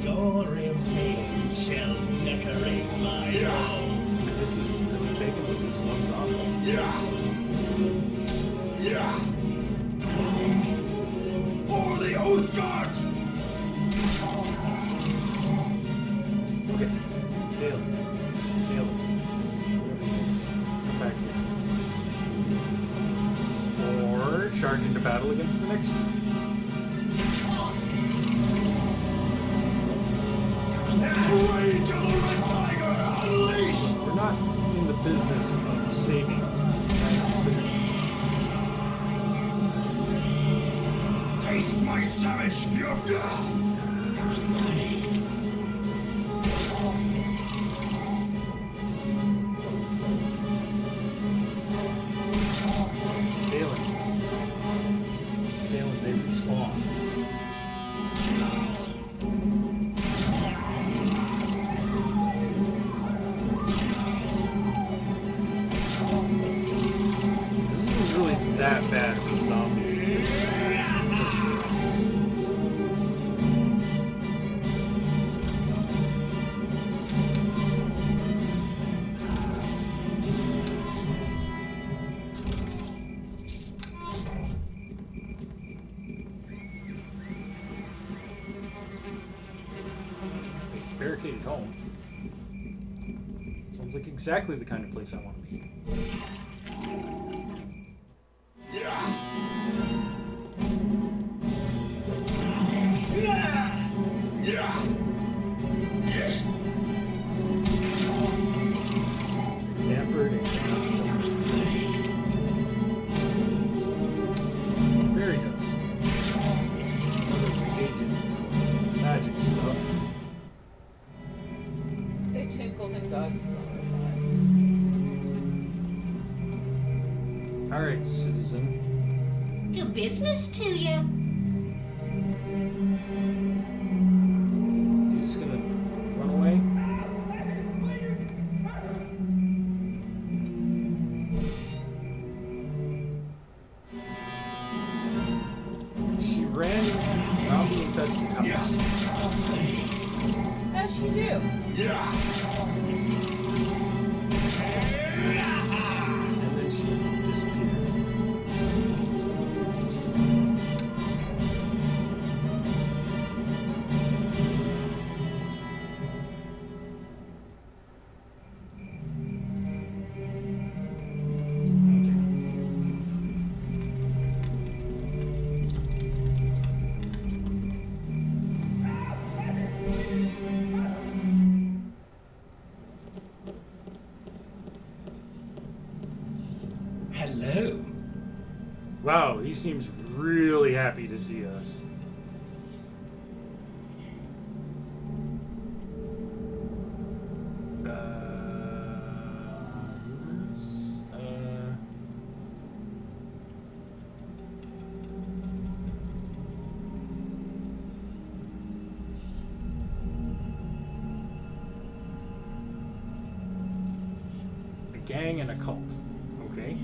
N: Your impale shall decorate my home.
A: This is really taken with this one zombie.
F: For the Oath Guard!
A: Okay. Dale. Come back here. Or charge into battle against the next one.
F: Rage of the Red Tiger! Unleash!
A: We're not in the business of saving random citizens.
F: Taste my savage fury!
A: Dalen, they respawn. This isn't really that bad for a zombie. Barricaded home. Sounds like exactly the kind of place I want to be. Tampered and fairy dust. Another reagent for magic stuff.
B: They tinkled in God's flower pot.
A: Alright, citizen.
M: Good business to you.
A: You just gonna run away? She ran into the zombie-infested house.
B: As you do.
A: And then she disappeared.
C: Hello.
A: Wow, he seems really happy to see us. A gang and a cult. Okay.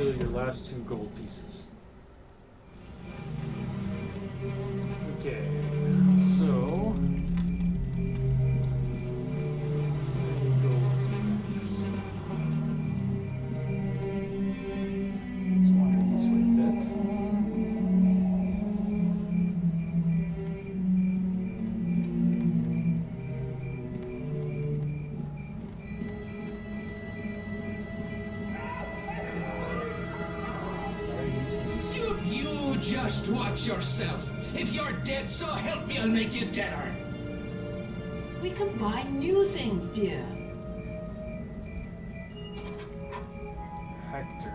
A: until your last 2 gold pieces. Okay, so go next. Let's wander this way a bit.
C: You just watch yourself. If you're dead, so help me, I'll make you deader.
G: We can buy new things, dear.
A: Hector.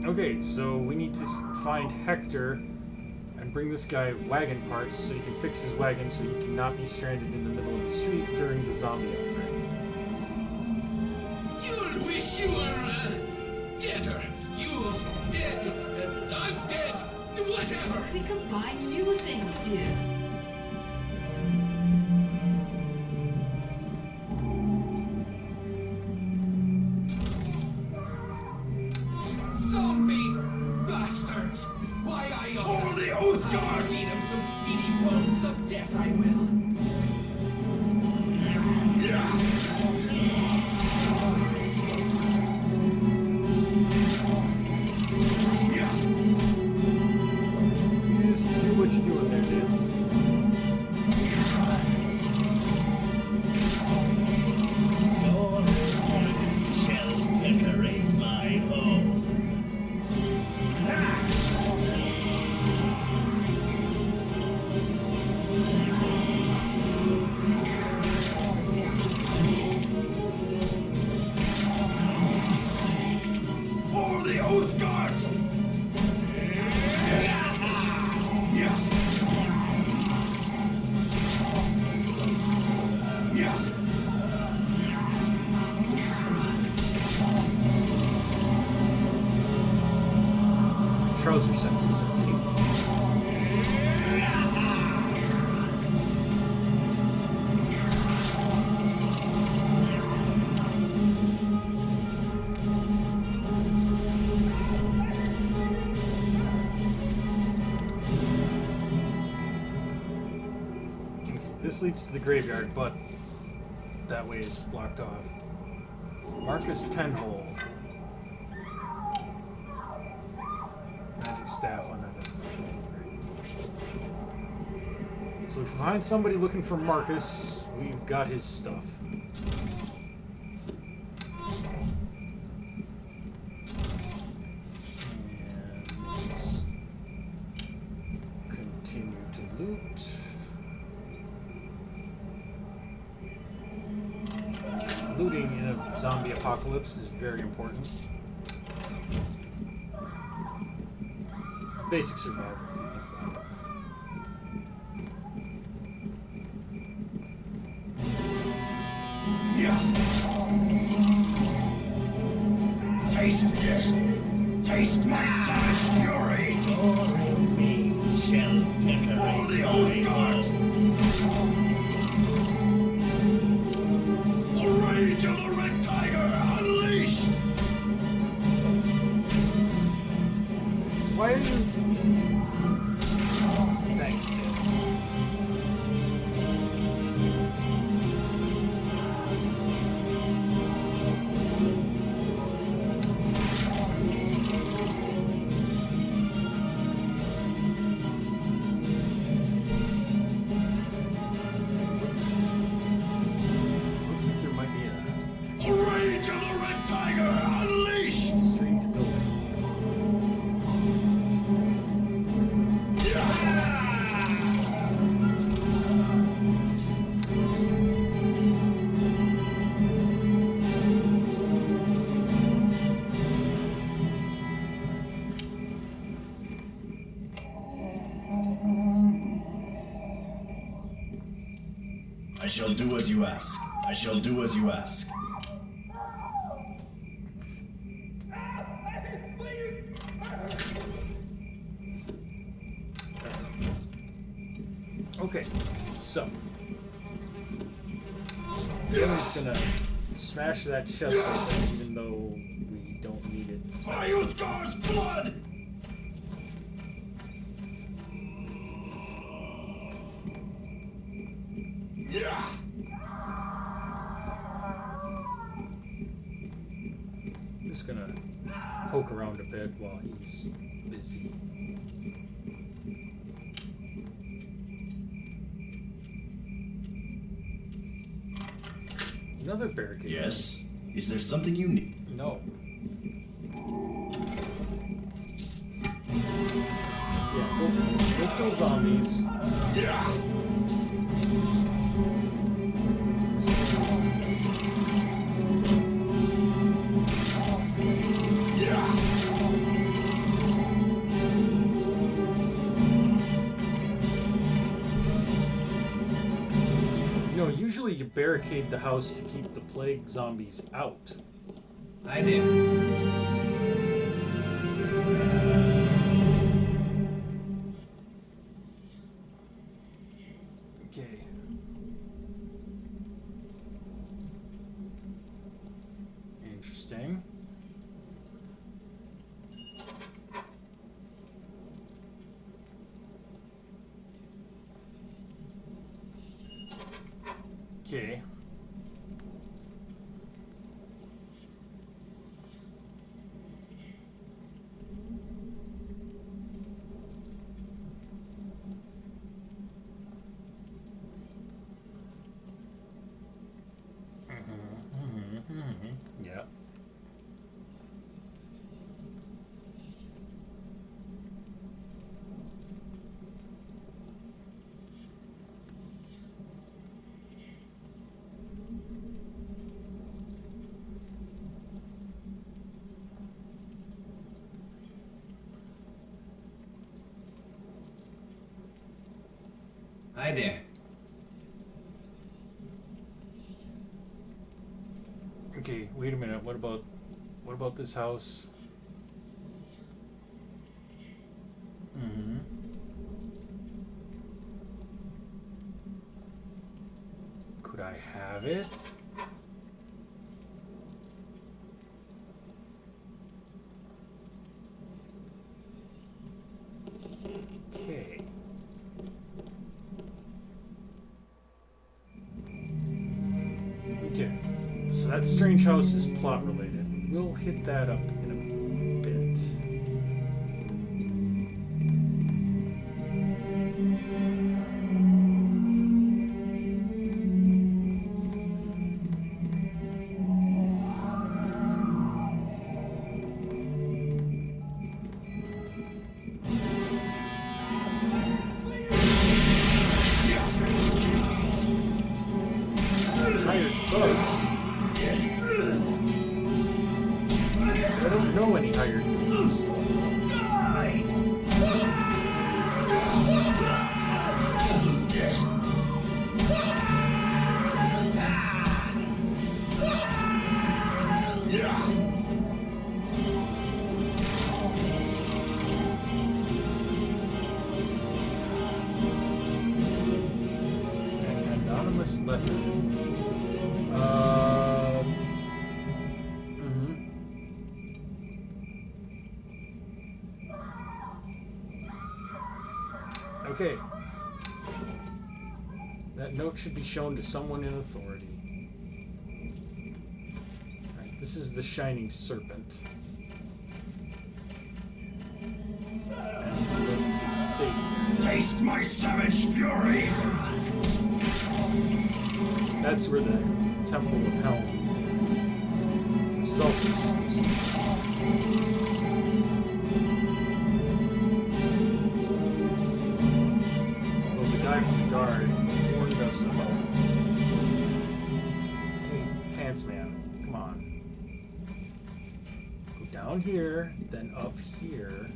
A: Okay, so we need to find Hector and bring this guy wagon parts so you can fix his wagon so you cannot be stranded in the middle of the street during the zombie outbreak.
C: You'll wish you were, deader. You dead. I'm dead. Whatever.
G: We can buy new things, dear.
C: Zombie bastards! Why I
F: For the Oath Guard!
C: Feed them some speedy bones of death, I will.
A: You just do what you're doing there, dude.
N: Your hand shall decorate my home.
F: For the Oath Guard!
A: Trouser senses are tingling. This leads to the graveyard, but that way is blocked off. Marcus Penhole. Magic staff unidentified. So if we find somebody looking for Marcus, we've got his stuff. And let's continue to loot. Looting in a zombie apocalypse is very important. It's basic survival, if you think about
F: it. Taste it! Taste my savage fury!
N: Your remain shall decorate
F: For the
N: my
F: Oath Guard! The rage of the Red Tiger unleashed!
A: Why are you... Thanks, dude. Looks like there might be a...
F: The rage of the Red Tiger unleashed!
A: Strange building.
L: I shall do as you ask. I shall do as you ask.
A: Okay, so Henry's gonna smash that chest open, even though we don't need it smashed.
C: Ayuthgar's blood!
F: Yeah.
A: Just gonna poke around a bit while he's busy. Another barricade.
L: Yes? Is there something you need?
A: No. Yeah, go kill zombies.
F: Yeah.
A: Usually you barricade the house to keep the plague zombies out.
J: Hi there.
A: Okay. Interesting. Okay. Yeah.
J: Hi there.
A: Okay, wait a minute. What about this house? Mm-hmm. Could I have it? Okay. Okay. So that strange house is plot related. We'll hit that up in a bit. Hired thugs. I don't know any hired thugs. An anonymous letter. Okay. That note should be shown to someone in authority. Right, this is the Shining Serpent. And perfectly safe.
C: Taste my savage fury!
A: That's where the Temple of Hell is. Which is also useless. From the guard warned us about. Hey, Pantsman, come on. Go down here, then up here.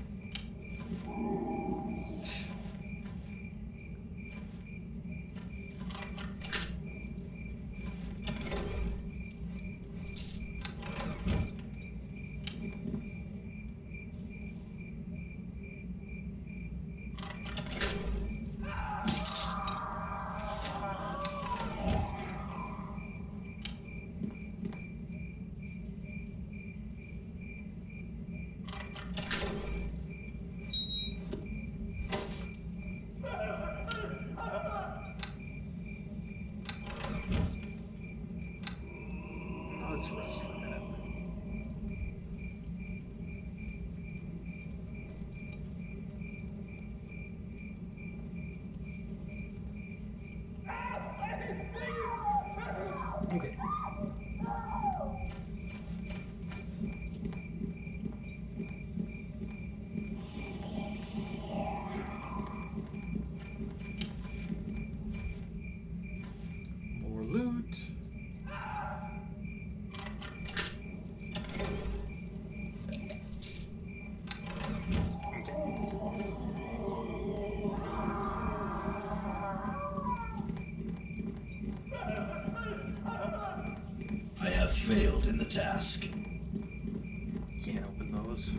A: let's rest for a minute. Okay. More loot.
L: I have failed in the task.
A: Can't open those.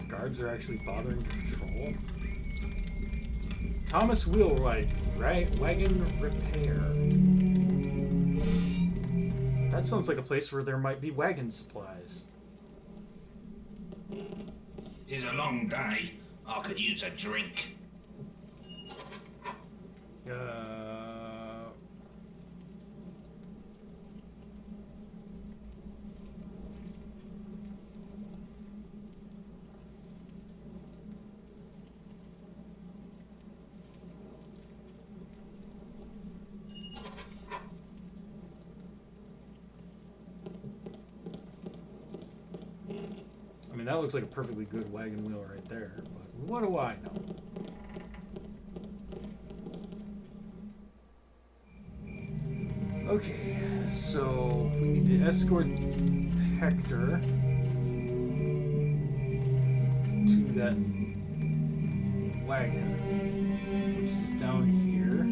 A: Guards are actually bothering to patrol. Thomas Wheelwright, wagon repair. That sounds like a place where there might be wagon supplies.
N: Tis a long day. I could use a drink.
A: I mean, that looks like a perfectly good wagon wheel right there, but what do I know? Okay, so we need to escort Hector to that wagon, which is down here.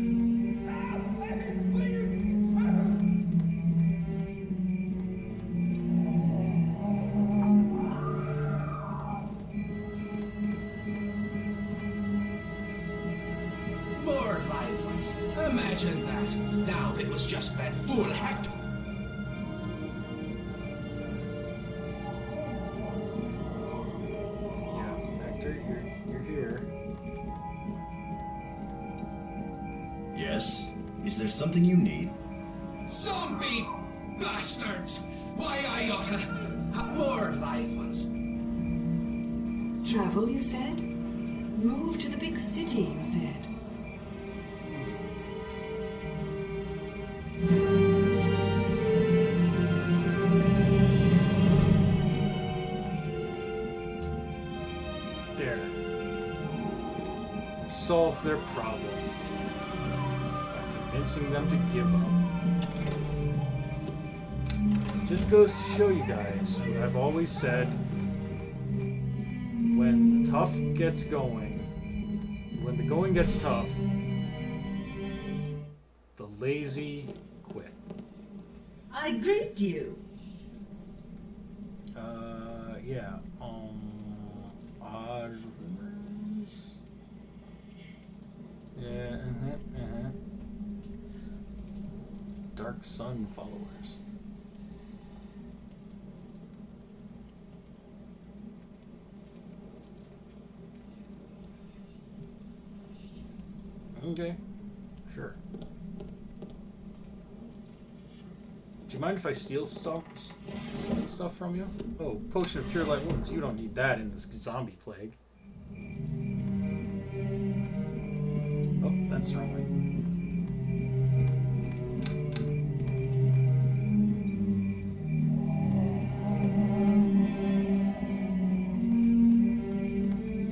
C: More live ones. Imagine that. Now it was just that fool Hector.
A: Yeah, Hector, you're here.
L: Yes? Is there something you need?
C: Zombie bastards! Why, I oughta have more live ones.
J: Travel, you said? Move to the big city, you said.
A: There. Solved their problem by convincing them to give up. It just goes to show you guys what I've always said. When the tough gets going, when the going gets tough, the lazy quit.
G: I greet you.
A: Yeah, odd rumors. Yeah, Dark Sun followers. Okay, sure. Do you mind if I steal stuff from you? Oh, potion of cure light wounds. You don't need that in this zombie plague. Oh, that's the wrong way.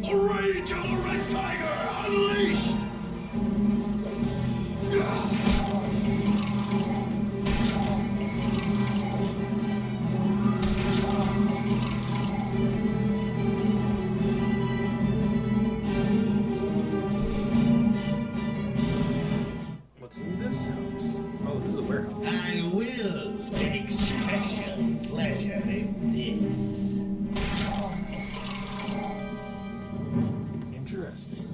F: The rage of the Red Tiger unleashed!
A: What's in this house? Oh, this is a warehouse.
N: I will take special pleasure in this.
A: Interesting.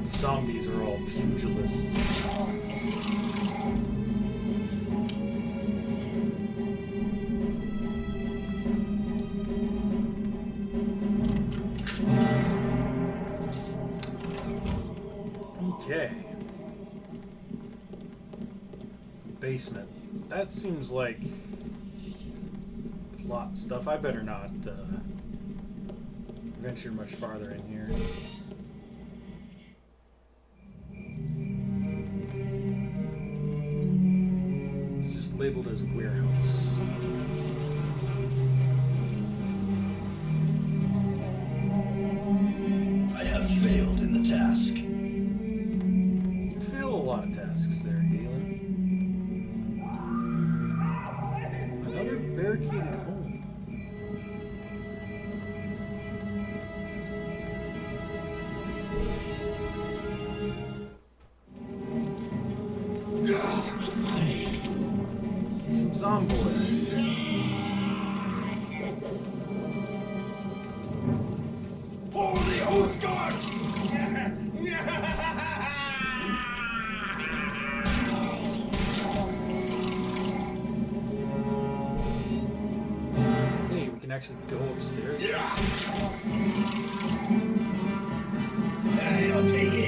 A: Zombies are all pugilists. Okay. Basement. That seems like plot stuff. I better not venture much farther in here. It's just labeled as warehouse.
L: I have failed in the task.
A: You fail a lot of tasks there, Galen. Another barricaded home. Some zomboids.
F: For the Oath Guard!
A: Hey, we can actually go upstairs.
L: Hey, I'll pay ye.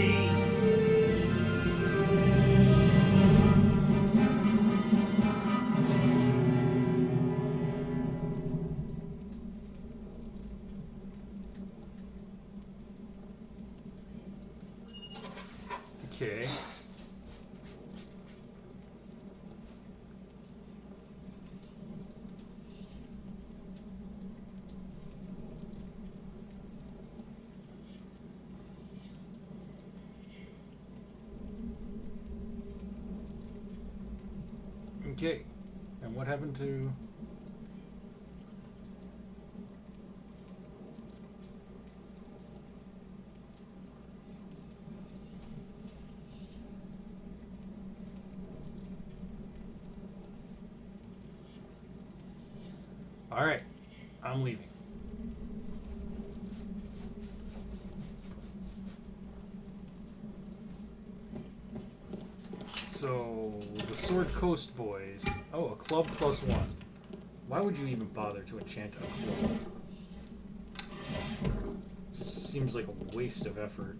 A: Okay. Okay. And what happened to... Alright, I'm leaving. So, the Sword Coast Boys. Oh, a club +1. Why would you even bother to enchant a club? Just seems like a waste of effort.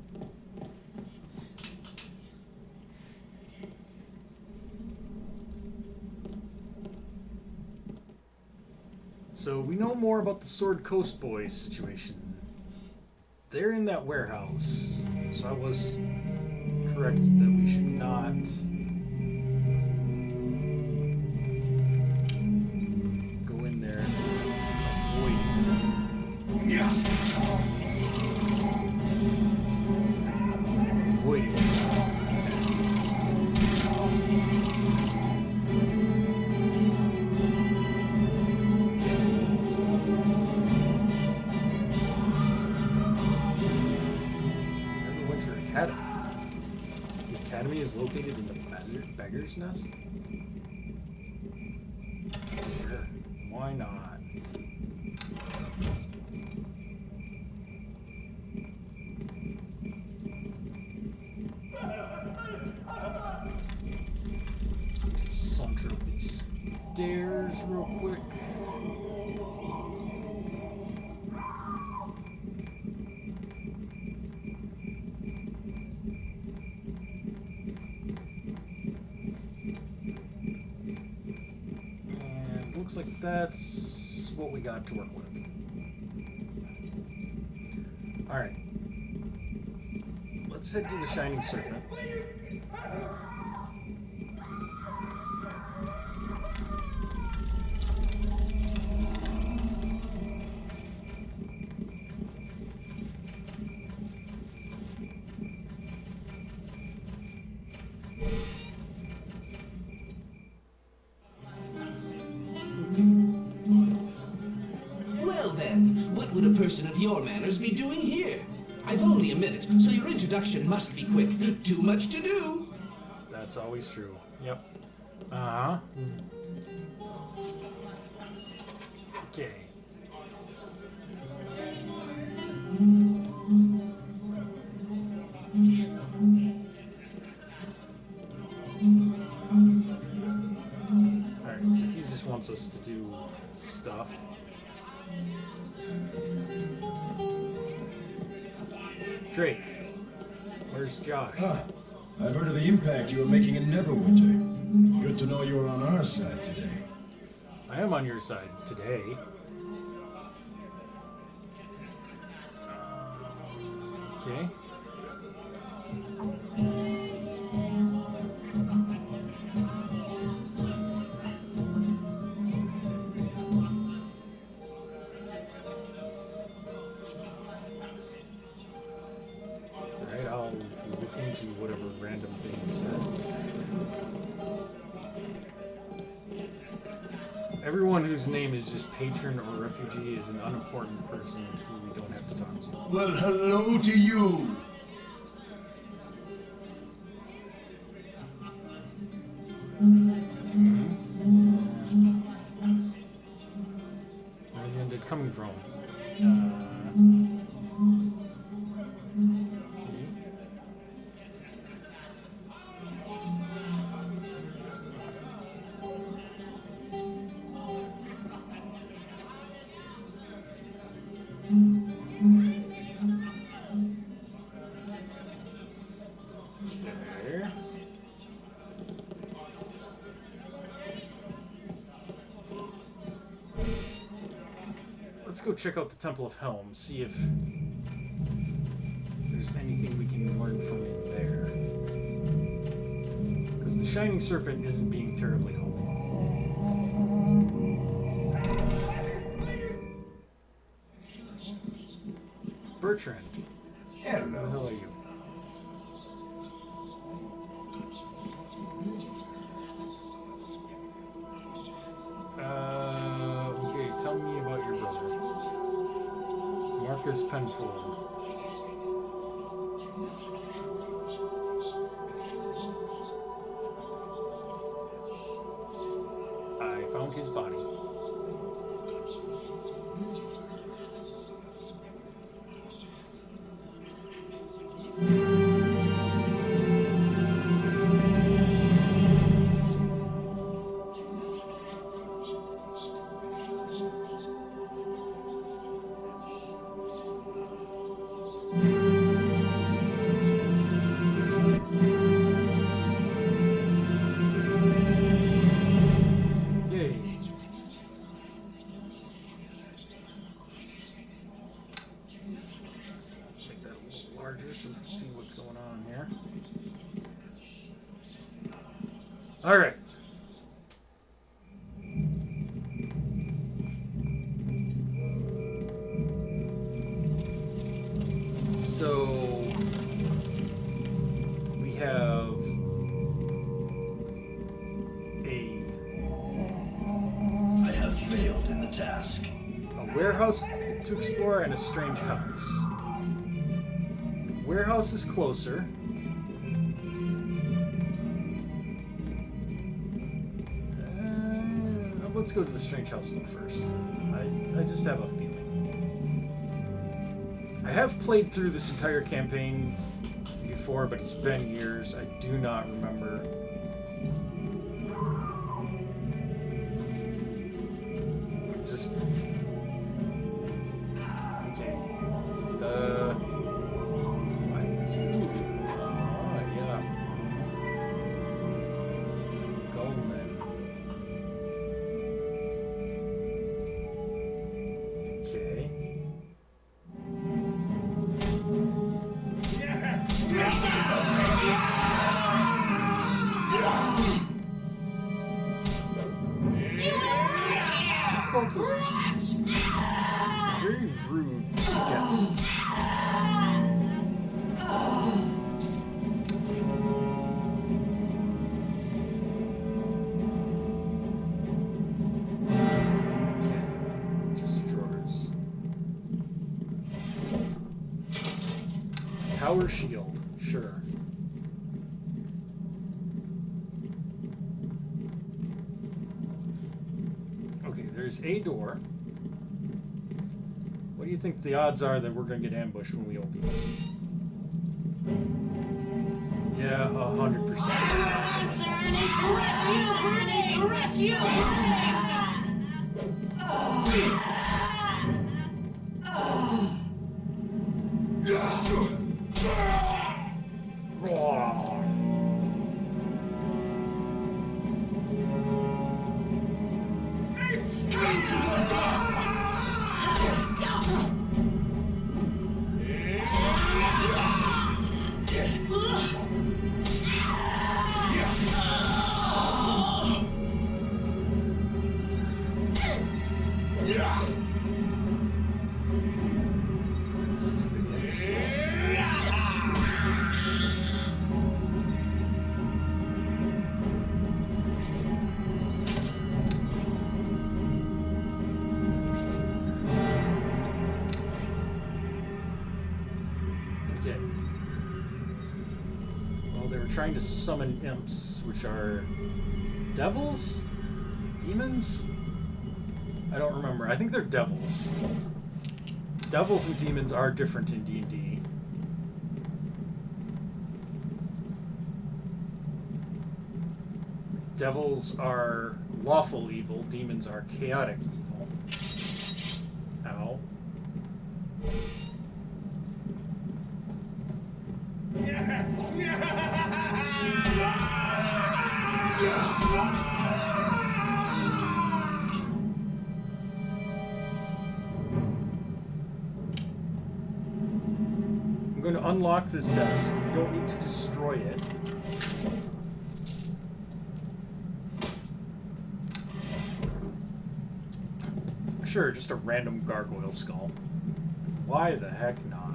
A: So we know more about the Sword Coast Boys situation. They're in that warehouse. So I was correct that we should not go in there and avoid it. Neverwinter Academy. The academy is located in the beggar's nest? Sure. Why not? Just saunter up these stairs real quick. Looks like that's what we got to work with. Alright. Let's head to the Shining Serpent.
J: Well then, what would a person of your manners be doing here? I've only a minute, so your introduction must be quick. Too much to do.
A: That's always true. Yep. Uh-huh. Okay. Drake, where's Josh?
E: Ah, I've heard of the impact you were making in Neverwinter. Good to know you're on our side today.
A: I am on your side today. Okay. Alright, I'll look into whatever random thing you said. Everyone whose name is just patron or refugee is an unimportant person who we don't have to talk to.
L: Well, hello to you.
A: Where the end did coming from? Okay. Let's go check out the Temple of Helm, see if there's anything we can learn from it there. Because the Shining Serpent isn't being terribly helpful. Bertrand.
L: Hello.
A: Who the hell are you? Okay, tell me about your brother. Marcus Penfold. I found his body. Yay. Let's make that a little larger so we can see what's going on here. All right. So we have
L: I have failed in the task.
A: a warehouse to explore and a strange house. The warehouse is closer. Let's go to the strange house then first. I just have a feeling. I have played through this entire campaign before, but it's been years. I do not remember. Just okay. I do. Yeah. Goldman. Okay. Cultists. Very rude guests. Okay. Just drawers. Tower shield. Sure. Okay, there's a door. What do you think the odds are that we're going to get ambushed when we open this? Yeah, 100%. they were trying to summon imps, which are devils? Demons? I don't remember. I think they're devils. Devils and demons are different in D&D. Devils are lawful evil, demons are chaotic evil. Ow. I'm going to unlock this desk. You don't need to destroy it. Sure, just a random gargoyle skull. Why the heck not?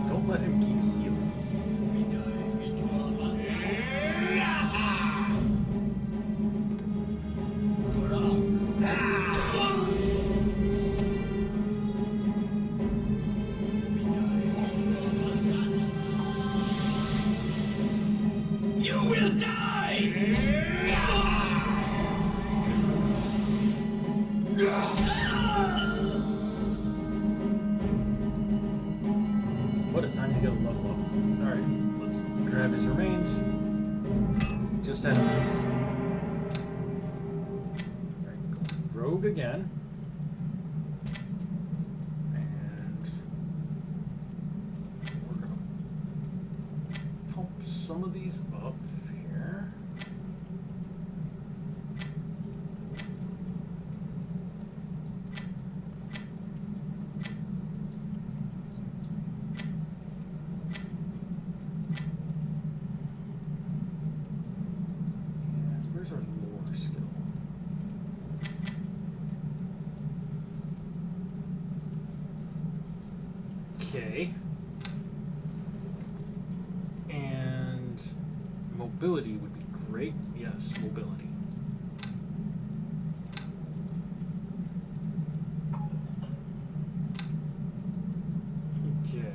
A: Don't let him keep healing.
N: You will die!
A: What a time to get a level up. Alright, let's grab his remains. Just had a miss. Alright, rogue again. And we're gonna pump some of these up here. Where's our lore skill? Okay. And mobility would be great. Yes, mobility. Okay.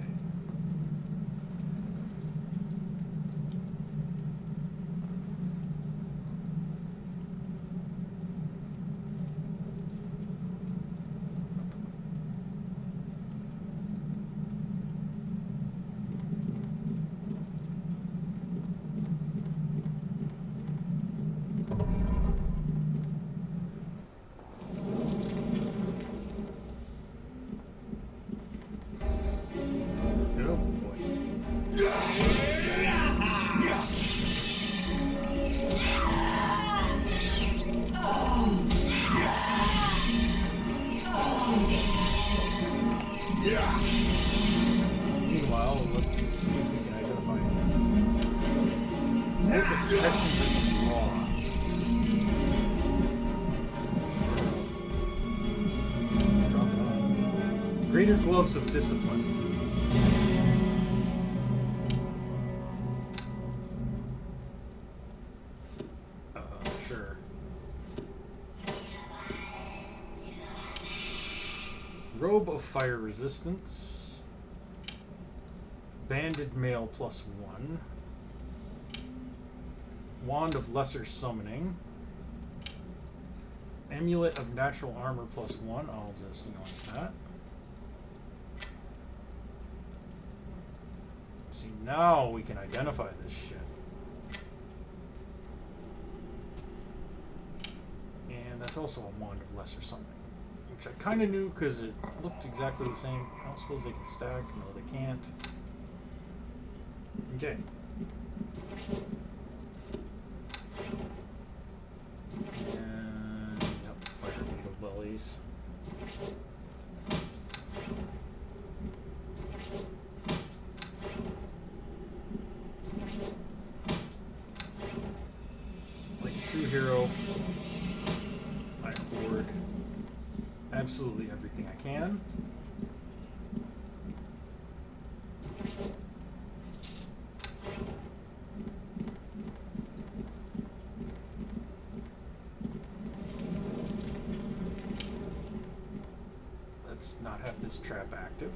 A: Oh boy. Meanwhile, let's see if we can identify any of these things. Look at protection versus law. Sure. Drop it on. Greater gloves of discipline. Sure. Robe of fire resistance. Banded mail +1. Wand of lesser summoning. Amulet of natural armor +1. I'll just ignore that. See, now we can identify this shit. And that's also a wand of lesser summoning, which I kind of knew because it looked exactly the same. I don't suppose they can stack. No, they can't. Okay. And, yep, fire beetle bellies. this trap active.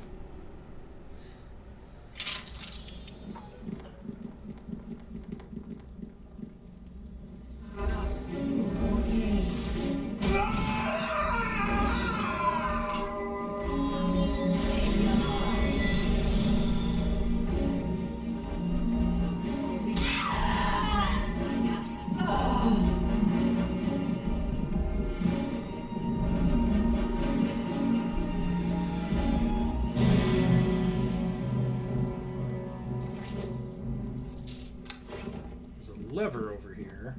A: Lever over here.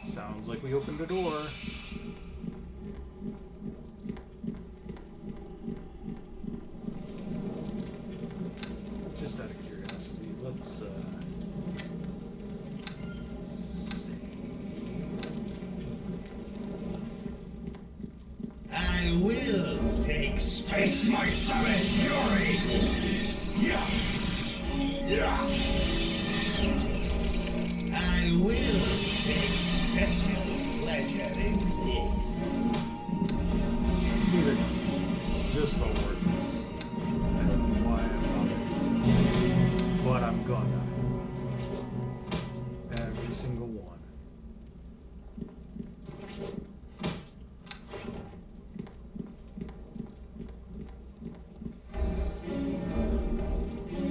A: Sounds like we opened a door. Just out of curiosity, let's see.
N: I will take space my savage fury. Yeah. Yeah. I will take special pleasure in this.
A: It's either just about worthless. I don't know why I'm bothered, but I'm gonna. Every single one.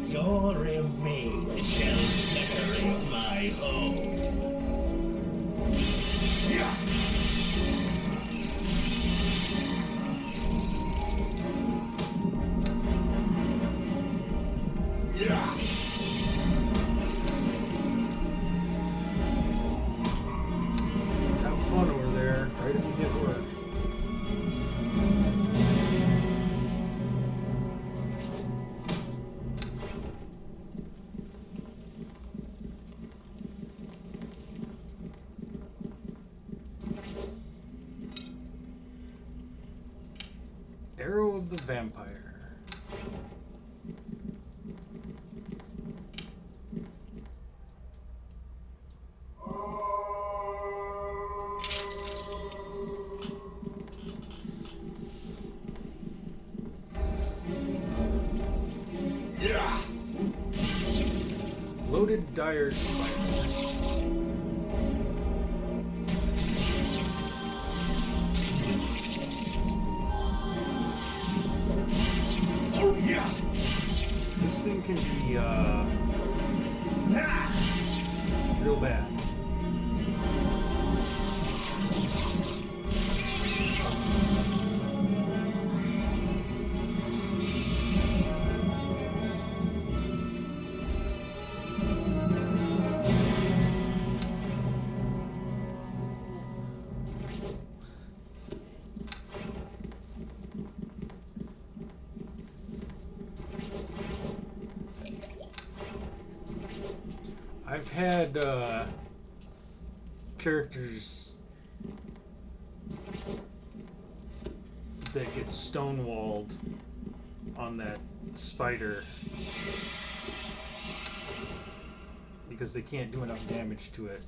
N: Your remains shall decorate my home. Yeah. Yeah.
A: Have fun over there, right if you get work. Arrow of the Vampire.
N: Yeah.
A: Loaded dire spider.
N: Oh yeah.
A: This thing can be real bad. I've had characters that get stonewalled on that spider because they can't do enough damage to it.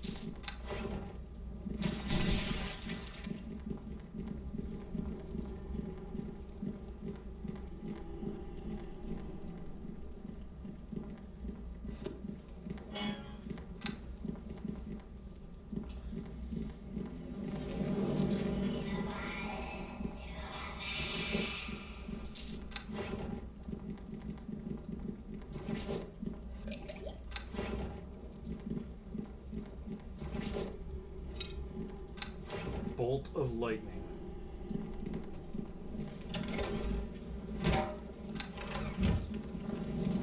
A: Bolt of lightning.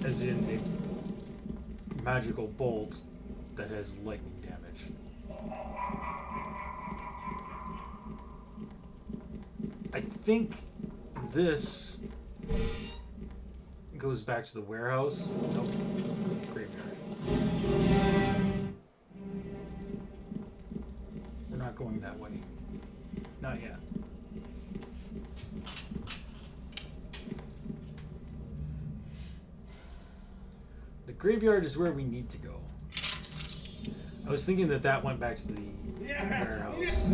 A: As in a magical bolt that has lightning damage. I think this goes back to the warehouse. Nope. Graveyard. We're not going that way. Not yet. The graveyard is where we need to go. I was thinking that went back to the warehouse.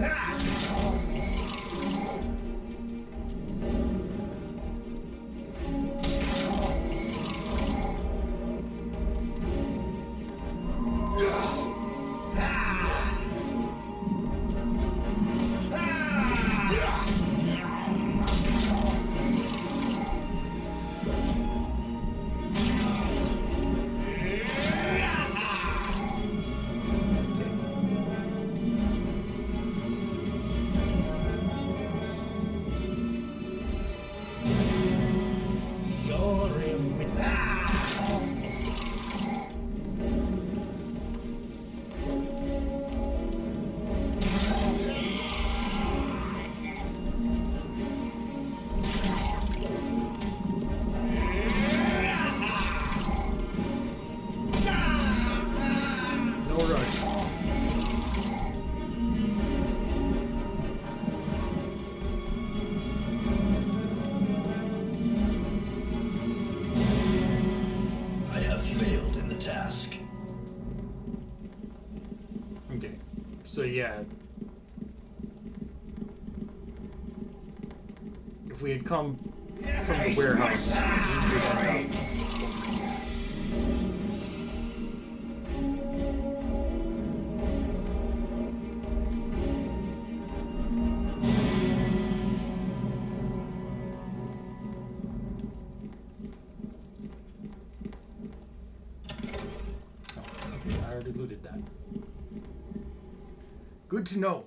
A: So yeah, if we had come from the warehouse, we would end up. Okay, I already looted that. Good to know.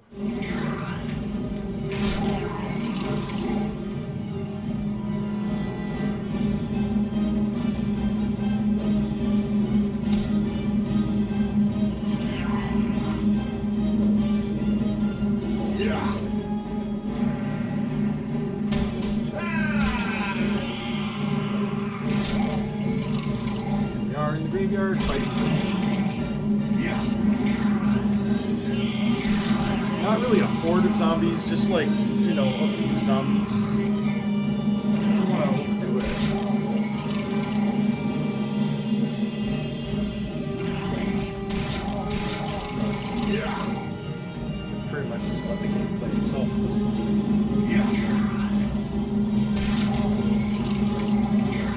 A: We are in the graveyard fighting zombies. Not really a horde of zombies, just like, you know, a few zombies. I don't want to overdo it. Pretty much just let the game play itself at this point.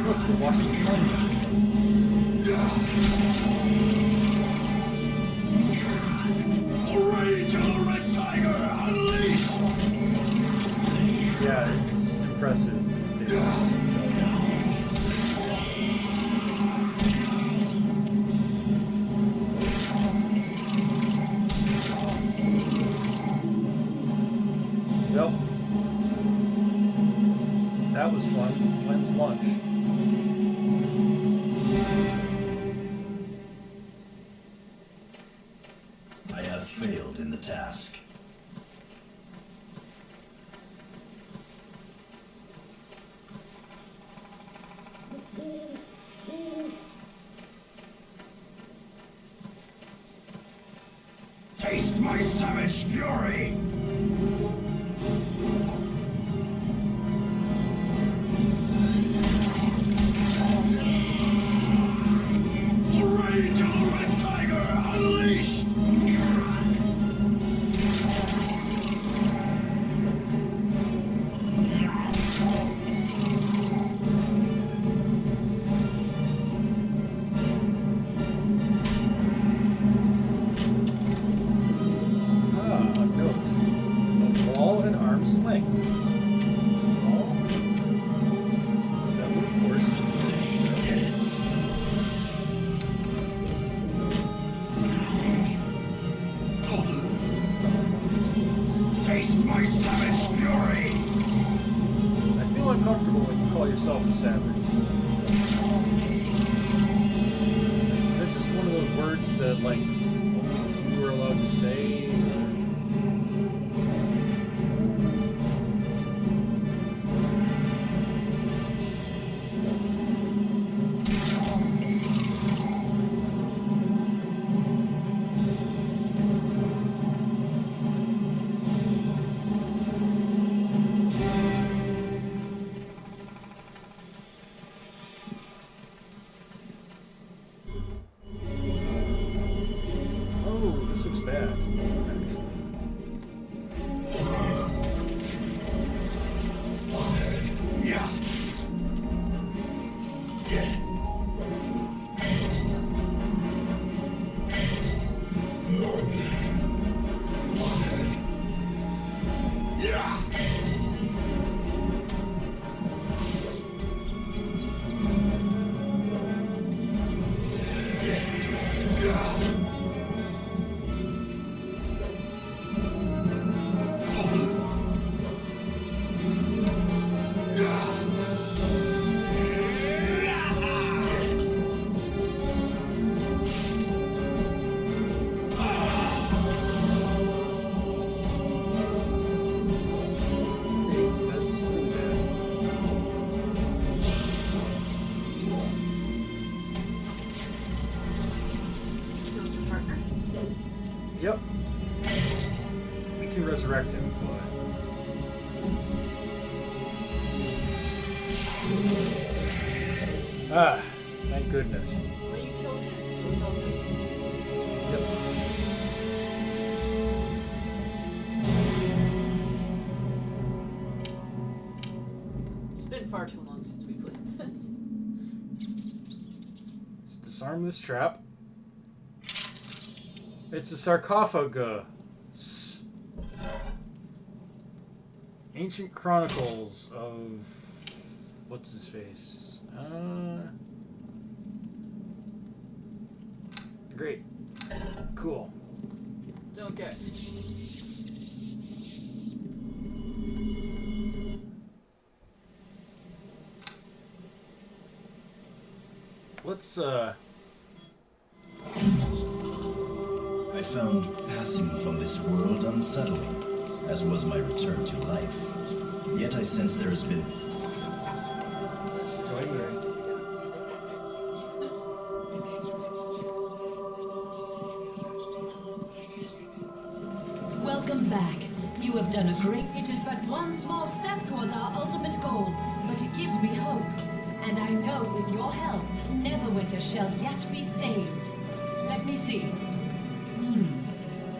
A: Look, the Washington Monument. Yeah, it's impressive. Well, that was fun. When's lunch?
L: I have failed in the task.
F: Taste my savage fury! The rage of the red tiger unleashed!
A: Uncomfortable when you call yourself a savage. Is that just one of those words that, like, only you were allowed to say? resurrect him, but... Ah, thank goodness.
B: Well, you killed him, so it's all good.
A: Yep.
B: It's been far too long since we played this.
A: Let's disarm this trap. It's a sarcophagus. Ancient Chronicles of... What's his face? Great. Cool.
B: Don't care.
A: Let's,
L: I found passing from this world unsettling, as was my return to life. Yet I sense there has been...
A: Join me.
I: Welcome back. You have done a great... It is but one small step towards our ultimate goal, but it gives me hope. And I know with your help, Neverwinter shall yet be saved. Let me see.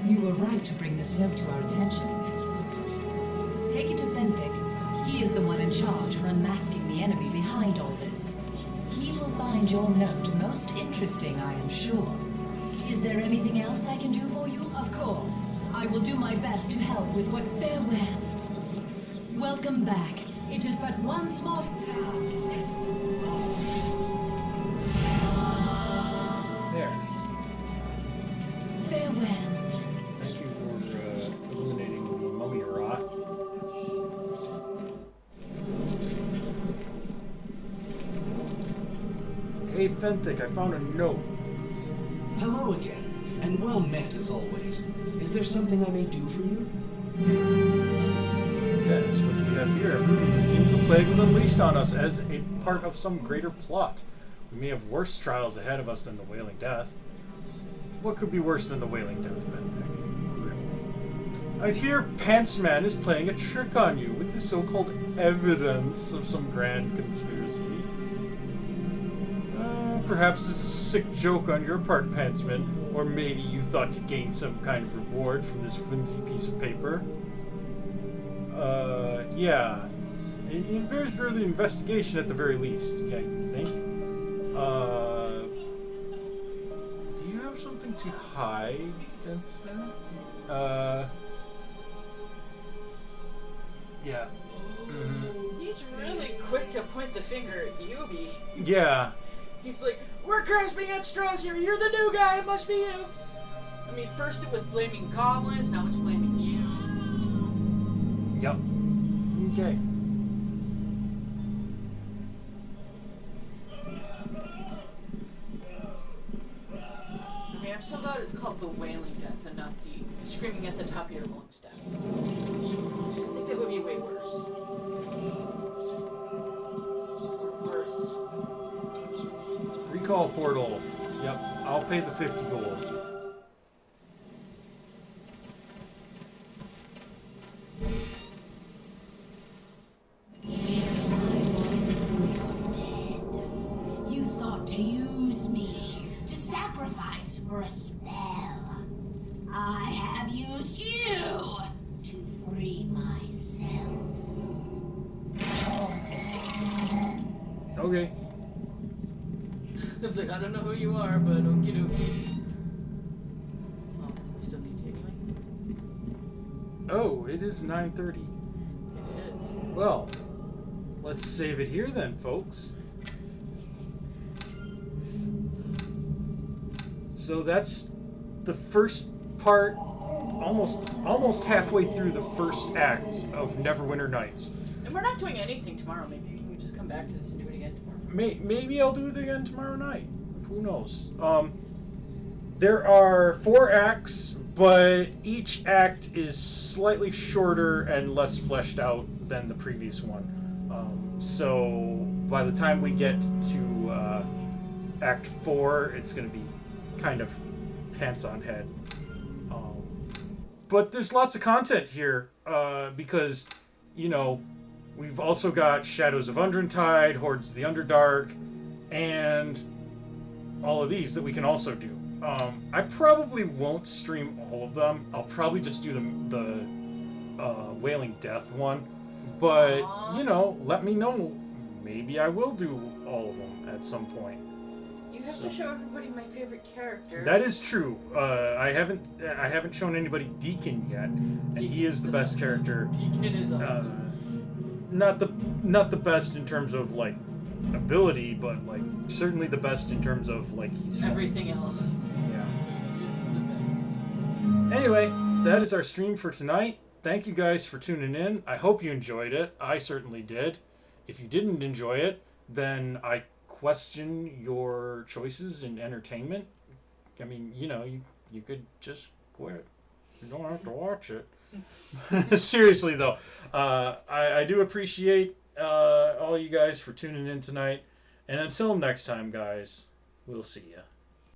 I: You were right to bring this note to our attention. Take it to Fenthic. He is the one in charge of unmasking the enemy behind all this. He will find your note most interesting, I am sure. Is there anything else I can do for you? Of course. I will do my best to help with what... Farewell. Welcome back. It is but one small...
A: There.
I: Farewell.
A: Thank you for eliminating the mummy rot. Hey Fenthic, I found a note.
J: Hello again, and well met as always. Is there something I may do for you?
A: Yes, what do we have here? It seems the plague was unleashed on us as a part of some greater plot. We may have worse trials ahead of us than the Wailing Death. What could be worse than the Wailing Death, Fenthic? I fear Pantsman is playing a trick on you with his so-called evidence of some grand conspiracy. Perhaps this is a sick joke on your part, Pantsman, or maybe you thought to gain some kind of reward from this flimsy piece of paper. Yeah. It bears further investigation at the very least. Yeah, you think? Do you have something to hide, Denster? Yeah.
B: He's really quick to point the finger at Yubi.
A: Yeah.
B: He's like, we're grasping at straws here. You're the new guy. It must be you. I mean, first it was blaming goblins. Now it's blaming you.
A: Yep. Okay.
B: I mean, I'm so glad it's called the Wailing Death and not the screaming at the top of your lungs death. I think that would be way worse. Or worse.
A: Recall portal. Yep. I'll pay the 50 gold.
I: You thought to use me, to sacrifice for a spell. I have used you to free myself.
A: Okay.
B: It's like, I don't know who you are, but okie dokie. Oh, are we still continuing?
A: Oh, it is 9:30.
B: It is.
A: Well, let's save it here then, folks. So that's the first part, almost halfway through the first act of Neverwinter Nights.
B: And we're not doing anything tomorrow. Maybe we can just come back to this and do it again tomorrow.
A: Maybe I'll do it again tomorrow night. Who knows? There are 4 acts, but each act is slightly shorter and less fleshed out than the previous one. So by the time we get to Act 4, it's going to be kind of pants on head. But there's lots of content here because, you know, we've also got Shadows of Undrentide, Hordes of the Underdark, and all of these that we can also do. I probably won't stream all of them. I'll probably just do the Wailing Death one. But, you know, let me know. Maybe I will do all of them at some point.
B: You have to show everybody my favorite character.
A: That is true. I haven't shown anybody Deacon yet, and he is the best character.
B: Deacon is awesome.
A: Not the best in terms of like ability, but like certainly the best in terms of like he's
B: everything else.
A: Yeah. Anyway, that is our stream for tonight. Thank you guys for tuning in. I hope you enjoyed it. I certainly did. If you didn't enjoy it, then I question your choices in entertainment. I mean, you know, you could just quit. You don't have to watch it. Seriously, though, I do appreciate all you guys for tuning in tonight. And until next time, guys, we'll see ya.